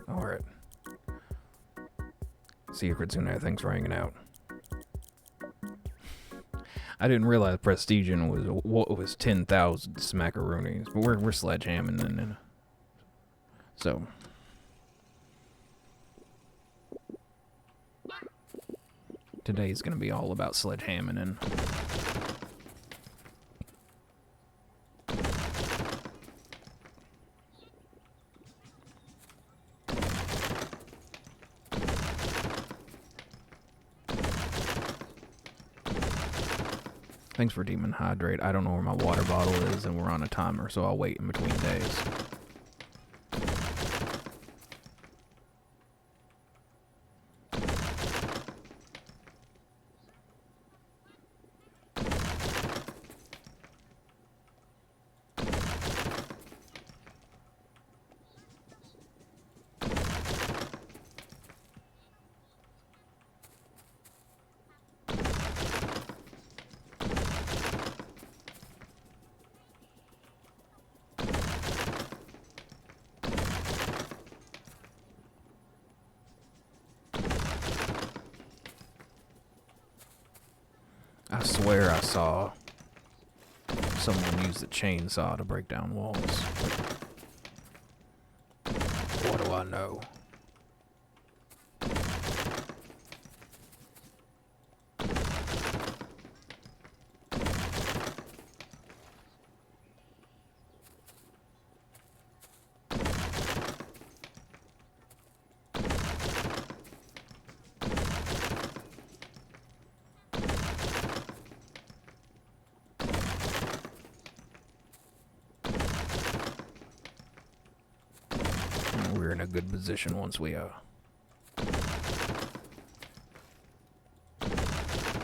All right. Secret Tune, thanks for hanging out. I didn't realize Prestigian was 10,000 smackaroonies, but we're sledgehamming and so today's gonna be all about sledgehamming and thanks for Demon Hydrate. I don't know where my water bottle is, and we're on a timer, so I'll wait in between days. I swear I saw someone use the chainsaw to break down walls. What do I know? We're in a good position once we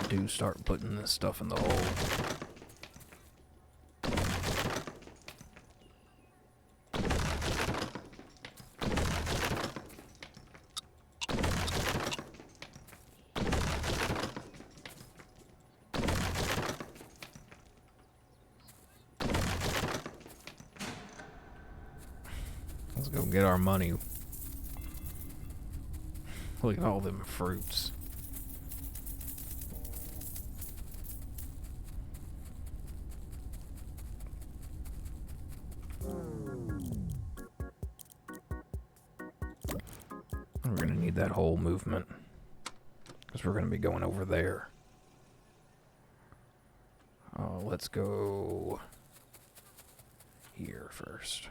do start putting this stuff in the hole. Let's go get our money. Look at all them fruits. We're gonna need that whole movement, because we're gonna be going over there. Oh, let's go here first.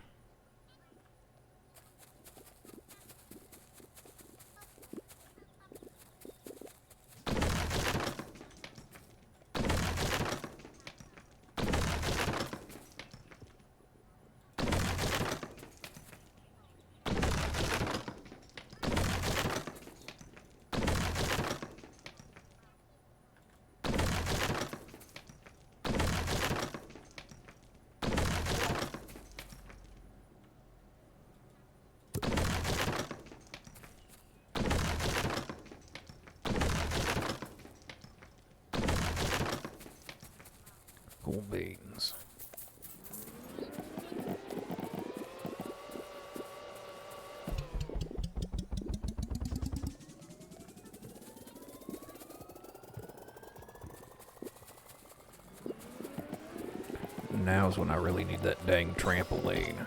Cool beans. Now's when I really need that dang trampoline.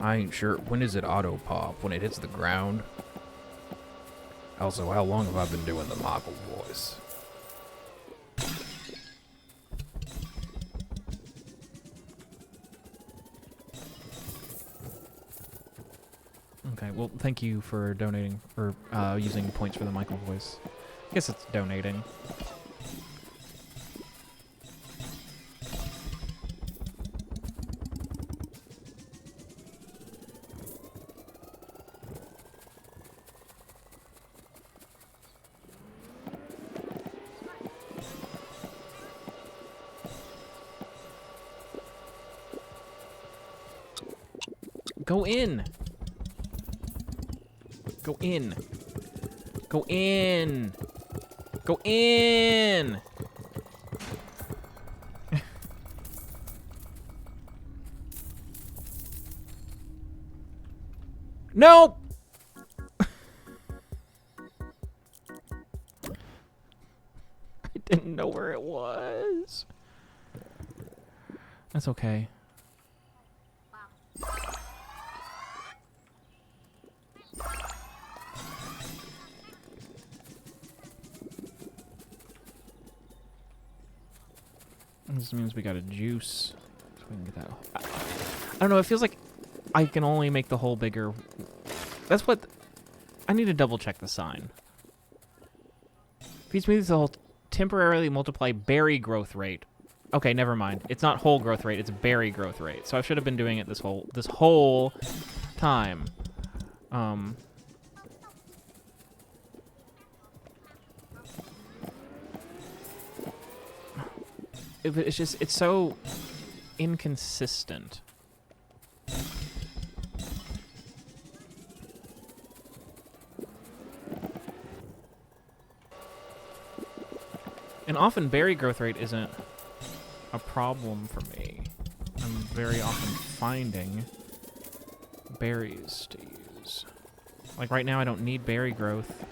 I ain't sure. When does it auto pop? When it hits the ground? Also, how long have I been doing the Michael voice? Okay, well, thank you for donating, or using points for the Michael voice. I guess it's donating. Go in! Go in! Go in! Go in! No! I didn't know where it was. That's okay. This means we got a juice. So we can get that. I don't know, it feels like I can only make the hole bigger. That's what... I need to double check the sign. Feed smoothies will temporarily multiply berry growth rate. Okay, never mind. It's not whole growth rate, it's berry growth rate. So I should have been doing it this whole time. It's just, it's so inconsistent. And often berry growth rate isn't a problem for me. I'm very often finding berries to use. Like right now I don't need berry growth.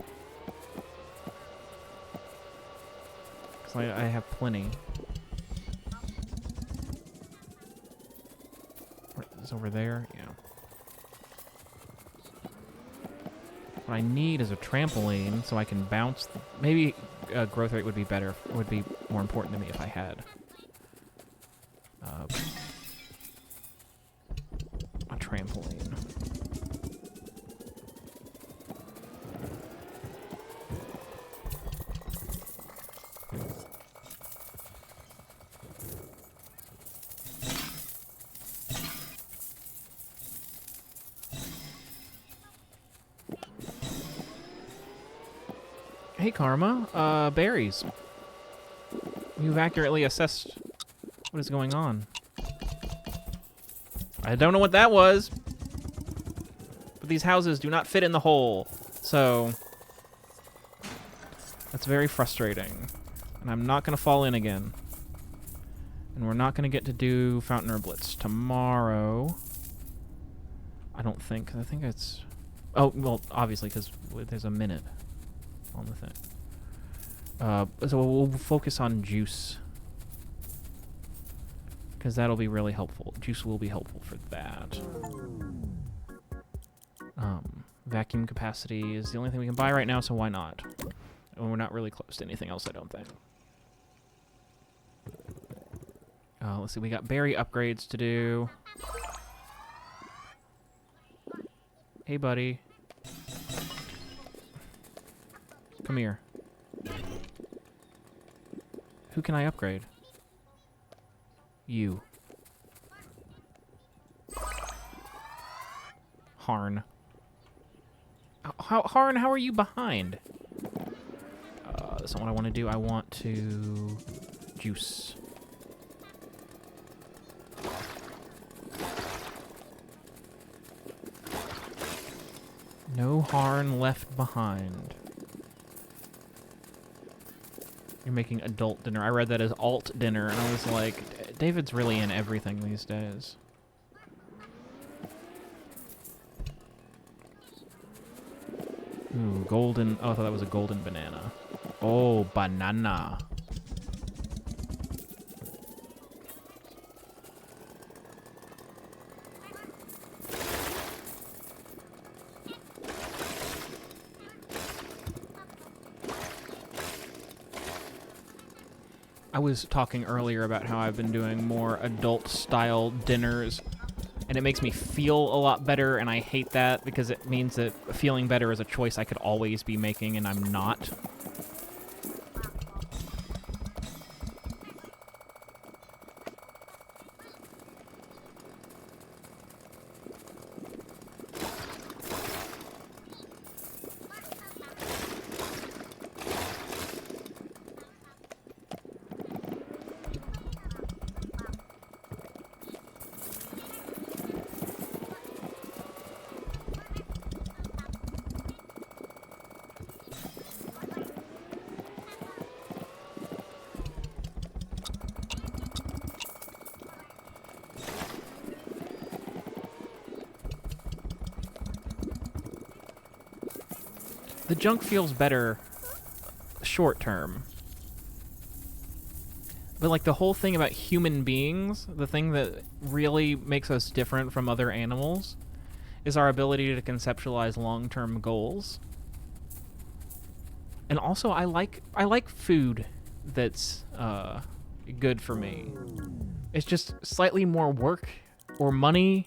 Because I have plenty. It's over there, yeah. What I need is a trampoline so I can bounce. Maybe growth rate would be better. Would be more important to me if I had a trampoline. Hey, Karma. Berries. You've accurately assessed what is going on. I don't know what that was, but these houses do not fit in the hole, so That's very frustrating. And I'm not going to fall in again. And we're not going to get to do Fountain or Blitz tomorrow. I don't think. I think it's... Oh, well, obviously, because there's a minute on the thing. So we'll focus on Juice. Because that'll be really helpful. Juice will be helpful for that. Vacuum capacity is the only thing we can buy right now, so why not? And we're not really close to anything else, I don't think. Let's see, we got berry upgrades to do. Hey, buddy. Come here. Who can I upgrade? You. Harn. Harn, how are you behind? That's not what I want to do. I want to... Juice. No Harn left behind. You're making adult dinner. I read that as alt dinner, and I was like, David's really in everything these days. Ooh, golden... Oh, I thought that was a golden banana. Oh, banana. I was talking earlier about how I've been doing more adult-style dinners, and it makes me feel a lot better, and I hate that because it means that feeling better is a choice I could always be making, and I'm not. The junk feels better short term. But like the whole thing about human beings, the thing that really makes us different from other animals is our ability to conceptualize long-term goals. And also I like food that's good for me. It's just slightly more work or money.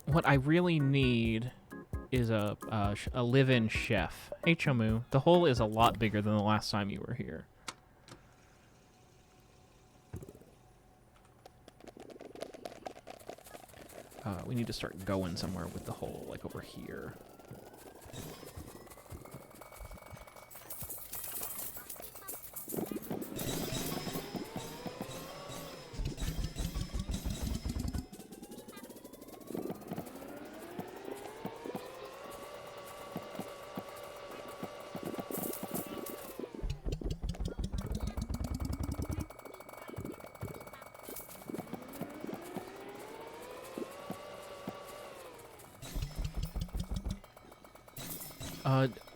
What I really need is a live-in chef. Hey, Chomu, the hole is a lot bigger than the last time you were here. We need to start going somewhere with the hole, like over here.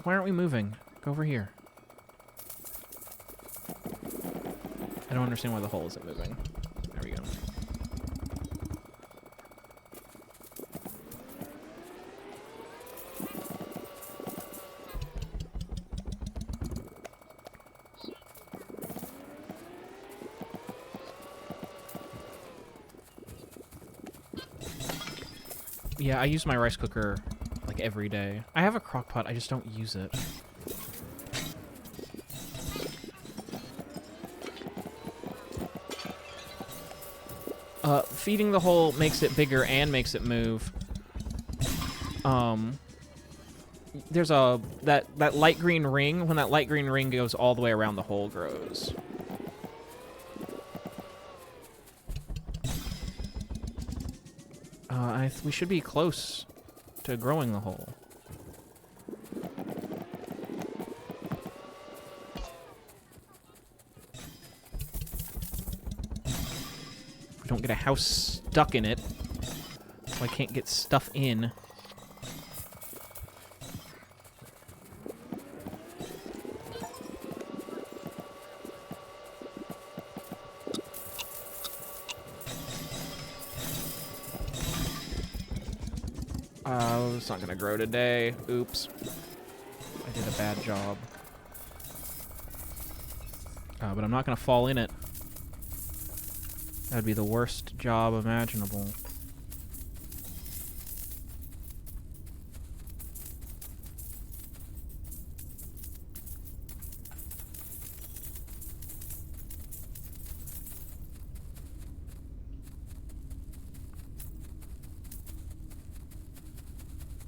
Why aren't we moving? Go over here. I don't understand why the hole isn't moving. There we go. Yeah, I use my rice cooker like every day. I have a crock pot, I just don't use it. Feeding the hole makes it bigger and makes it move. There's that light green ring. When that light green ring goes all the way around, the hole grows. We should be close to growing the hole. We don't get a house stuck in it, so I can't get stuff in. It's not gonna grow today. Oops. I did a bad job. But I'm not gonna fall in it. That'd be the worst job imaginable.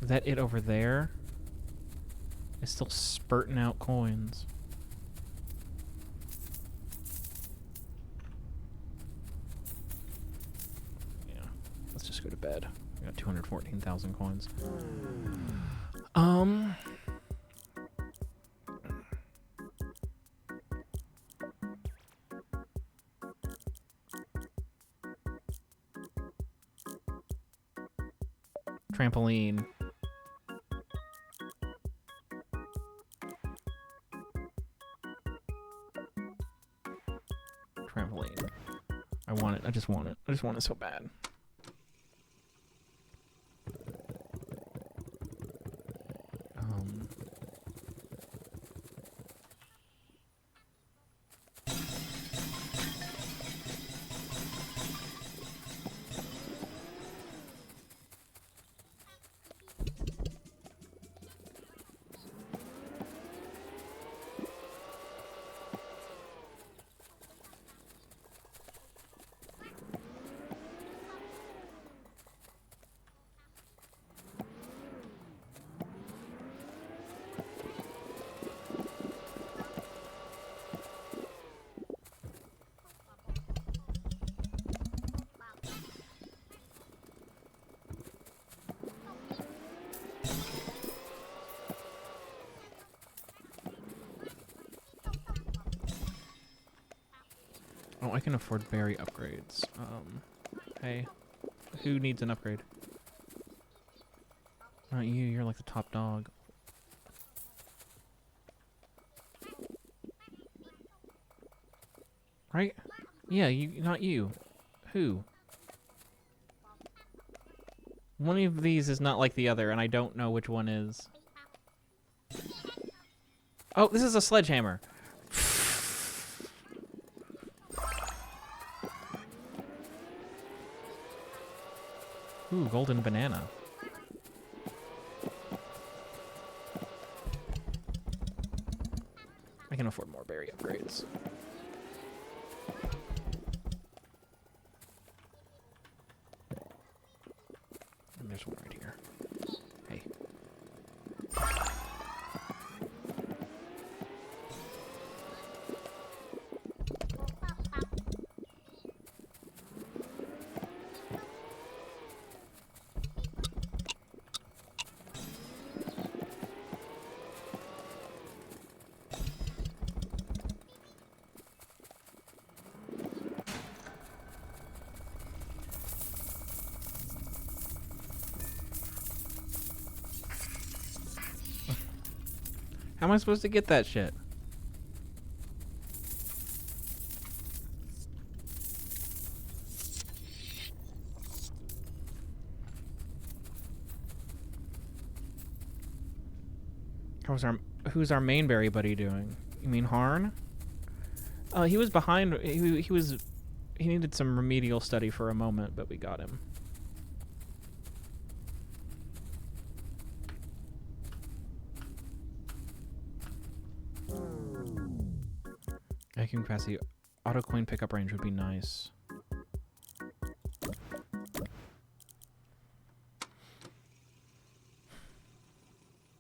Is that it over there? It's still spurting out coins. Yeah, let's just go to bed. We got 214,000 coins. Trampoline. Trampoline. I want it. I just want it. I just want it so bad. Oh, I can afford berry upgrades. Hey, who needs an upgrade? Not you, you're like the top dog. Right? Yeah, you, not you. Who? One of these is not like the other, and I don't know which one is. Oh, this is a sledgehammer. Ooh, golden banana. I can afford more berry upgrades. And there's one right here. Hey. How am I supposed to get that shit? Who's our main berry buddy doing? You mean Harn? He was behind. He needed some remedial study for a moment, but we got him. Vacuum capacity, auto coin pickup range would be nice.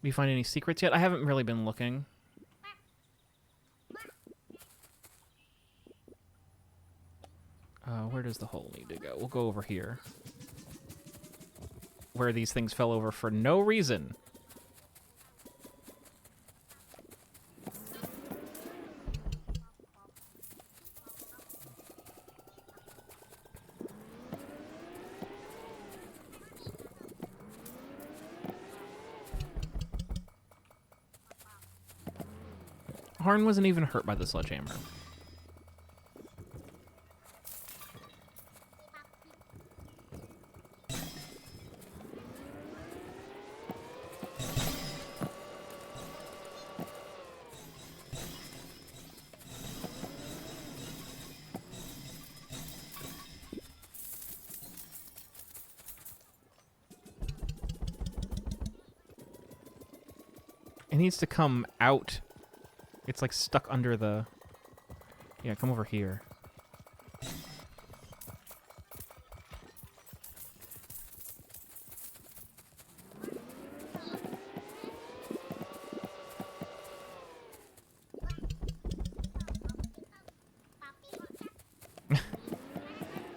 You find any secrets yet? I haven't really been looking. Where does the hole need to go? We'll go over here. where these things fell over for no reason. Harn wasn't even hurt by the sledgehammer. It needs to come out. It's like stuck under the... Yeah, come over here.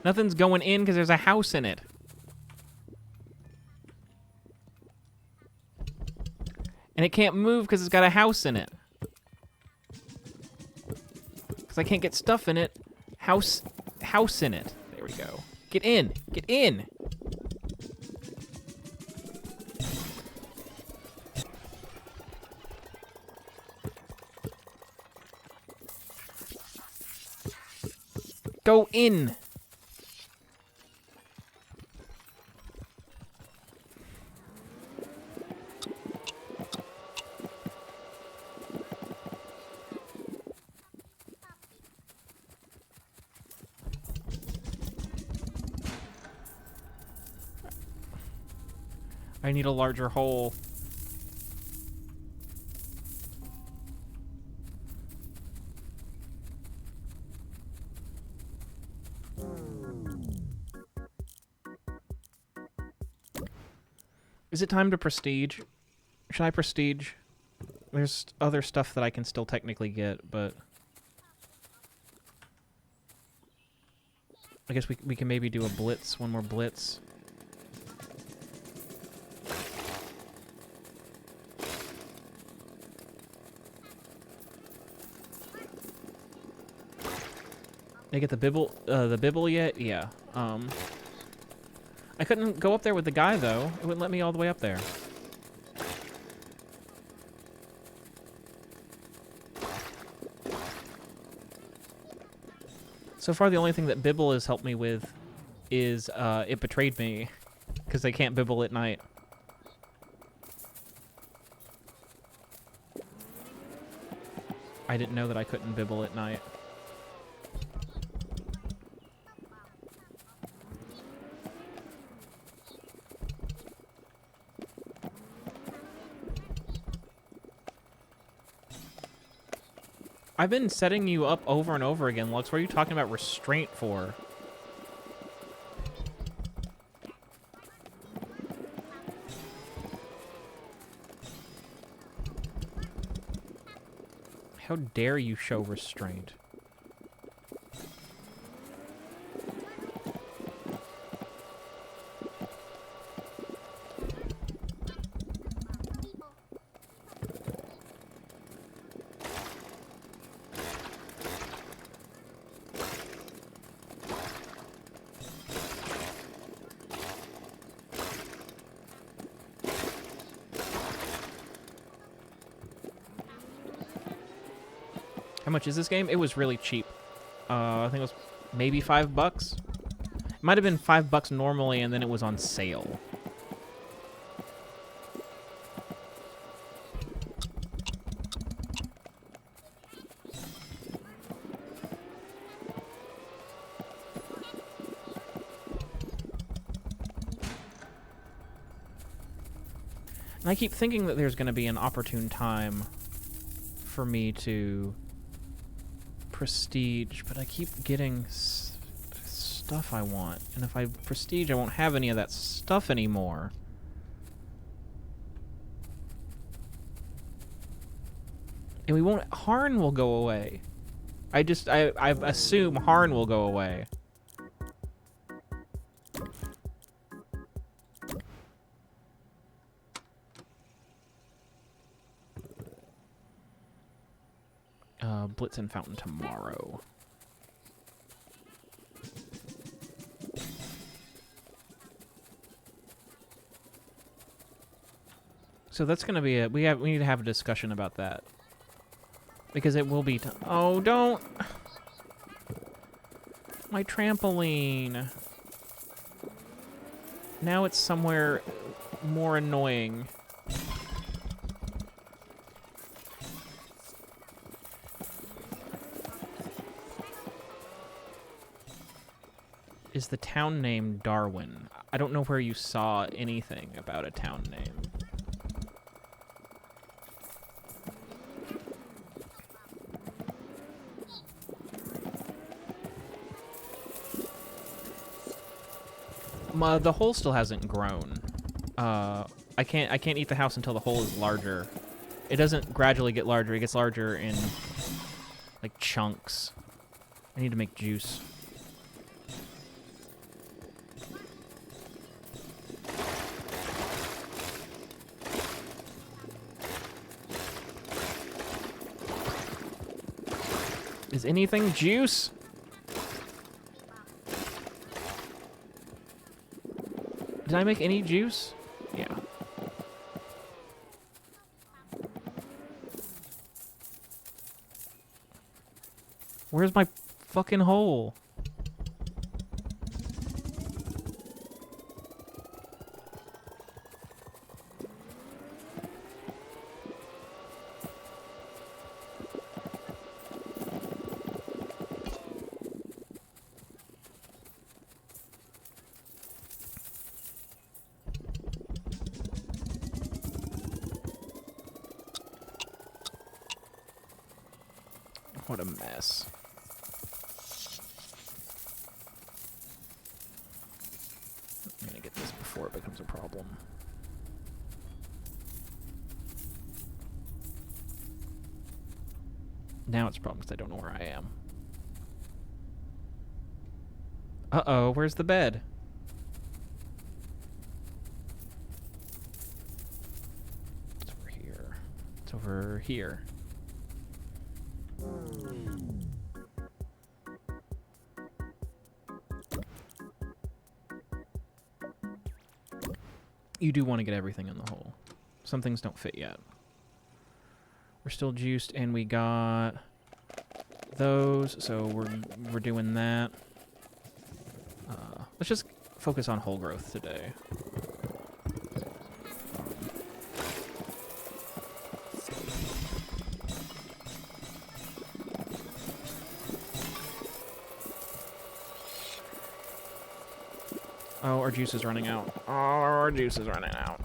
Nothing's going in because there's a house in it. And it can't move because it's got a house in it. Because I can't get stuff in it. House in it. There we go. Get in. Get in. Go in. I need a larger hole. Is it time to prestige? Should I prestige? There's other stuff that I can still technically get, but... I guess we can maybe do a blitz, one more blitz. Did I get the bibble yet? Yeah. I couldn't go up there with the guy, though. It wouldn't let me all the way up there. So far, the only thing that Bibble has helped me with is it betrayed me, because they can't Bibble at night. I didn't know that I couldn't Bibble at night. I've been setting you up over and over again, Lux. What are you talking about restraint for? How dare you show restraint? How much is this game? It was really cheap. I think it was maybe $5. It might have been $5 normally, and then it was on sale. And I keep thinking that there's going to be an opportune time for me to prestige, but I keep getting stuff I want. And if I prestige, I won't have any of that stuff anymore. And we won't... Harn will go away. I assume Harn will go away. Blitz and Fountain tomorrow. So that's gonna be it. We need to have a discussion about that. Because it will be oh, don't! My trampoline! Now it's somewhere more annoying. Is the town name Darwin? I don't know where you saw anything about a town name. The hole still hasn't grown. I can't eat the house until the hole is larger. It doesn't gradually get larger. It gets larger in like chunks. I need to make juice. Is anything juice? Did I make any juice? Yeah. Where's my fucking hole? What a mess. I'm gonna get this before it becomes a problem. Now it's a problem because I don't know where I am. Uh-oh, where's the bed? It's over here. It's over here. You do want to get everything in the hole. Some things don't fit yet. We're still juiced, and we got those, so we're doing that. Let's just focus on whole growth today. Oh, our juice is running out. Oh, our juice is running out.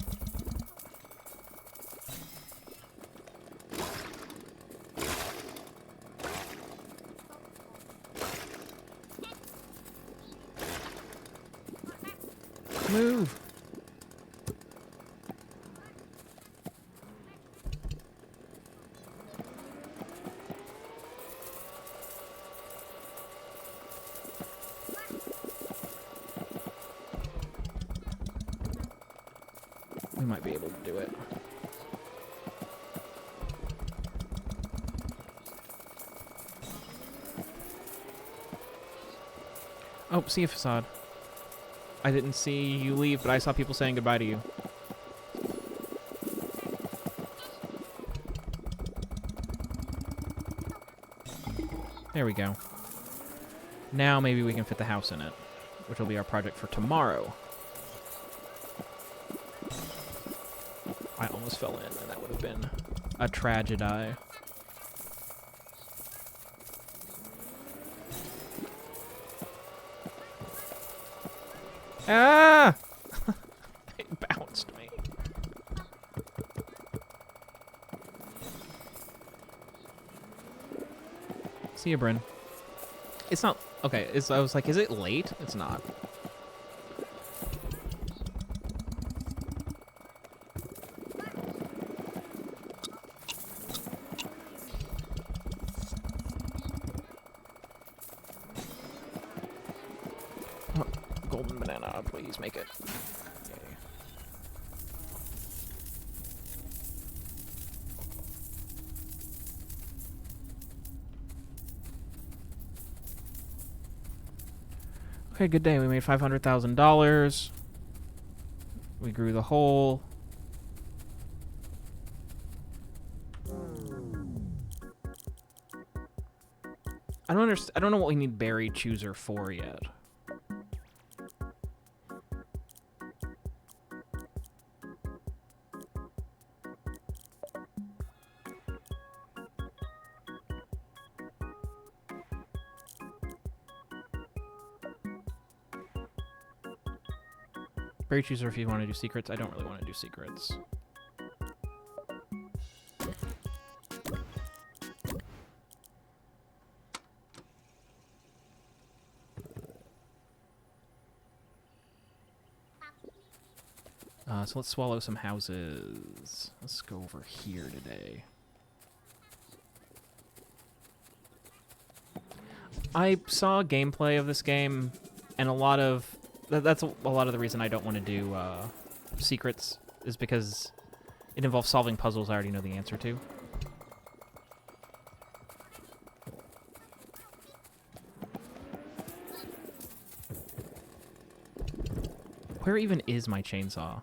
Move. We might be able to do it. Oh, see you, Facade. I didn't see you leave, but I saw people saying goodbye to you. There we go. Now maybe we can fit the house in it, which will be our project for tomorrow. I almost fell in, and that would have been a tragedy. Ah! It bounced me. See you, Bryn. It's not... Okay, I was like, is it late? It's not. Oh, golden banana, please make it. Yay. Okay, good day. We made $500,000. We grew the whole. I don't understand. I don't know what we need berry chooser for yet. Berry chooser if you want to do secrets. I don't really want to do secrets. So let's swallow some houses. Let's go over here today. I saw gameplay of this game, and that's a lot of the reason I don't want to do secrets, is because it involves solving puzzles I already know the answer to. Where even is my chainsaw?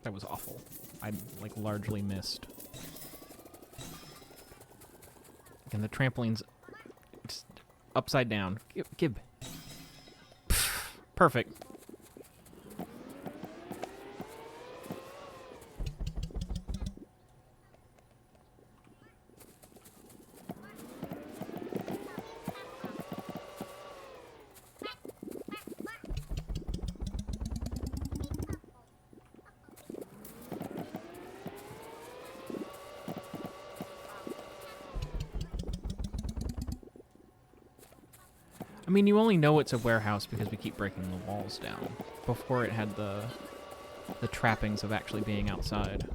That was awful. I, like, largely missed. And the trampoline's just upside down. Gib. Perfect. I mean, you only know it's a warehouse because we keep breaking the walls down. Before it had the trappings of actually being outside.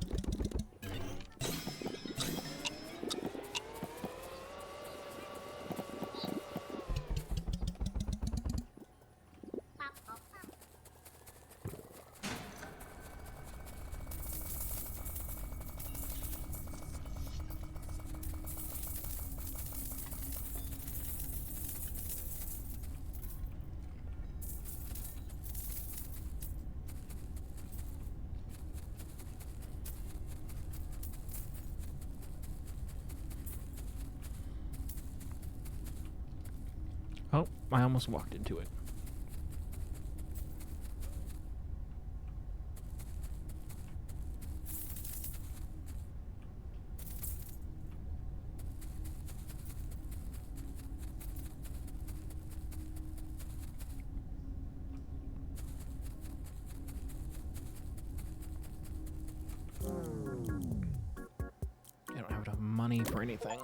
Oh, I almost walked into it. I don't have enough money for anything.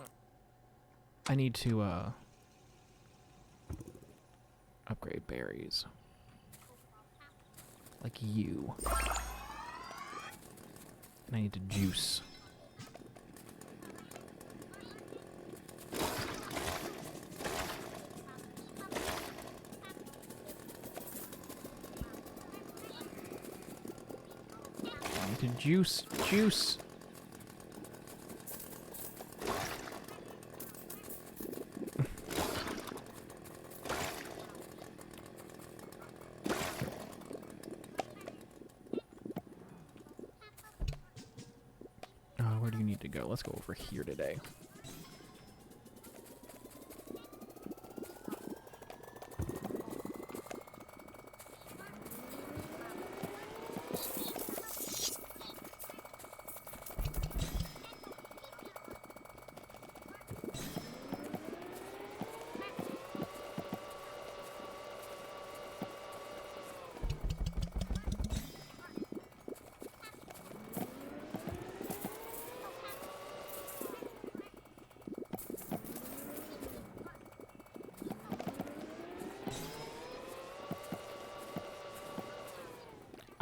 I need to, upgrade berries. Like you. And I need to juice. I need to juice. Where do you need to go? Let's go over here today.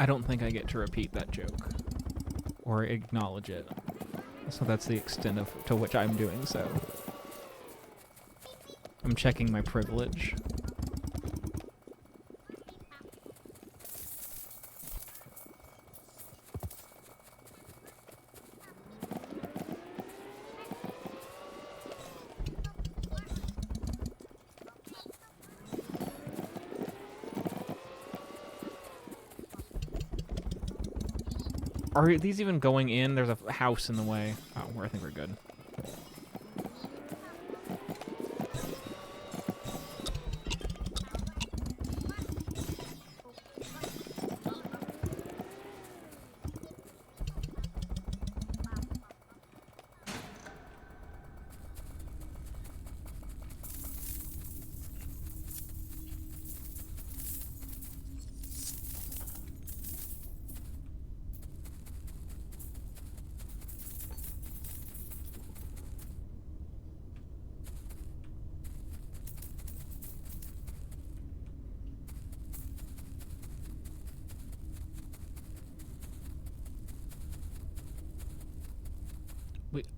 I don't think I get to repeat that joke or acknowledge it. So that's the extent to which I'm doing so. I'm checking my privilege. Are these even going in? There's a house in the way. Oh, I think we're good.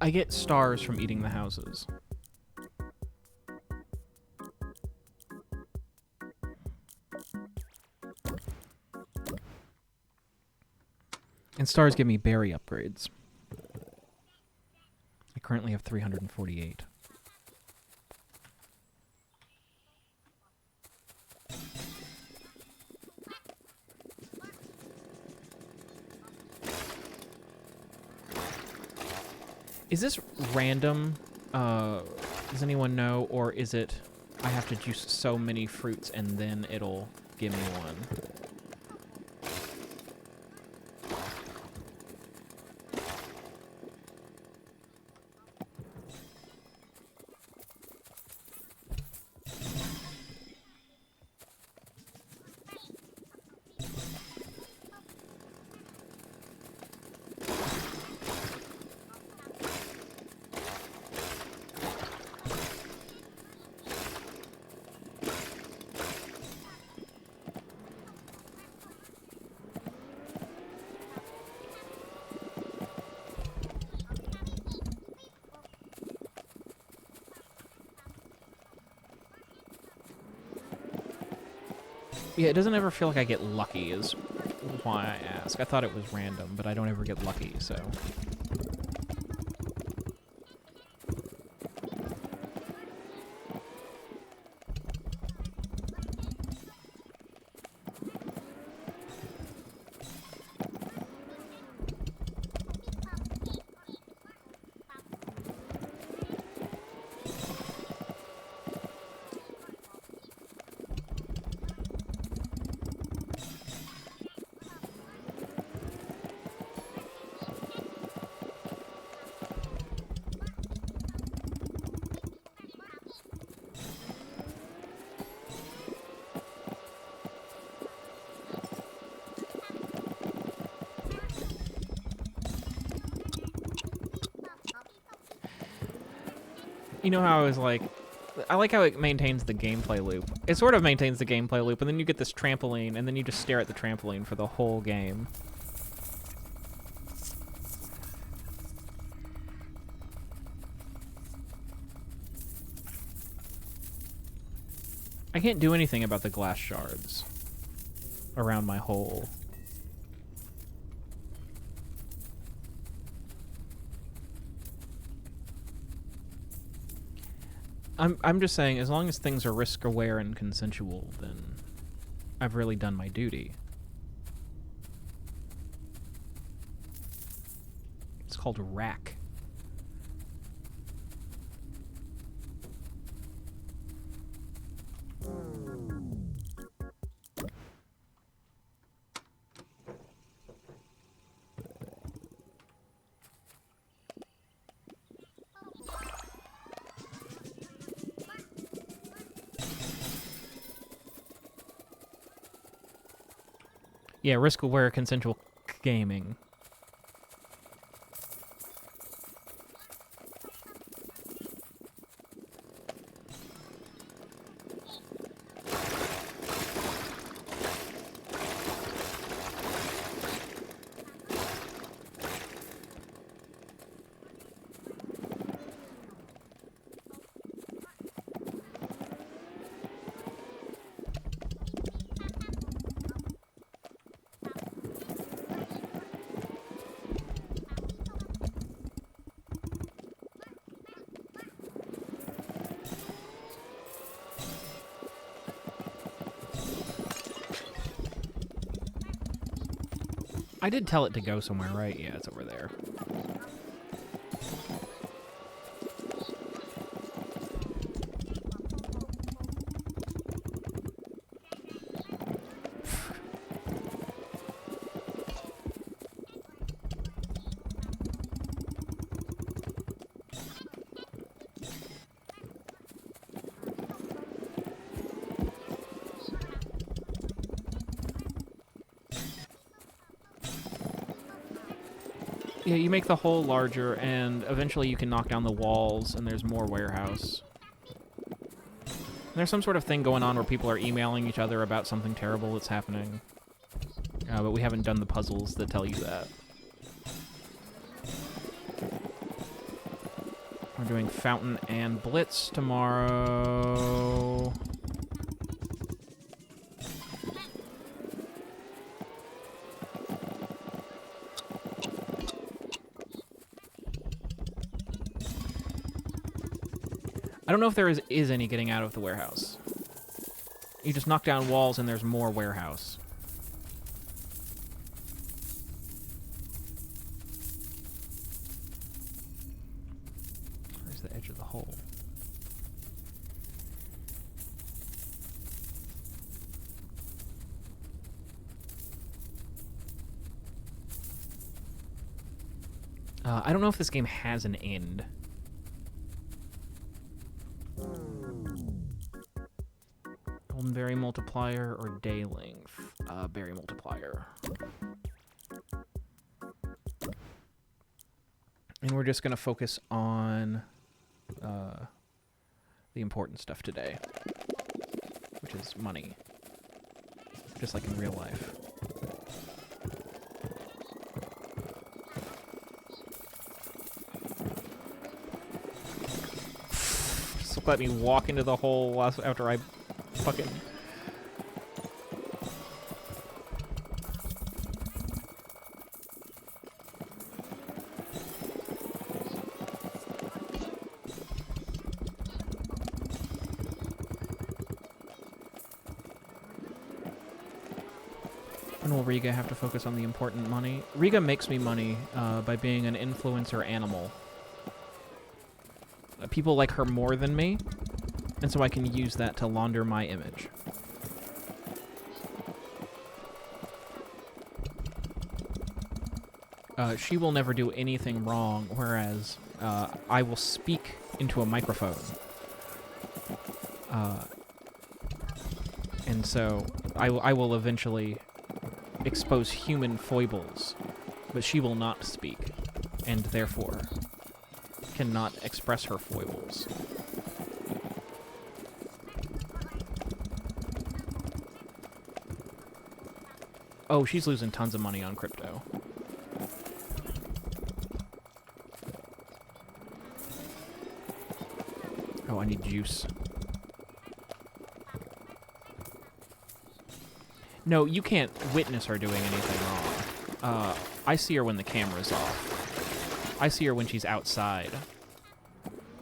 I get stars from eating the houses. And stars give me berry upgrades. I currently have 348. Is this random? Does anyone know? Or is it I have to juice so many fruits and then it'll give me one? Yeah, it doesn't ever feel like I get lucky is why I ask. I thought it was random, but I don't ever get lucky, so... You know how I was like, I like how it maintains the gameplay loop. It sort of maintains the gameplay loop, and then you get this trampoline, and then you just stare at the trampoline for the whole game. I can't do anything about the glass shards around my hole. I'm just saying, as long as things are risk-aware and consensual, then I've really done my duty. It's called rack. Yeah, risk-aware consensual gaming. I did tell it to go somewhere, right? Yeah, it's over there. Yeah, you make the hole larger, and eventually you can knock down the walls, and there's more warehouse. There's some sort of thing going on where people are emailing each other about something terrible that's happening. But we haven't done the puzzles that tell you that. We're doing Fountain and Blitz tomorrow. I don't know if there is any getting out of the warehouse. You just knock down walls and there's more warehouse. Where's the edge of the hole? I don't know if this game has an end. Golden berry multiplier or day length? Berry multiplier. And we're just going to focus on the important stuff today, which is money, just like in real life. Just let me walk into the hole after I fucking... When will Riga have to focus on the important money? Riga makes me money by being an influencer animal. People like her more than me, and so I can use that to launder my image. She will never do anything wrong, whereas I will speak into a microphone. And so I will eventually expose human foibles, but she will not speak, and therefore cannot express her foibles. Oh, she's losing tons of money on crypto. Oh, I need juice. No, you can't witness her doing anything wrong. I see her when the camera's off. I see her when she's outside.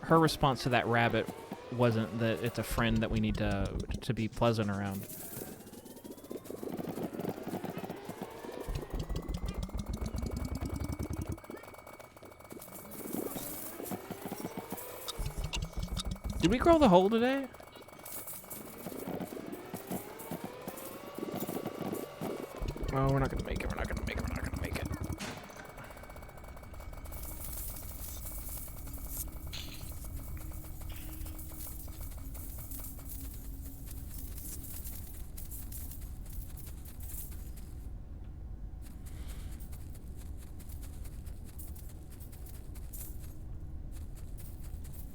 Her response to that rabbit wasn't that it's a friend that we need to be pleasant around. Did we grow the hole today? Oh, we're not gonna make it, we're not gonna make it, we're not gonna make it.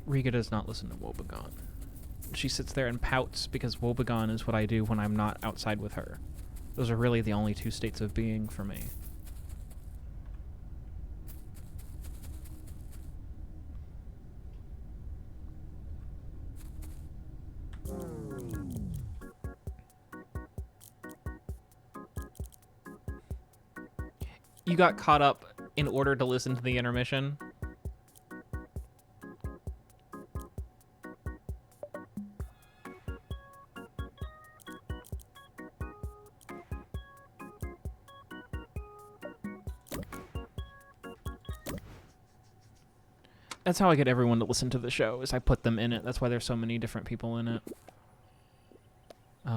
Riga does not listen to WOE.BEGONE. She sits there and pouts because WOE.BEGONE is what I do when I'm not outside with her. Those are really the only two states of being for me. You got caught up in order to listen to the intermission? That's how I get everyone to listen to the show, is I put them in it. That's why there's so many different people in it.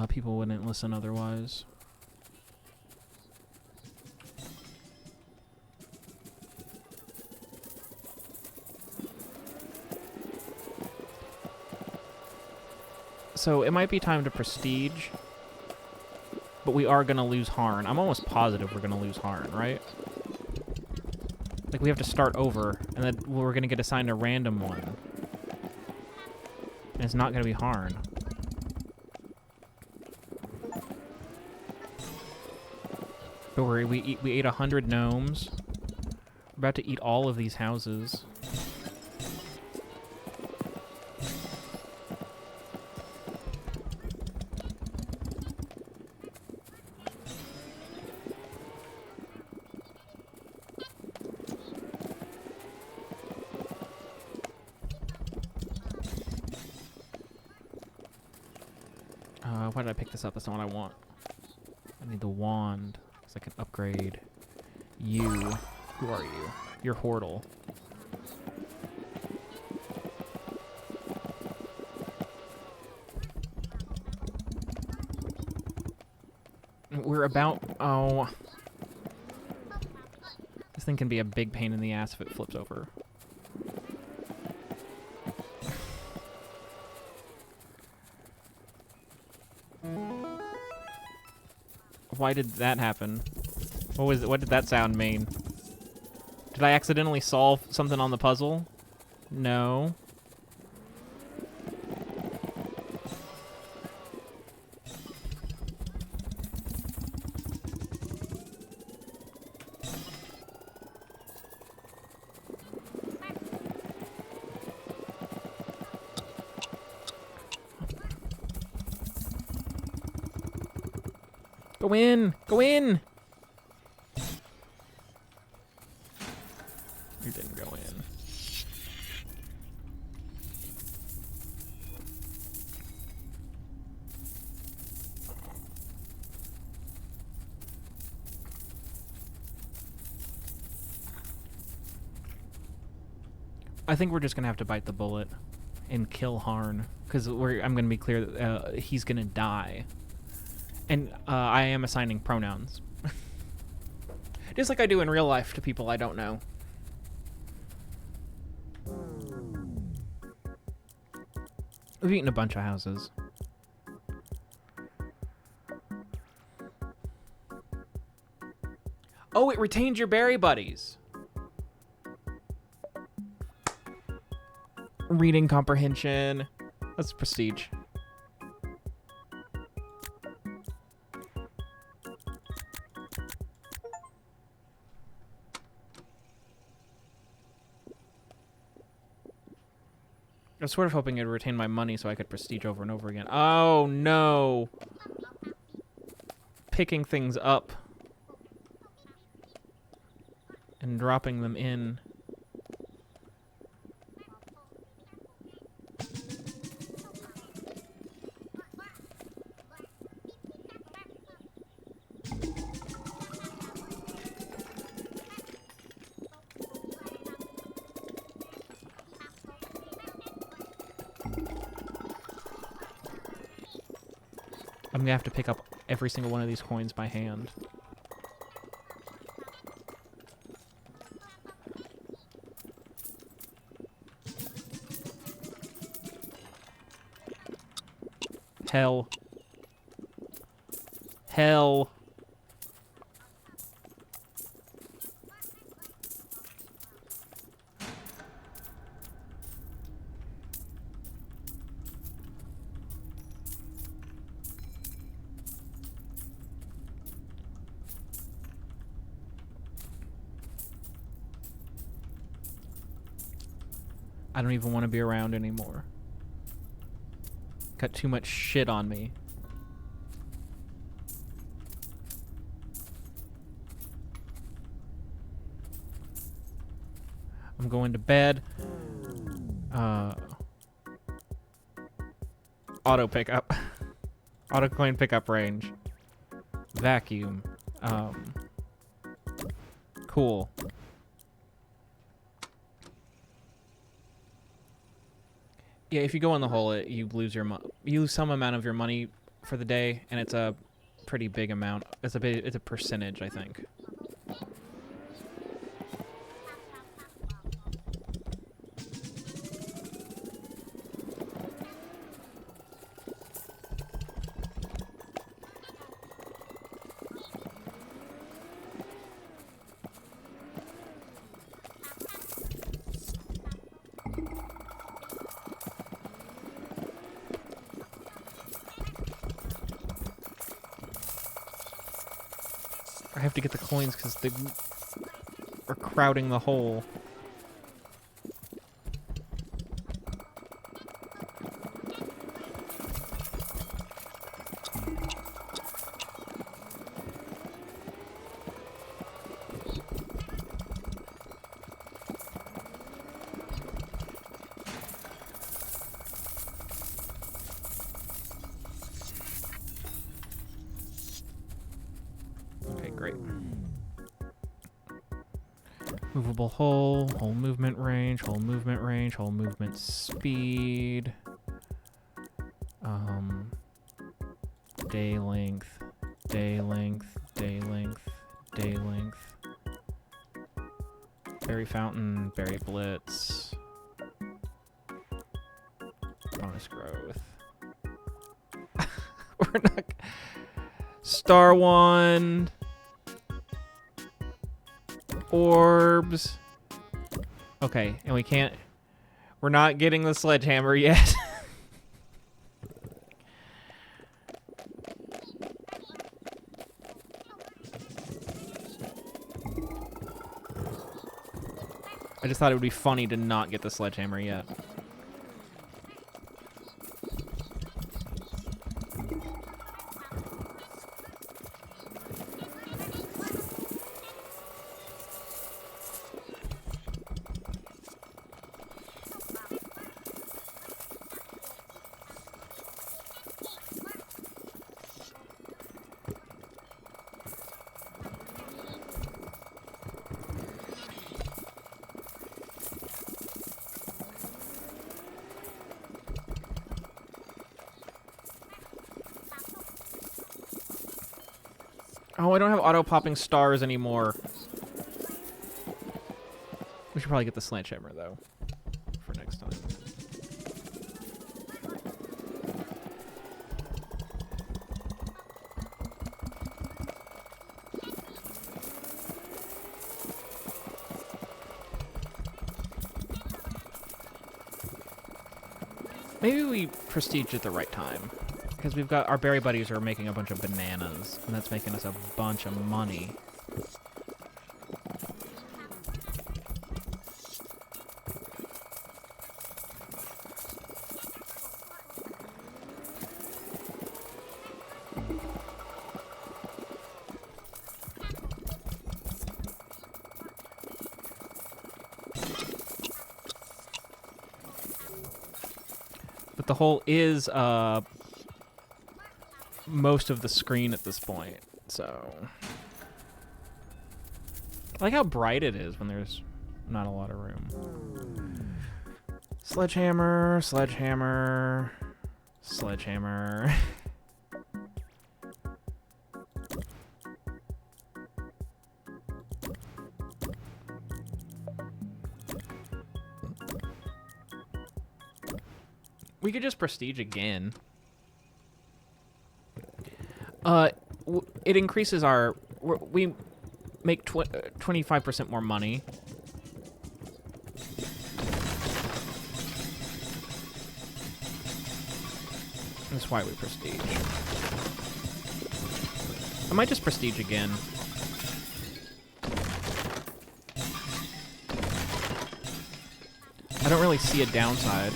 People wouldn't listen otherwise. So it might be time to prestige, but we are going to lose Harn. I'm almost positive we're going to lose Harn, right? Like, we have to start over, and then we're going to get assigned a random one. And it's not going to be Harn. But we ate 100 gnomes. We're about to eat all of these houses. Why did I pick this up? That's not what I want. I need the wand, so I can upgrade you. Who are you? You're Hortle. We're about... Oh. This thing can be a big pain in the ass if it flips over. Why did that happen? What did that sound mean? Did I accidentally solve something on the puzzle? No. Go in! Go in! You didn't go in. I think we're just gonna have to bite the bullet and kill Harn, because I'm gonna be clear that he's gonna die. And I am assigning pronouns. Just like I do in real life to people I don't know. We've eaten a bunch of houses. Oh, it retained your berry buddies. Reading comprehension. That's prestige. I was sort of hoping it'd retain my money so I could prestige over and over again. Oh, no. Picking things up and dropping them in. I'm gonna have to pick up every single one of these coins by hand. Hell. Hell. I don't even want to be around anymore. Got too much shit on me. I'm going to bed. Auto pickup. Auto coin pickup range. Vacuum. Cool. Yeah, if you go in the hole, you lose you lose some amount of your money for the day, and it's a pretty big amount. It's a percentage, I think. I have to get the coins because they are crowding the hole. Okay, great. Movable hole, hole movement range, hole movement range, hole movement speed. Day length, day length, day length, day length. Berry fountain, berry blitz. Bonus growth. We're not... Star wand. Orbs. Okay, and we can't... We're not getting the sledgehammer yet. I just thought it would be funny to not get the sledgehammer yet. Oh, I don't have auto-popping stars anymore. We should probably get the sledgehammer, though, for next time. Maybe we prestige at the right time. Because we've got our berry buddies are making a bunch of bananas, and that's making us a bunch of money. But the hole is most of the screen at this point, so I like how bright it is when there's not a lot of room. Sledgehammer, sledgehammer, sledgehammer. We could just prestige again. It increases our... We make 25% more money. That's why we prestige. I might just prestige again. I don't really see a downside.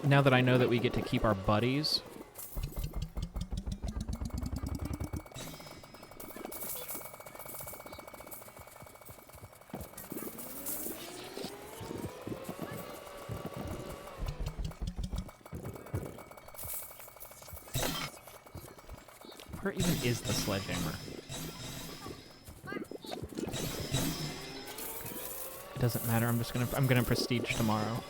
Now that I know that we get to keep our buddies. Where even is the sledgehammer? It doesn't matter. I'm gonna prestige tomorrow.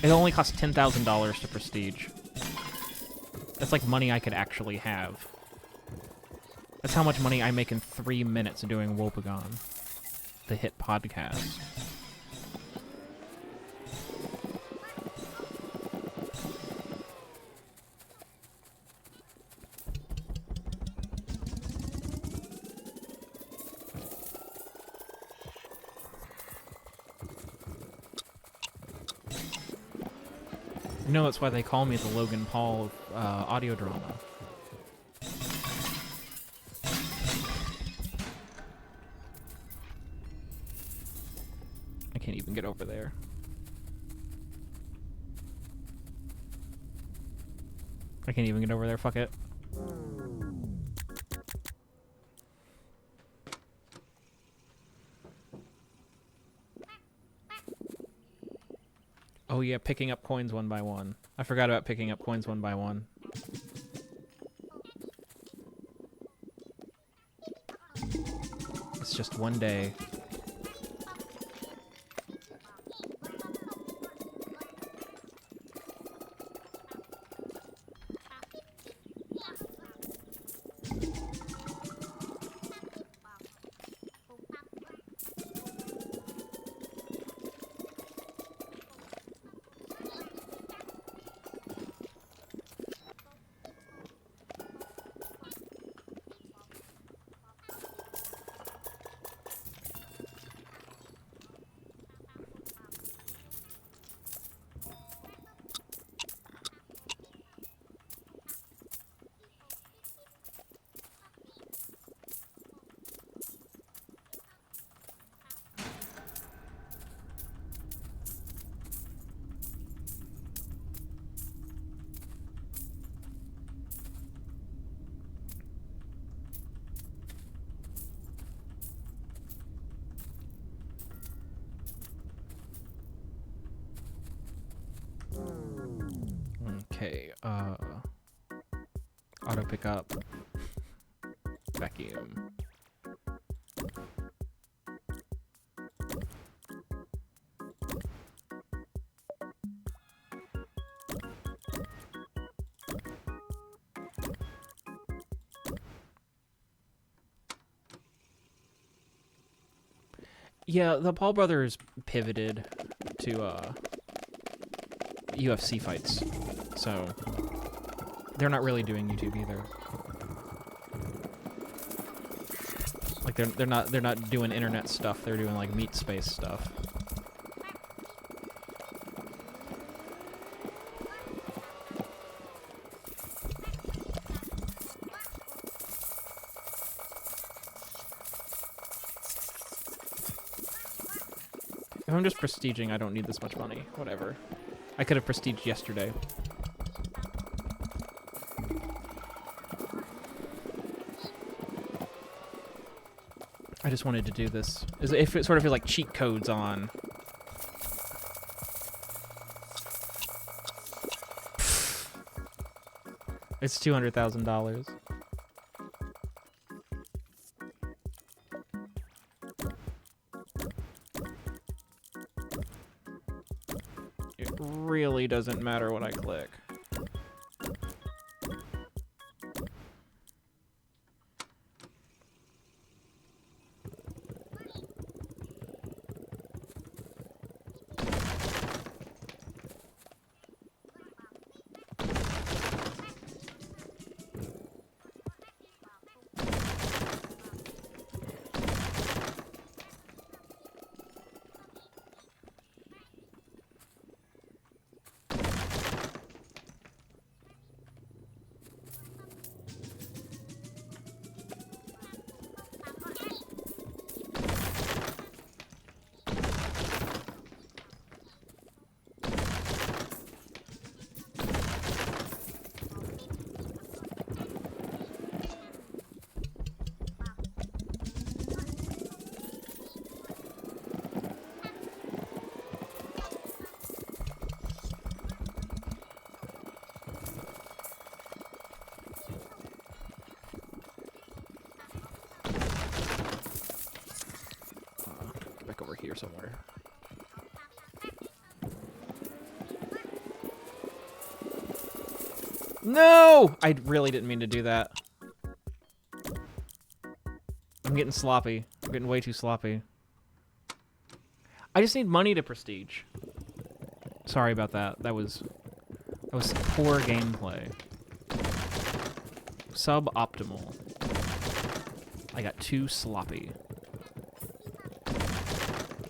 It only costs $10,000 to prestige. That's like money I could actually have. That's how much money I make in 3 minutes of doing WOE.BEGONE, the hit podcast. You know, that's why they call me the Logan Paul of audio drama. I can't even get over there. I can't even get over there, fuck it. Oh yeah, picking up coins one by one. I forgot about picking up coins one by one. It's just one day. Okay, auto pick up. Vacuum. Yeah, the Paul brothers pivoted to UFC fights, so they're not really doing YouTube either. Like they're not doing internet stuff. They're doing like meat space stuff. If I'm just prestiging, I don't need this much money. Whatever. I could have prestiged yesterday. I just wanted to do this. If it sort of feels like cheat codes on. It's $200,000. It really doesn't matter what I click. here somewhere. No! I really didn't mean to do that. I'm getting sloppy. I'm getting way too sloppy. I just need money to prestige. Sorry about that. That was poor gameplay. Suboptimal. I got too sloppy.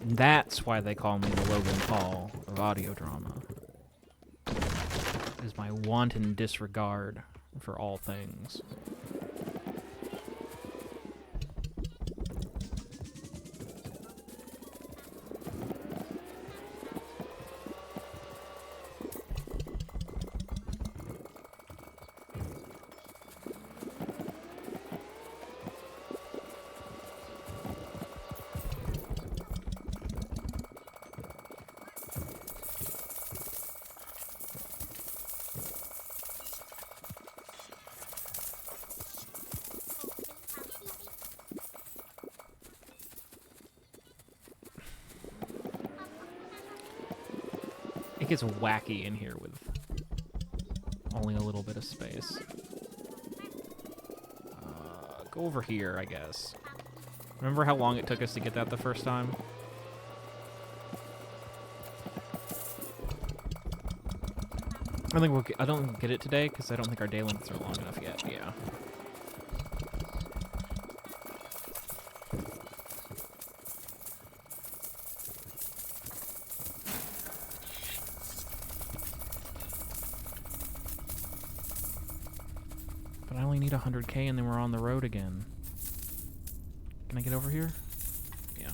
And that's why they call me the Logan Paul of audio drama. It is my wanton disregard for all things. It gets wacky in here with only a little bit of space. Go over here, I guess. Remember how long it took us to get that the first time? I don't get it today because I don't think our day limits are long enough yet. Yeah. But I only need 100K and then we're on the road again. Can I get over here? Yeah.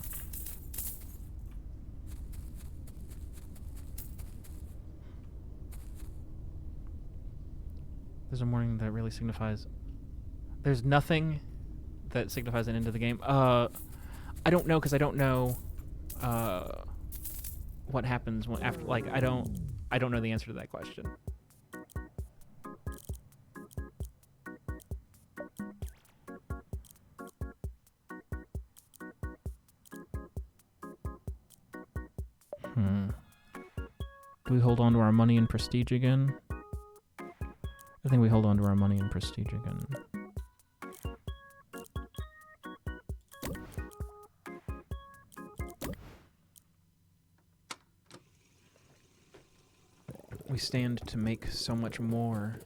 There's a morning that really signifies... There's nothing that signifies an end to the game. I don't know, because I don't know what happens when after... Like, I don't know the answer to that question. Do we hold on to our money and prestige again? I think we hold on to our money and prestige again. We stand to make so much more.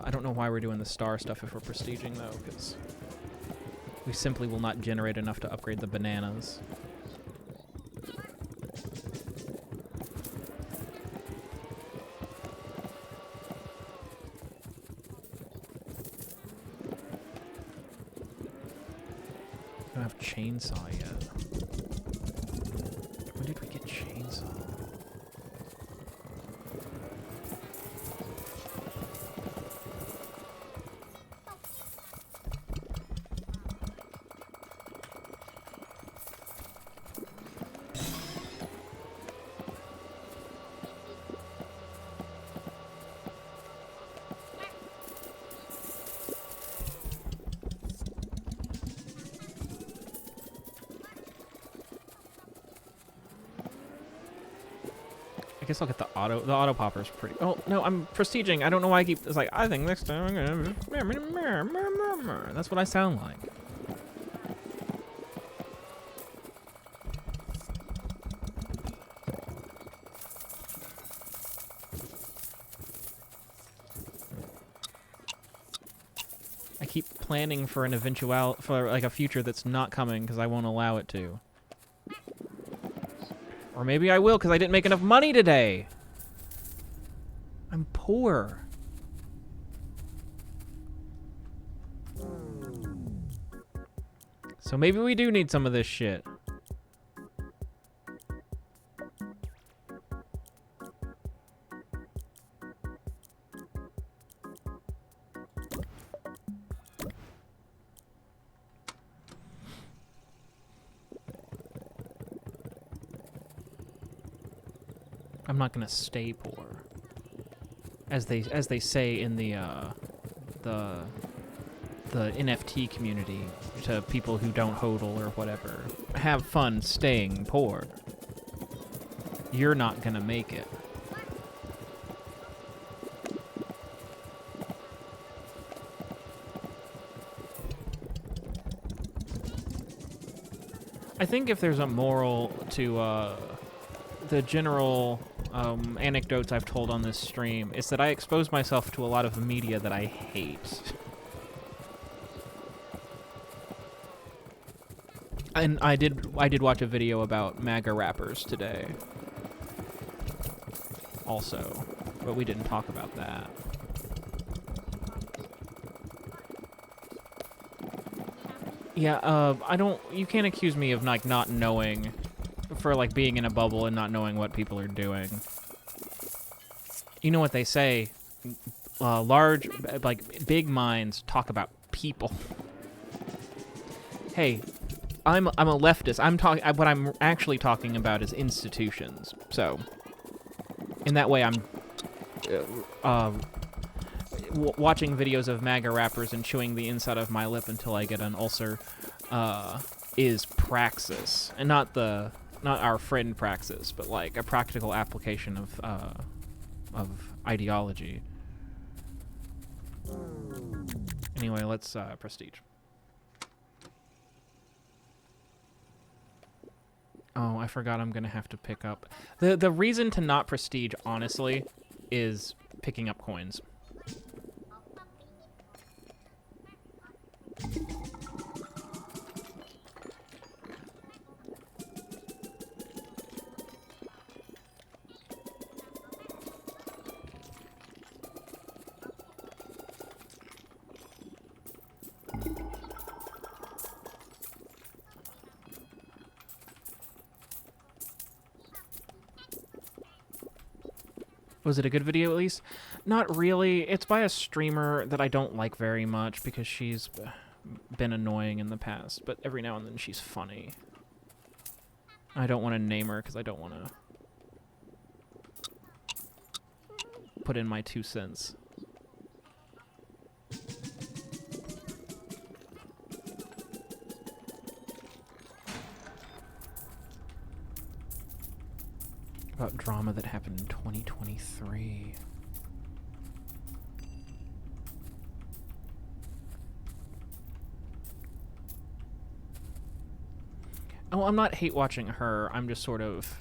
I don't know why we're doing the star stuff if we're prestiging, though, because we simply will not generate enough to upgrade the bananas. I don't have chainsaw yet. When did we get chainsaw? I guess I'll get the auto popper's pretty. Oh no, I'm prestiging. I don't know why I keep. It's like I think next time I'm gonna. That's what I sound like. I keep planning for an for like a future that's not coming because I won't allow it to. Or maybe I will because I didn't make enough money today. I'm poor. So maybe we do need some of this shit. I'm not gonna stay poor, as they say in the the NFT community to people who don't hodl or whatever. Have fun staying poor. You're not gonna make it. I think if there's a moral to the general anecdotes I've told on this stream, it's that I expose myself to a lot of media that I hate. And I did watch a video about MAGA rappers today. Also, but we didn't talk about that. Yeah, you can't accuse me of like not knowing, for like being in a bubble and not knowing what people are doing. You know what they say, big minds talk about people. Hey, I'm a leftist. What I'm actually talking about is institutions. So, in that way, I'm watching videos of MAGA rappers and chewing the inside of my lip until I get an ulcer is praxis, and not our friend praxis, but like a practical application of ideology. Anyway, let's prestige. Oh, I forgot I'm gonna have to pick up the reason to not prestige, honestly, is picking up coins. Was it a good video at least? Not really. It's by a streamer that I don't like very much because she's been annoying in the past, but every now and then she's funny. I don't want to name her because I don't want to put in my 2 cents. About drama that happened in 2023. Oh, I'm not hate watching her. I'm just sort of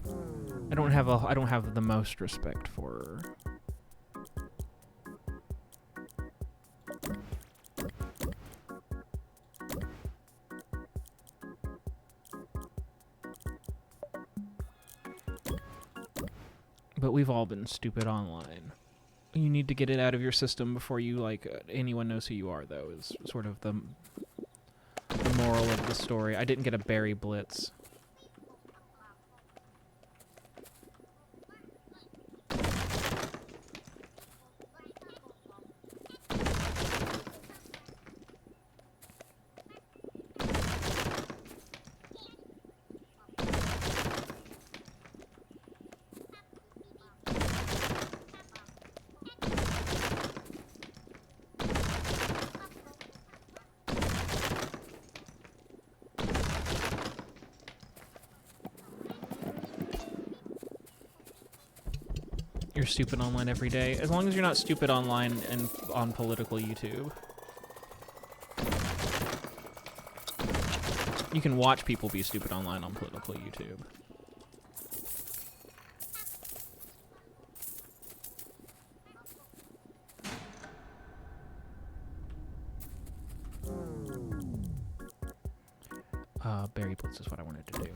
I don't have the most respect for her. But we've all been stupid online. You need to get it out of your system before you, like, anyone knows who you are, though, is sort of the moral of the story. I didn't get a berry blitz. You're stupid online every day. As long as you're not stupid online and on political YouTube. You can watch people be stupid online on political YouTube. Berry Blitz is what I wanted to do.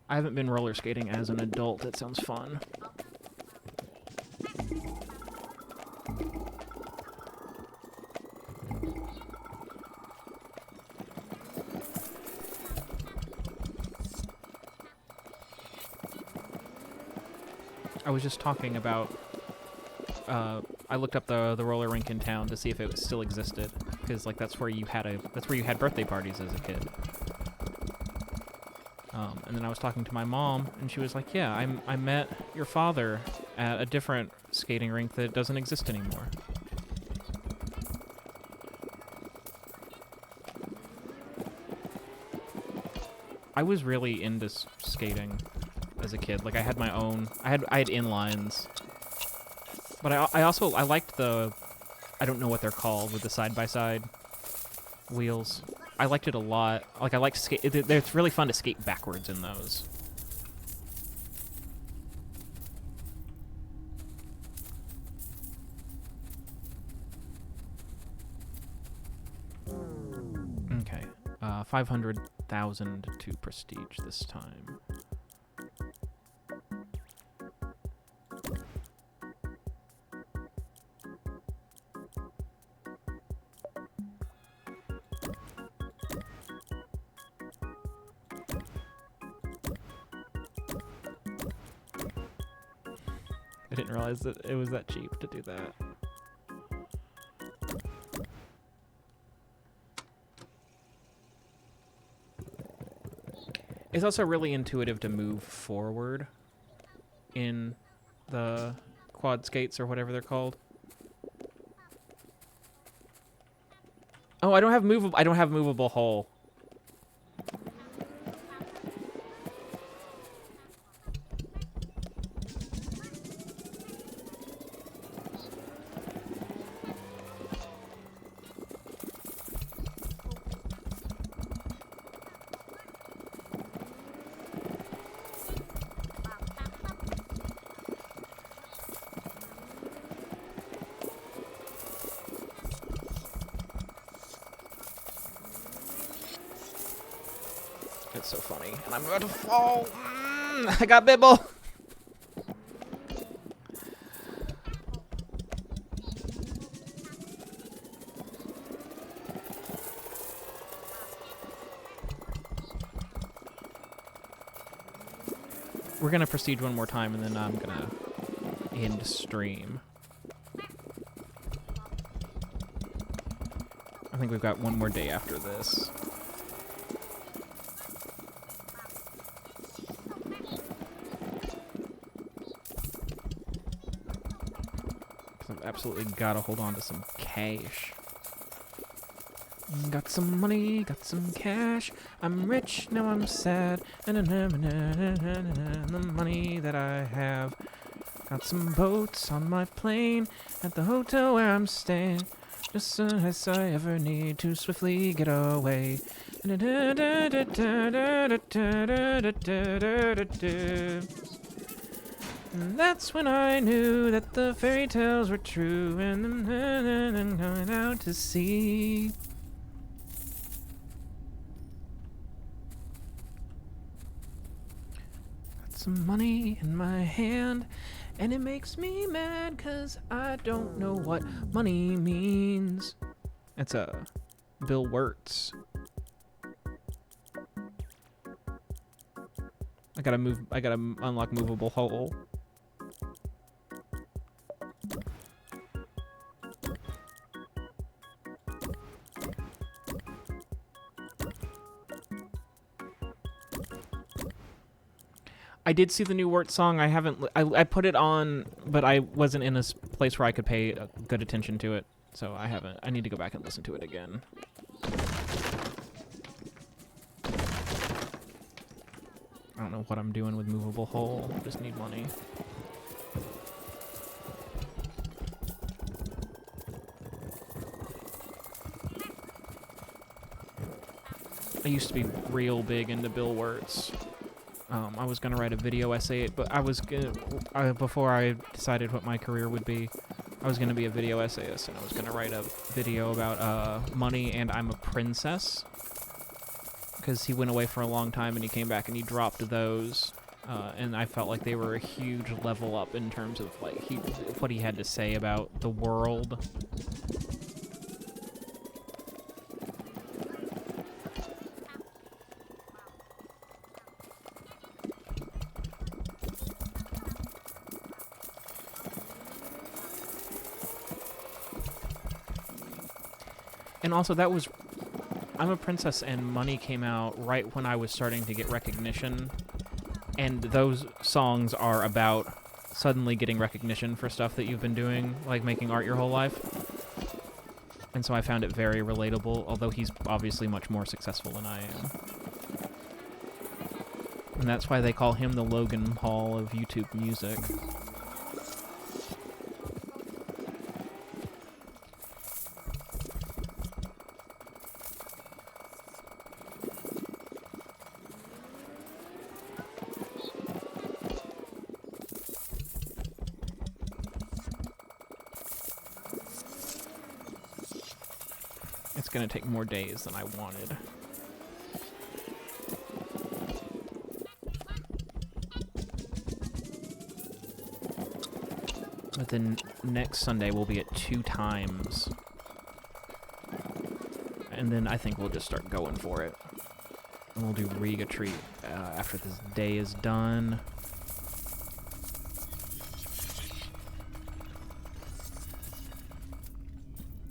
I haven't been roller skating as an adult. That sounds fun. I was just talking about, I looked up the roller rink in town to see if it still existed. because like that's where you had birthday parties as a kid. And then I was talking to my mom, and she was like, "Yeah, I met your father at a different skating rink that doesn't exist anymore." I was really into skating as a kid. Like I had my own. I had inlines, but I liked the. I don't know what they're called with the side-by-side wheels. I liked it a lot. Like, I like to skate. It's really fun to skate backwards in those. Okay. 500,000 to prestige this time. I didn't realize that it was that cheap to do that. It's also really intuitive to move forward in the quad skates or whatever they're called. Oh, I don't have movable hull. It's so funny, and I'm about to fall. I got Bibble. We're gonna proceed one more time, and then I'm gonna end stream. I think we've got one more day after this. Absolutely gotta hold on to some cash. Got some money, got some cash. I'm rich, now I'm sad. The money that I have. Got some boats on my plane at the hotel where I'm staying. Just as I ever need to swiftly get away. And that's when I knew that the fairy tales were true, and I'm going out to sea. Got some money in my hand, and it makes me mad, 'cause I don't know what money means. It's a Bill Wirtz. I gotta unlock movable hull. I did see the new Wirt song. I haven't. I put it on, but I wasn't in a place where I could pay good attention to it, so I haven't. I need to go back and listen to it again. I don't know what I'm doing with movable hull. I just need money. I used to be real big into Bill Wirtz. I was gonna write a video essay, but before I decided what my career would be, I was gonna be a video essayist, and I was gonna write a video about money and I'm a princess, because he went away for a long time and he came back and he dropped those, and I felt like they were a huge level up in terms of like what he had to say about the world. And also, that was... I'm a Princess and Money came out right when I was starting to get recognition. And those songs are about suddenly getting recognition for stuff that you've been doing, like making art your whole life. And so I found it very relatable, although he's obviously much more successful than I am. And that's why they call him the Logan Paul of YouTube music. It's gonna take more days than I wanted. But then next Sunday we'll be at 2 times. And then I think we'll just start going for it. And we'll do Riga Treat after this day is done.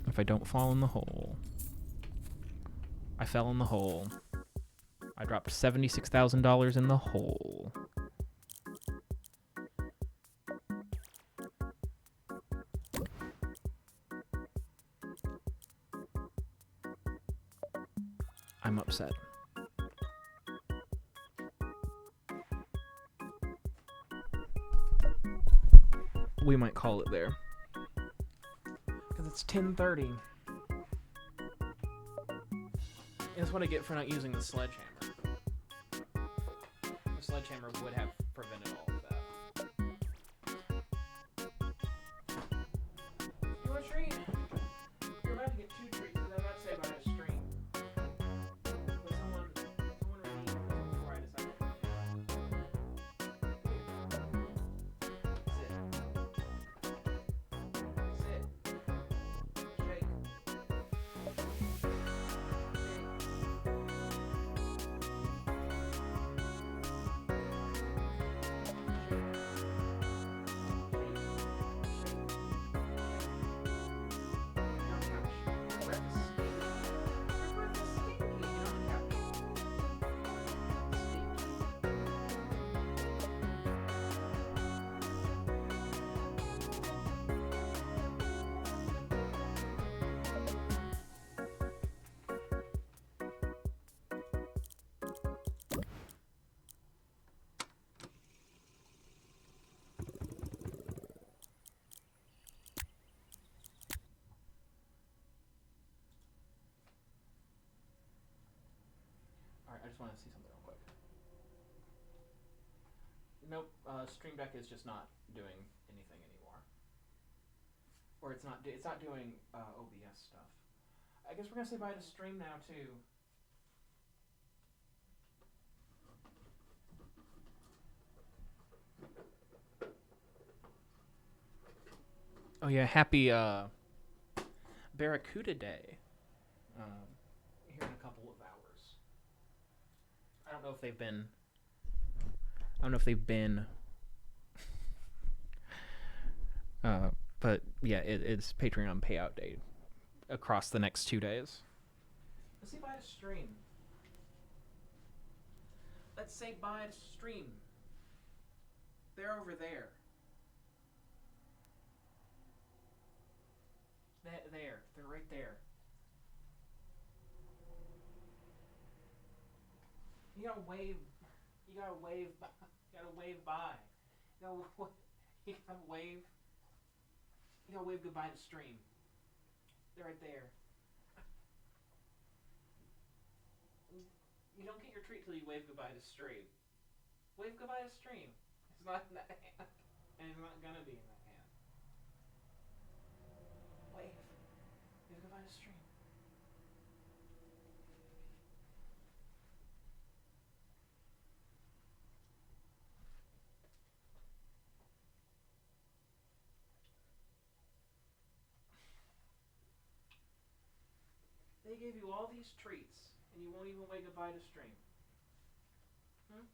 If I don't fall in the hole. I fell in the hole. I dropped $76,000 in the hole. I'm upset. We might call it there. Because it's 10:30. That's what I get for not using the sledgehammer. The sledgehammer would have prevented all of that. You want a treat? You're about to get 2 treats, because I'm about to say about a stream. But someone redeemed it before I decided to do it. Sit. Shake. I just want to see something real quick. Nope, Stream Deck is just not doing anything anymore. Or it's not doing OBS stuff. I guess we're gonna say bye to Stream now too. Oh yeah, happy Barracuda Day. Here in a couple of hours. I don't know if they've been. But yeah, it's Patreon payout day across the next 2 days. Let's say bye to Stream. Let's say bye to Stream. They're over there. They're right there. You gotta wave by. You gotta wave goodbye to Stream. They're right there. You don't get your treat till you wave goodbye to Stream. Wave goodbye to Stream. It's not in that hand. And it's not gonna be in that hand. Wave. Wave goodbye to Stream. They gave you all these treats, and you won't even wave goodbye to Stream. Hmm?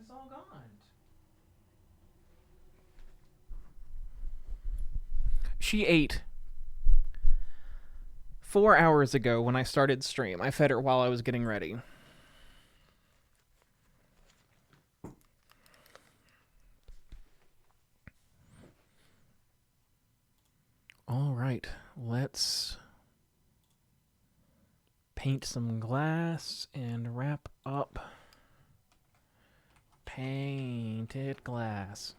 it's all gone. She ate 4 hours ago when I started stream. I fed her while I was getting ready. All right, let's paint some glass and wrap up painted glass.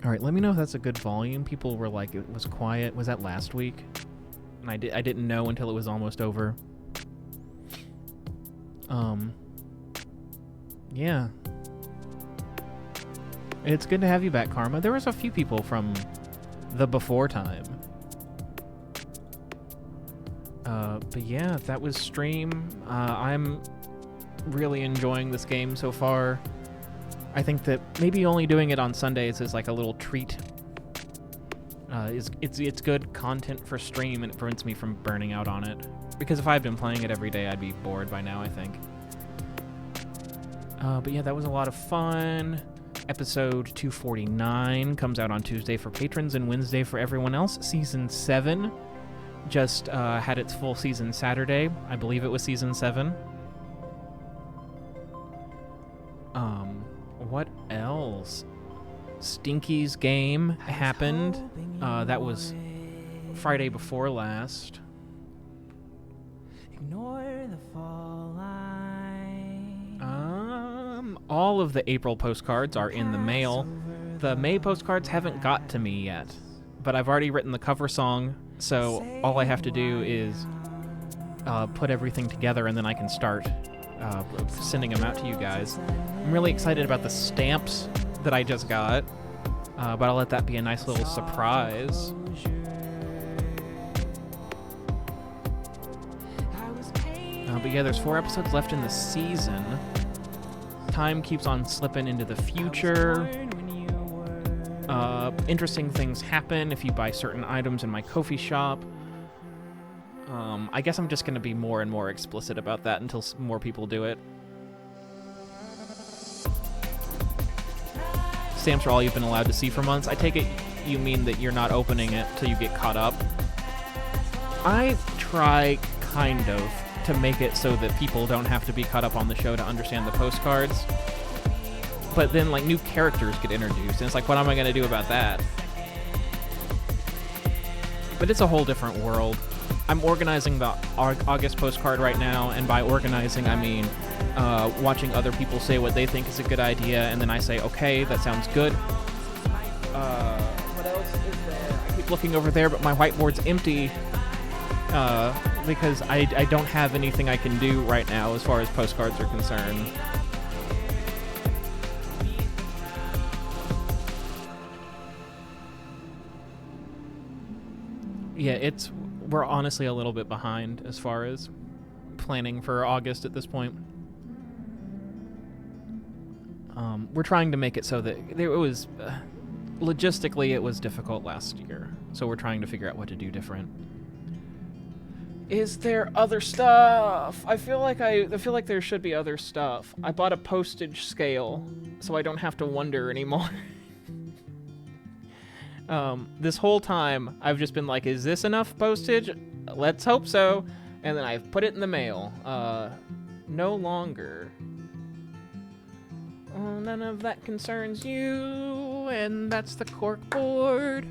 All right, let me know if that's a good volume. People were like, it was quiet. Was that last week? And I didn't know until it was almost over. Yeah. It's good to have you back, Karma. There was a few people from the before time. But yeah, that was stream. I'm really enjoying this game so far. I think that maybe only doing it on Sundays is like a little treat. It's good content for stream, and it prevents me from burning out on it. Because if I'd been playing it every day, I'd be bored by now, I think. But yeah, that was a lot of fun. Episode 249 comes out on Tuesday for patrons and Wednesday for everyone else. Season 7 just had its full season Saturday. I believe it was Season 7. What else? Stinky's game happened. That was Friday before last. Ignore the fall line. All of the April postcards are in the mail. The May postcards haven't got to me yet, but I've already written the cover song, so all I have to do is put everything together, and then I can start sending them out to you guys. I'm really excited about the stamps that I just got, but I'll let that be a nice little surprise. But yeah, there's 4 episodes left in the season. Time keeps on slipping into the future. Interesting things happen if you buy certain items in my Ko-fi shop. I guess I'm just going to be more and more explicit about that until more people do it. Stamps are all you've been allowed to see for months. I take it you mean that you're not opening it till you get caught up. I try, kind of, to make it so that people don't have to be caught up on the show to understand the postcards. But then, like, new characters get introduced, and it's like, what am I going to do about that? But it's a whole different world. I'm organizing the August postcard right now, and by organizing, I mean watching other people say what they think is a good idea, and then I say, okay, that sounds good. What else is there? I keep looking over there, but my whiteboard's empty because I don't have anything I can do right now as far as postcards are concerned. Yeah, we're honestly a little bit behind as far as planning for August at this point. We're trying to make it so that it was logistically it was difficult last year, so we're trying to figure out what to do different. Is there other stuff? I feel like there should be other stuff. I bought a postage scale, so I don't have to wonder anymore. This whole time, I've just been like, is this enough postage? Let's hope so. And then I've put it in the mail. No longer. Oh, none of that concerns you, and that's the cork board.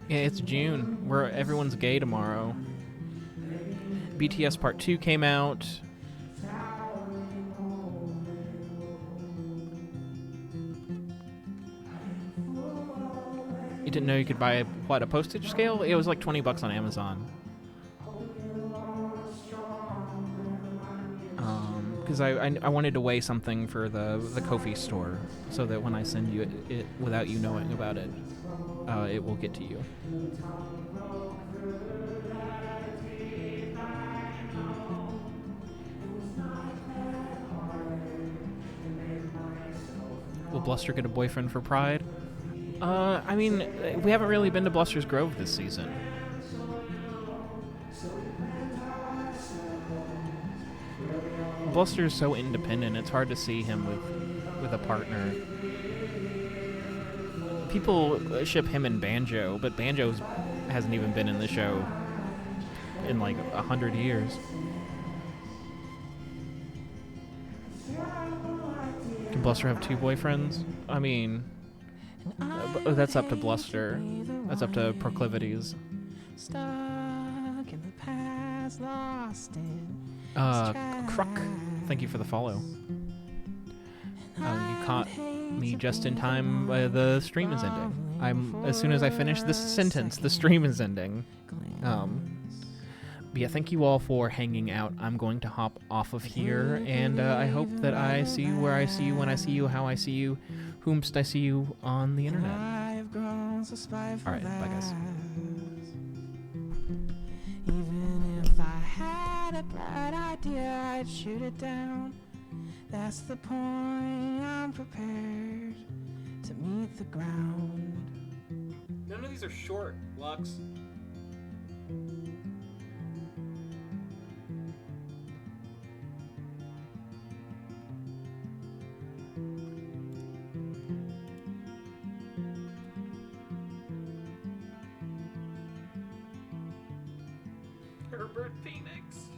Yeah, it's June. Everyone's gay tomorrow. BTS Part 2 came out. You didn't know you could buy, a postage scale? It was like $20 on Amazon. Because I wanted to weigh something for the Ko-fi store, so that when I send you it without you knowing about it, it will get to you. Will Bluster get a boyfriend for Pride? I mean, we haven't really been to Bluster's Grove this season. Bluster's so independent, it's hard to see him with a partner. People ship him and Banjo, but Banjo hasn't even been in the show in like 100 years. Can Bluster have 2 boyfriends? I mean, that's up to Bluster. That's up to proclivities. Stuck in the past, lost in Croc, thank you for the follow. You caught me just in time. The stream is ending. As soon as I finish this sentence, the stream is ending. But yeah, thank you all for hanging out. I'm going to hop off of here, and I hope that I see you where I see you, when I see you, how I see you, whomst I see you on the internet. Alright, bye guys. Even if I had a bright idea, I'd shoot it down. That's the point, I'm prepared to meet the ground. None of these are short, Lux. Herbert Phoenix.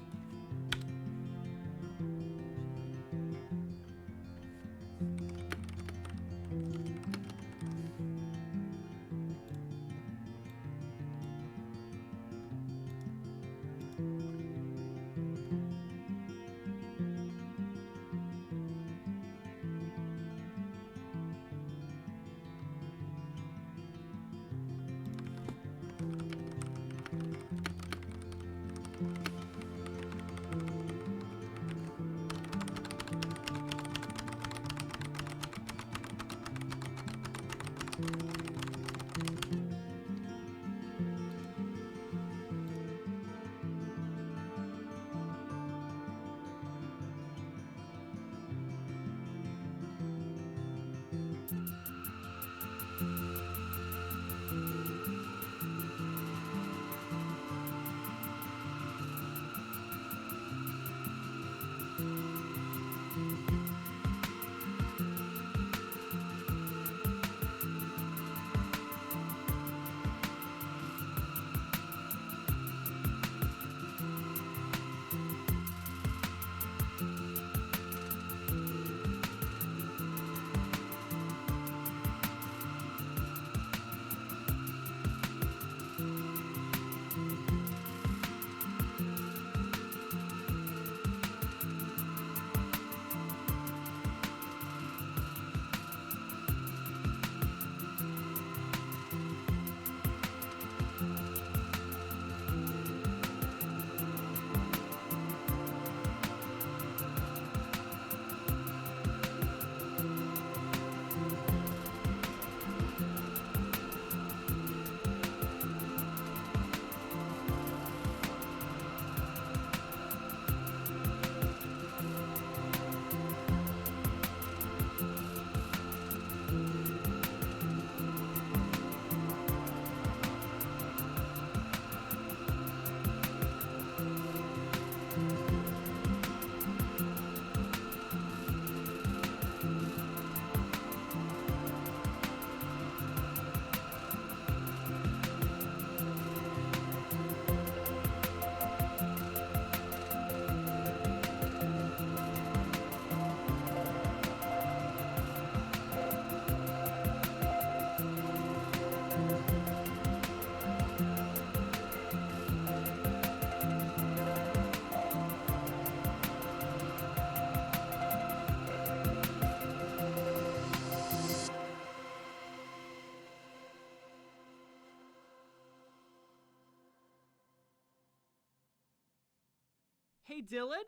Hey, Dylan?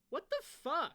What the fuck?